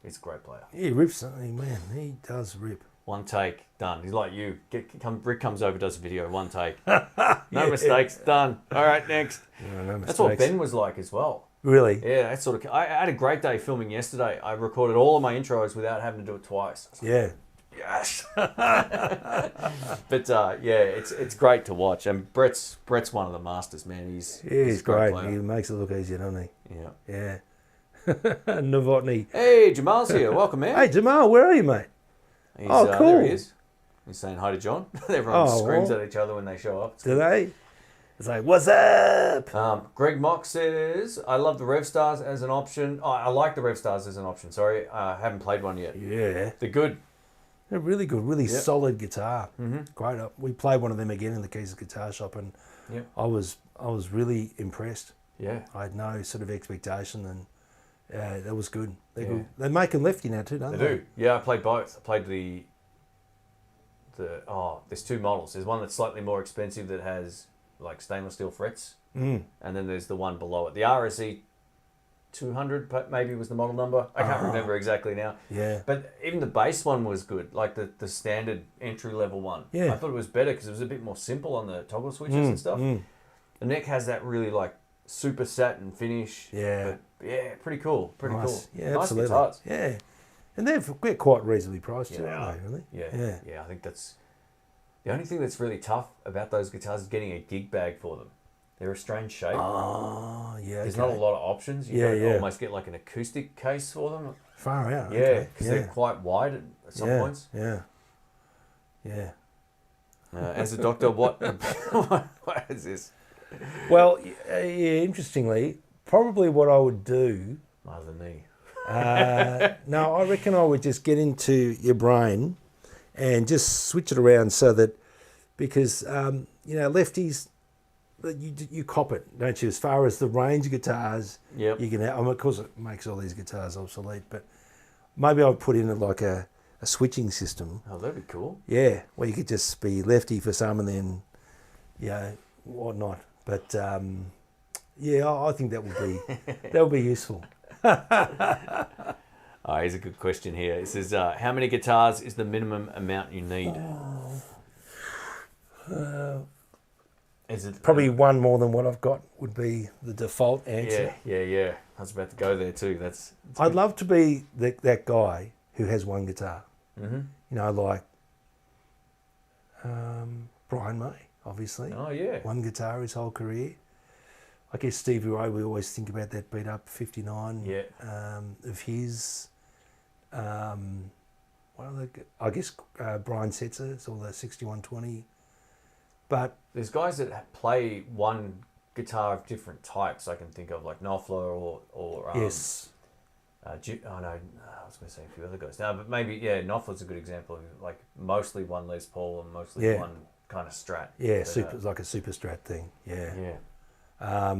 he's a great player. He rips something, man. He does rip. One take, done. He's like you. Rick comes over, does a video, one take. No mistakes, done. All right, next. No mistakes. That's what Ben was like as well. Really? Yeah, that sort of. I had a great day filming yesterday. I recorded all of my intros without having to do it twice. Yeah. Yes. But it's great to watch. And Brett's one of the masters, man. He's great. Player. He makes it look easier, doesn't he? Yeah. Yeah. Novotny. Hey, Jamal's here. Welcome, man. Hey, Jamal, where are you, mate? He's, cool. There he is. He's saying hi to John. Everyone screams at each other when they show up. Do they? It's like, what's up? Greg Mock says, I love the Rev Stars as an option. Oh, I like the Rev Stars as an option. Sorry, I haven't played one yet. Yeah. They're good. They're really good, really solid guitar. Mm-hmm. Great. We played one of them again in the Keys Guitar Shop, and I was really impressed. Yeah. I had no sort of expectation, and that was good. They're good. They make them lefty now too, don't they? They do. Yeah, I played both. I played there's two models. There's one that's slightly more expensive that has like stainless steel frets, and then there's the one below it. The RSE 200 maybe was the model number. I can't remember exactly now. Yeah. But even the base one was good, like the standard entry level one. Yeah. I thought it was better because it was a bit more simple on the toggle switches and stuff. The neck has that really like super satin finish. Yeah. But pretty cool. Pretty cool. Yeah, nice absolutely. guitars. Yeah. And they're quite reasonably priced too, aren't they, really? Yeah. Yeah, I think that's... The only thing that's really tough about those guitars is getting a gig bag for them. They're a strange shape. Oh, yeah. There's not a lot of options. You almost get like an acoustic case for them. Far out. Yeah, because they're quite wide at some points. Yeah. Yeah. As a doctor, what is this? Well, yeah, interestingly, probably what I would do. Rather than me. No, I reckon I would just get into your brain and just switch it around so that, because lefties, you cop it, don't you? As far as the range of guitars, Yep. you can have. Of course, it makes all these guitars obsolete, but maybe I'd put in like a switching system. Oh, that'd be cool. Yeah, where you could just be lefty for some and then, whatnot. But I think that would be useful. Here's a good question here. It says, how many guitars is the minimum amount you need? Is it Probably one more than what I've got would be the default answer. Yeah. I was about to go there too. I'd love to be that guy who has one guitar. Mm-hmm. Like Brian May, obviously. Oh, yeah. One guitar his whole career. I guess Stevie Ray, we always think about that beat up 59 of his. I guess Brian Setzer, all the 6120. But there's guys that play one guitar of different types I can think of, like Knopfler or yes. I was going to say a few other guys. No, but maybe, Knopfler's a good example of like mostly one Les Paul and mostly one kind of Strat. Yeah, it's like a super Strat thing. Yeah. Yeah.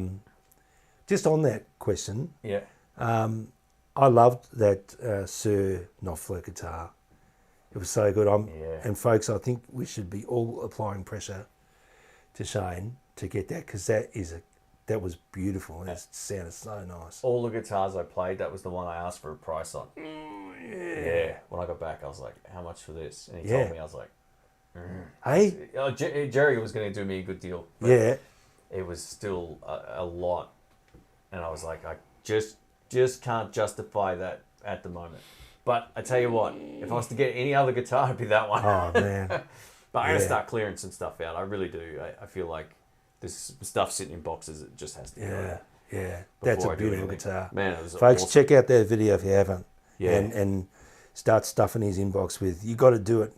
Just on that question. Yeah. I loved that Sir Knopfler guitar. It was so good. And folks, I think we should be all applying pressure to Shane to get that, because that was beautiful. It sounded so nice. All the guitars I played, that was the one I asked for a price on. Yeah. When I got back, I was like, how much for this? And he told me, I was like, Hey? Jerry was going to do me a good deal. Yeah. It was still a lot. And I was like, I just can't justify that at the moment. But I tell you what, if I was to get any other guitar, it'd be that one. Oh, man. But I'm going to start clearing some stuff out. I really do. I feel like this stuff sitting in boxes, it just has to go. Yeah. That's a beautiful guitar. Man, it was folks, awesome. check out that video if you haven't. Yeah. And start stuffing his inbox with, you got to do it,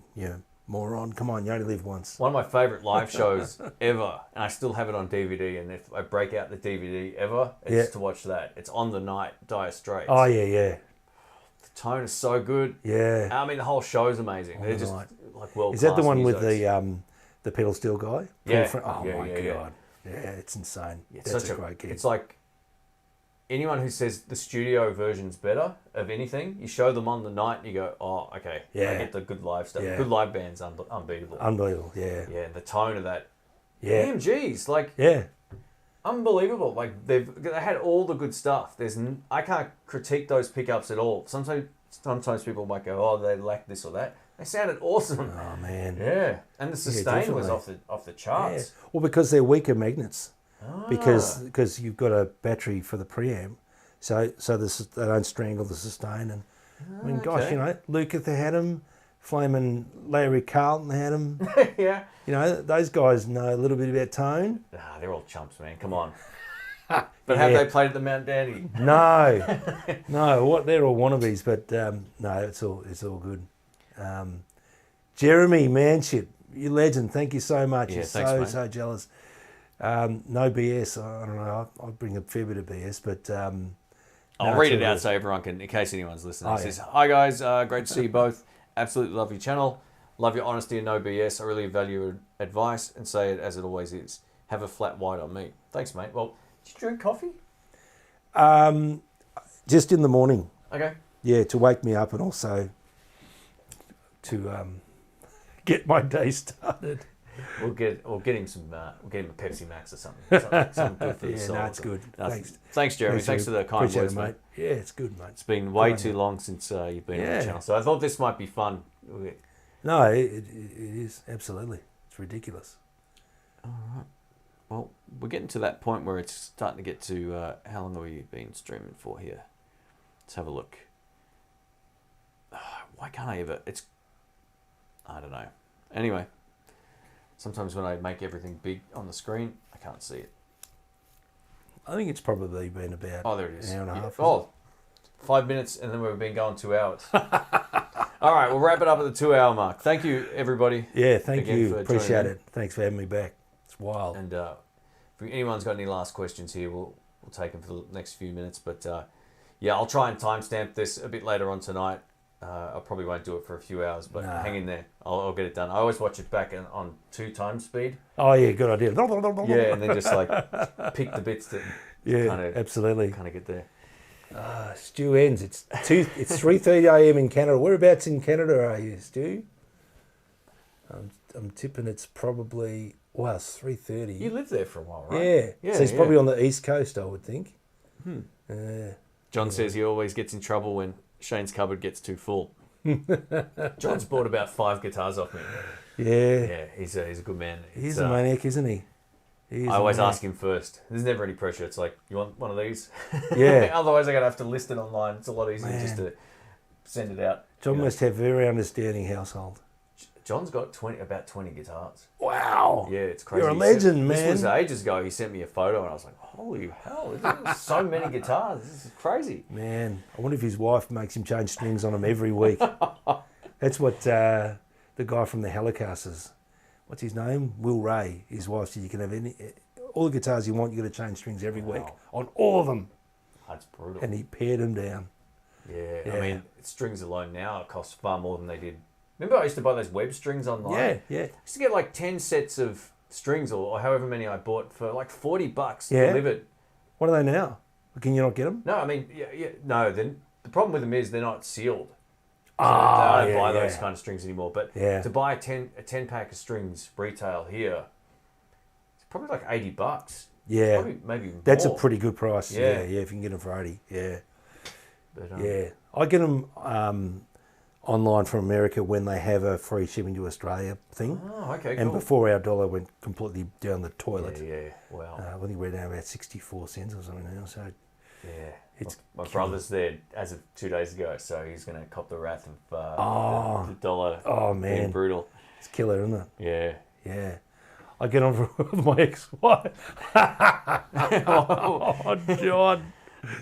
moron. Come on, you only live once. One of my favourite live shows ever, and I still have it on DVD, and if I break out the DVD ever, it's to watch that. It's On the Night, Dire Straits. Oh, yeah. The tone is so good. Yeah. I mean, the whole show's amazing. They're just like world-class. Is that the one musos. with the pedal steel guy? Yeah. Oh, my God. Yeah, it's insane. It's That's a great gig. It's like anyone who says the studio version's better of anything, you show them On the Night and you go, oh, okay, I get the good live stuff. Yeah. Good live band's unbeatable. Unbelievable, yeah. Yeah, and the tone of that. Yeah. AMGs, like, unbelievable. Like, they had all the good stuff. I can't critique those pickups at all. Sometimes people might go, oh, they lack this or that. They sounded awesome. Oh, man. Yeah, and the sustain was off the charts. Yeah. Well, because they're weaker magnets. Because you've got a battery for the preamp, so they don't strangle the sustain. And I mean, gosh, Lukather had them, Flaming Larry Carlton had them. Yeah. Those guys know a little bit about tone. They're all chumps, man. Come on. But have they played at the Mount Dandy? No. They're all wannabes, but no, it's all good. Jeremy Manship, you legend. Thank you so much. Yeah, You're thanks, so jealous. No BS. I don't know. I'll bring a fair bit of BS, but I'll read it out so everyone can, in case anyone's listening. It says, "Hi guys, great to see you both. Absolutely love your channel. Love your honesty and no BS. I really value your advice and say it as it always is. Have a flat white on me. Thanks, mate. Well, did you drink coffee? Just in the morning. Okay. Yeah, to wake me up and also to get my day started. We'll get him a Pepsi Max or something. Something good for the soul. No, it's good. Thanks, Jeremy. Thanks for the kind words, mate. Yeah, it's good, mate. It's been way too long since you've been on the channel, so I thought this might be fun. No, it is absolutely. It's ridiculous. All right. Well, we're getting to that point where it's starting to get to how long have we been streaming for here? Let's have a look. Why can't I ever? I don't know. Anyway. Sometimes when I make everything big on the screen, I can't see it. I think it's probably been about there it is. an hour and a half. 5 minutes, and then we've been going 2 hours. All right, we'll wrap it up at the 2 hour mark. Thank you, everybody. Yeah, thank you. Appreciate it. Thanks for having me back. It's wild. And if anyone's got any last questions here, we'll take them for the next few minutes. But yeah, I'll try and timestamp this a bit later on tonight. I probably won't do it for a few hours, but hang in there. I'll get it done. I always watch it back on 2 times speed. Oh yeah, good idea. Yeah, and then just like pick the bits that absolutely kind of get there. Stu ends. It's 3:30 a.m. in Canada. Whereabouts in Canada are you, Stu? I'm tipping it's probably it's 3:30. You lived there for a while, right? Yeah. So he's probably on the East Coast, I would think. John says he always gets in trouble when Shane's cupboard gets too full. John's bought about 5 guitars off me. Yeah, he's a good man. He's a maniac, isn't he? I always ask him first. There's never any pressure. It's like, you want one of these? Yeah. Otherwise, I'm going to have to list it online. It's a lot easier just to send it out. John must have a very understanding household. John's got about 20 guitars. Wow. Yeah, it's crazy. You're a legend, man. This was ages ago. He sent me a photo and I was like, holy hell, there's so many guitars. This is crazy. Man, I wonder if his wife makes him change strings on them every week. That's what the guy from the Telecasters, what's his name? Will Ray. His wife said you can have all the guitars you want, you got to change strings every week on all of them. That's brutal. And he pared them down. Yeah, I mean, strings alone now cost far more than they did. Remember I used to buy those web strings online? Yeah. I used to get like 10 sets of strings or however many I bought for like $40 delivered. What are they now? Can you not get them? No, I mean, no. Then the problem with them is they're not sealed. So I don't buy those kind of strings anymore. But to buy a 10 pack of strings retail here, it's probably like $80. Yeah, probably, maybe more. That's a pretty good price. Yeah, if you can get them for 80. Yeah, but, I get them online from America when they have a free shipping to Australia thing. Oh, okay, and cool. before our dollar went completely down the toilet. Yeah, wow. I think we're down about 64 cents or something now. So it's my brother's there as of 2 days ago, so he's going to cop the wrath of the dollar. Oh man, being brutal. It's killer, isn't it? Yeah. I get on with my ex-wife. Oh, John.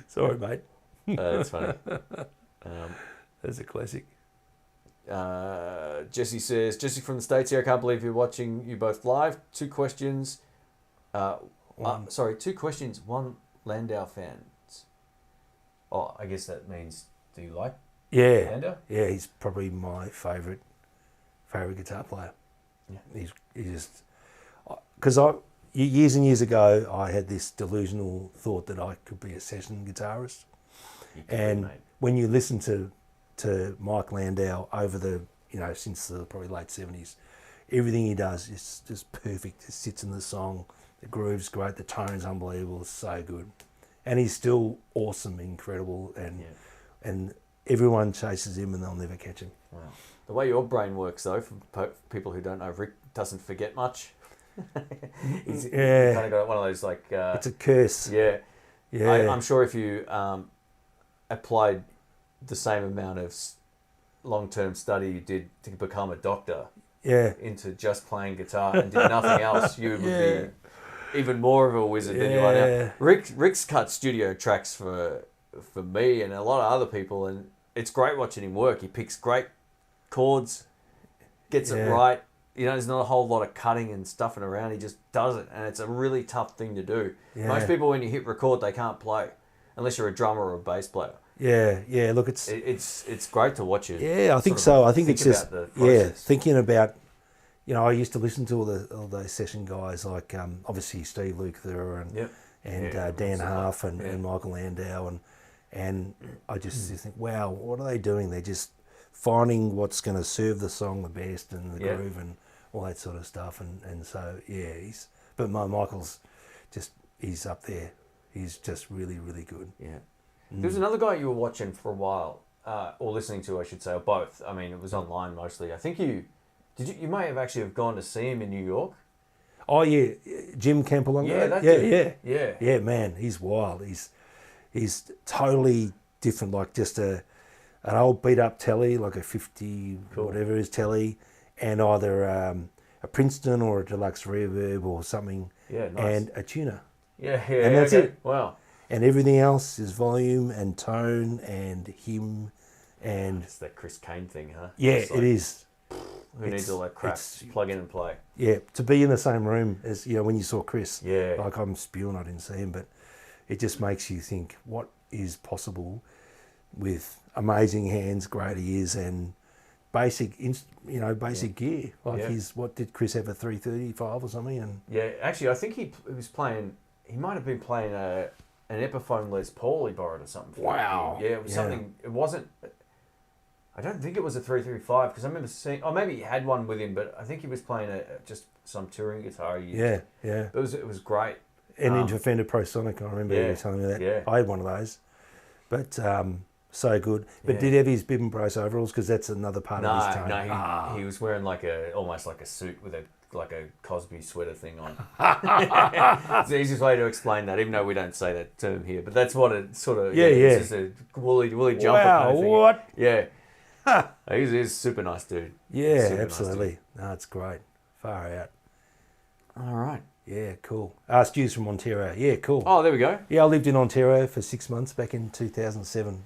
Sorry, mate. That's funny. That's a classic. Jesse says, Jesse from the States here, I can't believe you're watching you both live. 2 questions. 2 questions, 1 Landau fans. Oh, I guess that means, do you like Landau? Yeah, he's probably my favourite guitar player. Yeah. He's just... Because years and years ago, I had this delusional thought that I could be a session guitarist. And when you listen to Mike Landau over the, since the probably late 70s, everything he does is just perfect. It sits in the song, the groove's great, the tone's unbelievable, it's so good. And he's still awesome, incredible, and everyone chases him and they'll never catch him. Wow. The way your brain works, though, for people who don't know, Rick doesn't forget much. He's kind of got one of those like... it's a curse. Yeah. I'm sure if you applied the same amount of long-term study you did to become a doctor into just playing guitar and did nothing else, you would be even more of a wizard than you are now. Rick's cut studio tracks for me and a lot of other people, and it's great watching him work. He picks great chords, gets it right. There's not a whole lot of cutting and stuffing around. He just does it, and it's a really tough thing to do. Yeah. Most people, when you hit record, they can't play unless you're a drummer or a bass player. Yeah. Look, it's great to watch it. Yeah, I think so. I think it's just thinking about. I used to listen to all those session guys like obviously Steve Lukather and Dan Half and Michael Landau and I just think, wow, what are they doing? They're just finding what's going to serve the song the best and the groove and all that sort of stuff. And so, but Michael's just, he's up there. He's just really, really good. Yeah. There was another guy you were watching for a while, or listening to, I should say, or both. I mean, it was online mostly. I think you may have actually have gone to see him in New York. Oh, yeah. Jim Campolongo? Yeah, that dude. Yeah, man, he's wild. He's totally different, like just an old beat-up telly, like a 50 whatever is telly, and either a Princeton or a deluxe reverb or something, and a tuner. And that's it. Wow. And everything else is volume and tone and him and... It's that Chris Kane thing, huh? Yeah, it is. who needs all that crap? Plug in and play. Yeah, to be in the same room as, when you saw Chris. Yeah. Like, I'm spewing, I didn't see him, but it just makes you think, what is possible with amazing hands, great ears, and basic gear. Like what did Chris have, a 335 or something? And yeah, actually, I think he was playing. He might have been playing an Epiphone Les Paul he borrowed or something. Wow. Yeah, it was something. It wasn't. I don't think it was a 335 because I remember seeing. Oh, maybe he had one with him, but I think he was playing just some touring guitar. Yeah. It was great. And into Fender Pro Sonic, I remember you telling me that. Yeah. I had one of those, but so good. But did he have his Bib and Brace overalls? Because that's another part of his tone. No, he was wearing almost like a suit with a Cosby sweater thing on. It's the easiest way to explain that, even though we don't say that term here. But that's what it sort of it's just a woolly jumper kind of thing. What? Yeah. He's a super nice dude. Yeah, absolutely. No, it's great. Far out. All right. Yeah, cool. Stu's from Ontario. Yeah, cool. Oh, there we go. Yeah, I lived in Ontario for 6 months back in 2007.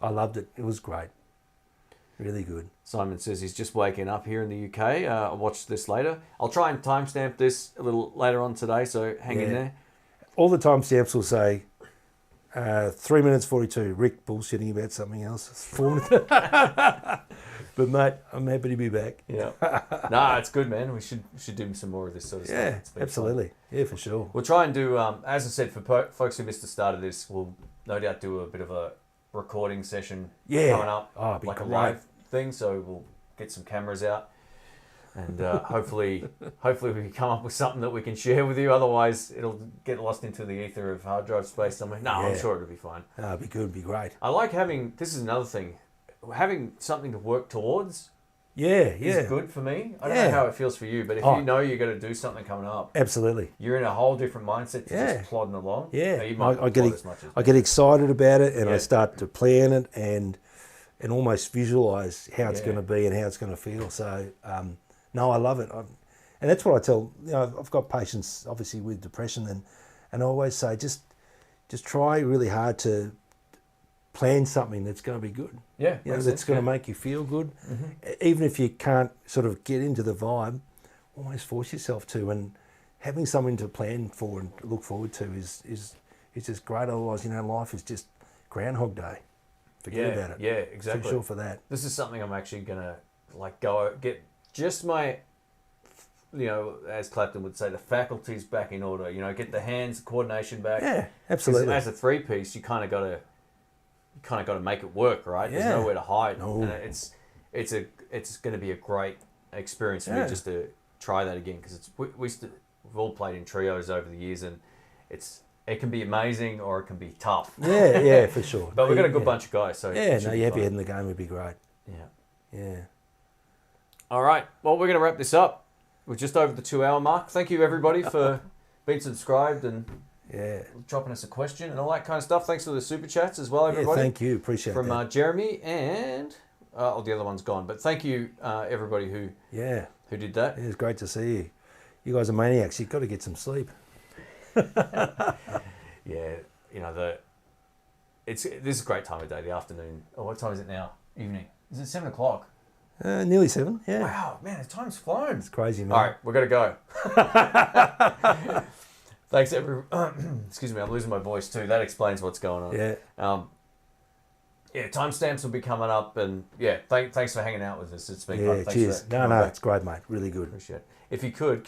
I loved it. It was great. Really good. Simon says he's just waking up here in the UK. I'll watch this later. I'll try and timestamp this a little later on today, so hang in there. All the timestamps will say 3 minutes 42. Rick bullshitting about something else. 4 minutes. But mate, I'm happy to be back. Yeah. No, it's good, man. We should do some more of this sort of stuff. Yeah, absolutely. Fun. Yeah, for sure. We'll try and do, as I said, for folks who missed the start of this, we'll no doubt do a bit of a recording session coming up, like a live thing. So we'll get some cameras out, and hopefully we can come up with something that we can share with you. Otherwise, it'll get lost into the ether of hard drive space somewhere. No, I'm sure it'll be fine. It'll be good. It'll be great. I like having. This is another thing. Having something to work towards is good for me. I don't know how it feels for you, but if you know you're going to do something coming up, absolutely, you're in a whole different mindset to just plodding along. Yeah, you might I get excited about it, and I start to plan it and almost visualize how it's going to be and how it's going to feel. So, no, I love it, and that's what I tell. I've got patients obviously with depression, and I always say just try really hard to plan something that's going to be good. Yeah, that's going to make you feel good. Mm-hmm. Even if you can't sort of get into the vibe, almost force yourself to. And having something to plan for and look forward to is just great. Otherwise, life is just Groundhog Day. Forget about it. Yeah, exactly. For sure for that. This is something I'm actually going to go get just my, as Clapton would say, the faculties back in order. Get the hands, coordination back. Yeah, absolutely. As a 3-piece, you kind of got to make it work, right? Yeah. There's nowhere to hide. No. And it's going to be a great experience for me just to try that again, because we've all played in trios over the years, and it can be amazing or it can be tough. Yeah, for sure. But we've got a good bunch of guys, so you have your head in the game would be great. Yeah. All right. Well, we're going to wrap this up. We're just over the 2-hour mark. Thank you everybody for being subscribed and dropping us a question and all that kind of stuff. Thanks for the super chats as well, everybody. Yeah, thank you. Appreciate that. From Jeremy and the other one's gone, but thank you everybody who did that. It was great to see you. You guys are maniacs. You've got to get some sleep. This is a great time of day, the afternoon. Oh, what time is it now? Evening. Is it 7 o'clock? Nearly 7. Yeah. Wow, man, the time's flown. It's crazy, man. All right, we're gonna go. Thanks, excuse me, I'm losing my voice too. That explains what's going on. Yeah. Timestamps will be coming up, and thanks for hanging out with us. It's been fun. Thanks cheers. For that. No, it's great, mate. Really good. Appreciate it. If you could